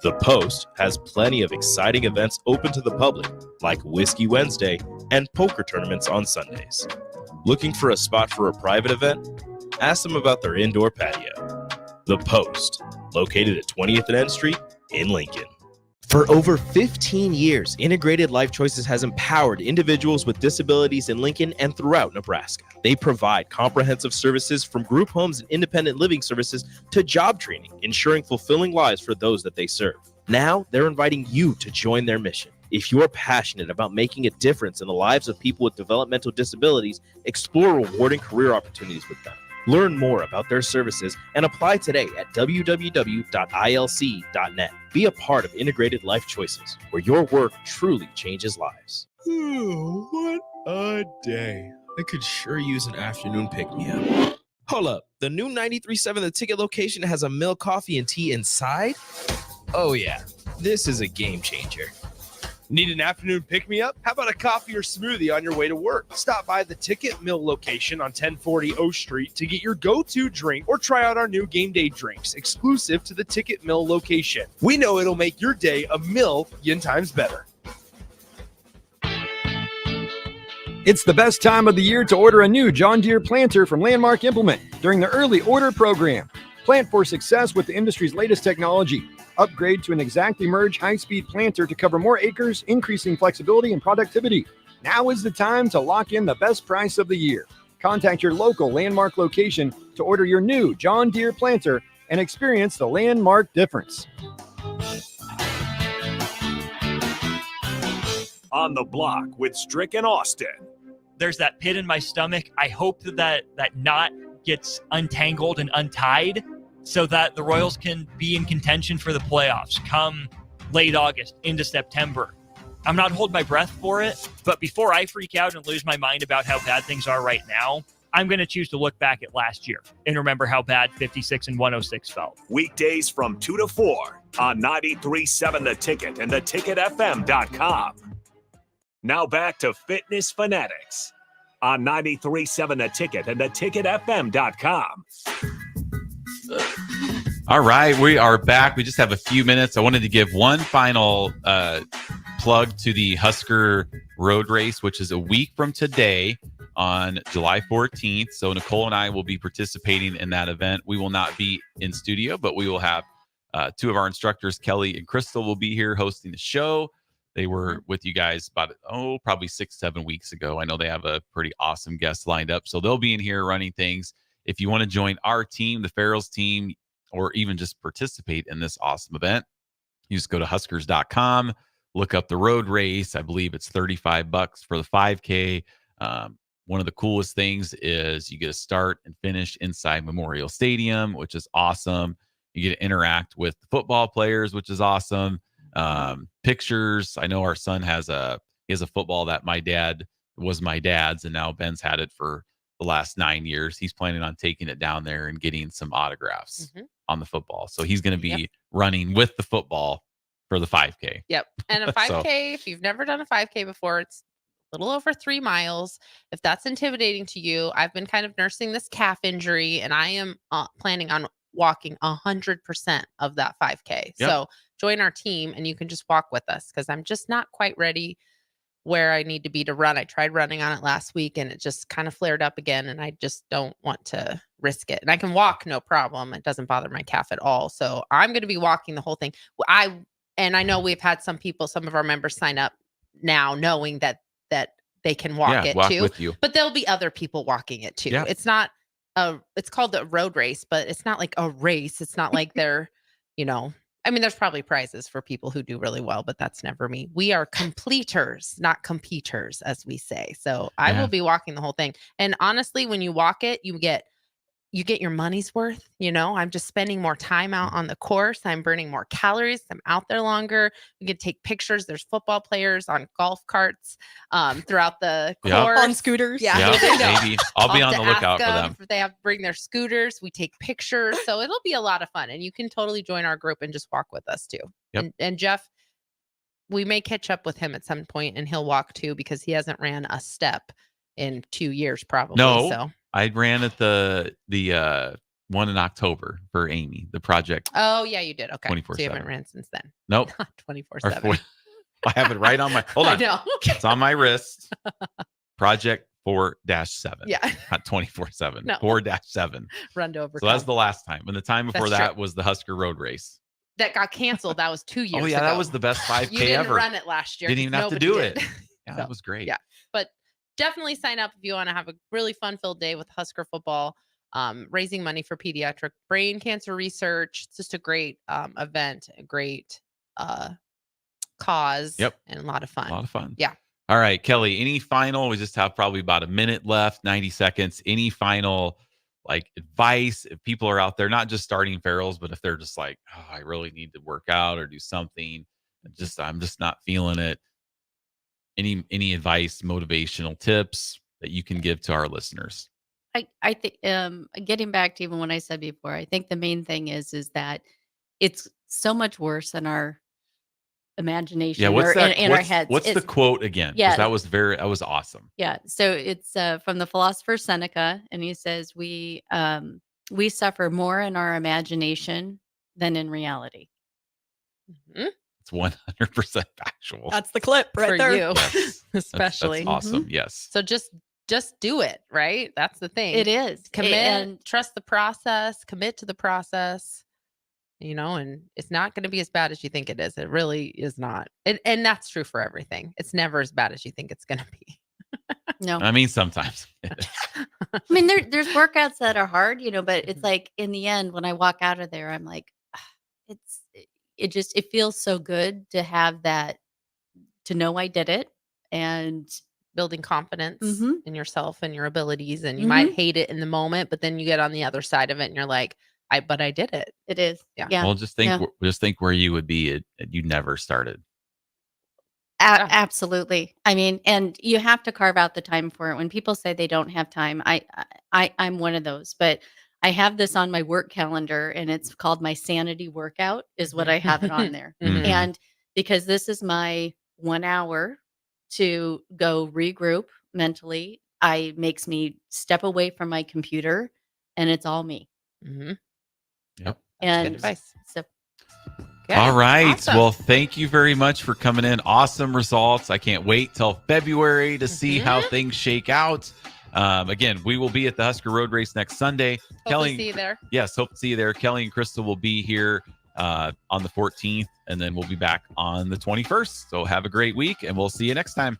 The Post has plenty of exciting events open to the public, like Whiskey Wednesday and poker tournaments on Sundays. Looking for a spot for a private event? Ask them about their indoor patio. The Post, located at 20th and N Street in Lincoln. For over 15 years, Integrated Life Choices has empowered individuals with disabilities in Lincoln and throughout Nebraska. They provide comprehensive services from group homes and independent living services to job training, ensuring fulfilling lives for those that they serve. Now, they're inviting you to join their mission. If you're passionate about making a difference in the lives of people with developmental disabilities, explore rewarding career opportunities with them. Learn more about their services and apply today at www.ilc.net. Be a part of Integrated Life Choices, where your work truly changes lives. What a day. I could sure use an afternoon pick-me-up. Hold up. The new 93.7 The Ticket location has a milk, coffee, and tea inside? Oh, yeah. This is a game changer. Need an afternoon pick-me-up? How about a coffee or smoothie on your way to work? Stop by the Ticket Mill location on 1040 O Street to get your go-to drink or try out our new game day drinks, exclusive to the Ticket Mill location. We know it'll make your day a million times better. It's the best time of the year to order a new John Deere planter from Landmark Implement during the early order program. Plant for success with the industry's latest technology. Upgrade to an Exactly Merge high-speed planter to cover more acres, increasing flexibility and productivity. Now is the time to lock in the best price of the year. Contact your local Landmark location to order your new John Deere planter and experience the Landmark difference. On the Block with Strick and Austin. There's that pit in my stomach. I hope that knot gets untangled and untied so that the Royals can be in contention for the playoffs come late August into September. I'm not holding my breath for it, but before I freak out and lose my mind about how bad things are right now, I'm going to choose to look back at last year and remember how bad 56 and 106 felt. Weekdays from 2 to 4 on 93.7 The Ticket and theticketfm.com. Now back to Fitness Fanatics on 93.7 The Ticket and theticketfm.com. All right, we are back. We just have a few minutes. I wanted to give one final plug to the Husker Road Race, which is a week from today on July 14th. So Nicole and I will be participating in that event. We will not be in studio, but we will have two of our instructors, Kelly and Crystal, will be here hosting the show. They were with you guys about, probably 6-7 weeks ago. I know they have a pretty awesome guest lined up. So they'll be in here running things. If you want to join our team, the Farrell's team, or even just participate in this awesome event, you just go to Huskers.com, look up the road race. I believe it's $35 for the 5K. One of the coolest things is you get to start and finish inside Memorial Stadium, which is awesome. You get to interact with the football players, which is awesome. Pictures. I know our son has a football that my dad's, and now Ben's had it for the last 9 years. He's planning on taking it down there and getting some autographs on the football. So he's going to be running with the football for the 5K. Yep. And a 5K, if you've never done a 5K before, it's a little over 3 miles. If that's intimidating to you, I've been kind of nursing this calf injury, and I am planning on walking 100% of that 5K. Yep. So join our team and you can just walk with us, because I'm just not quite ready where I need to be to run. I tried running on it last week and it just kind of flared up again, and I just don't want to risk it. And I can walk, no problem. It doesn't bother my calf at all. So I'm going to be walking the whole thing. I know we've had some of our members sign up now knowing that they can walk it too. With you. But there'll be other people walking it too. Yeah. It's not it's called a road race, but it's not like a race. It's not like they're, there's probably prizes for people who do really well, but that's never me. We are completers, not competers, as we say. So I will be walking the whole thing. And honestly, when you walk it, you get your money's worth. I'm just spending more time out on the course. I'm burning more calories. I'm out there longer. We can take pictures. There's football players on golf carts throughout the course. On scooters. Yeah. Maybe. I'll be on the lookout for them. If they have to bring their scooters, we take pictures. So it'll be a lot of fun. And you can totally join our group and just walk with us too. Yep. And Jeff, we may catch up with him at some point and he'll walk too, because he hasn't ran a step in 2 years probably. No. So I ran at the one in October for Amy, the project. Oh, yeah, you did. Okay. 24/7. So you haven't ran since then. Nope. 24/7. I have it right on my, hold on. I know. It's on my wrist. Project 4-7. Yeah. Not 24/7. No. 4-7. Run to overcome. So that's the last time. And the time before That's that true. was the Husker Road Race. That got canceled. That was 2 years ago. Oh, yeah. That was the best 5K You didn't ever. run it last year. Didn't even have to Nobody do did. it. Yeah, that was great. Yeah. But definitely sign up if you want to have a really fun-filled day with Husker football, raising money for pediatric brain cancer research. It's just a great event, a great cause, Yep. and a lot of fun. A lot of fun. Yeah. All right, Kelly, any final? We just have probably about a minute left, 90 seconds. Any final advice if people are out there, not just starting Farrells, but if they're just like, oh, I really need to work out or do something, I'm just not feeling it. Any advice, motivational tips that you can give to our listeners? I think getting back to even what I said before, I think the main thing is that it's so much worse in our imagination Yeah, what's or that? in our heads. What's the quote again? 'Cause Yeah. that was awesome. Yeah. So it's from the philosopher Seneca, and he says we suffer more in our imagination than in reality. Mm-hmm. It's 100% factual. That's the clip right For there. you, Yes. especially. That's awesome. Yes. So just do it, right? That's the thing. It is. Commit, And trust the process, commit to the process, and it's not going to be as bad as you think it is. It really is not. And that's true for everything. It's never as bad as you think it's going to be. no. I mean, sometimes. I mean, there's workouts that are hard, but it's like in the end, when I walk out of there, I'm like, it's it feels so good to have that, to know I did it, and Building confidence Mhm. in yourself and your abilities, and you might Mhm. hate it in the moment, but then you get on the other side of it and you're like, but I did it. It is. Yeah. Yeah. Well, just think where you would be if you never started. Absolutely. I mean, and you have to carve out the time for it. When people say they don't have time, I'm one of those, but I have this on my work calendar, and it's called my sanity workout is what I have it on there. Mhm. And because this is my 1 hour to go regroup mentally, makes me step away from my computer, and it's all me. Mhm. Yep. And Good advice. so All right. Awesome. Well, thank you very much for coming in. Awesome results. I can't wait till February to see how things shake out. Again, we will be at the Husker Road Race next Sunday. Hope to see you there. Yes, hope to see you there. Kelly and Crystal will be here on the 14th, and then we'll be back on the 21st. So have a great week, and we'll see you next time.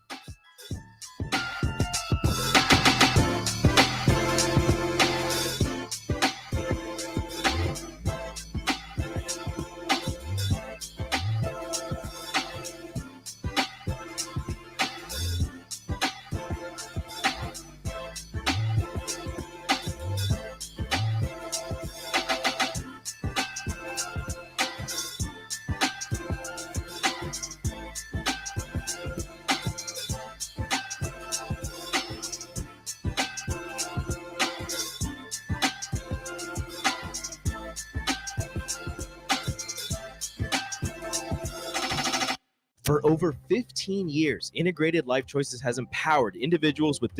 For over 15 years, Integrated Life Choices has empowered individuals with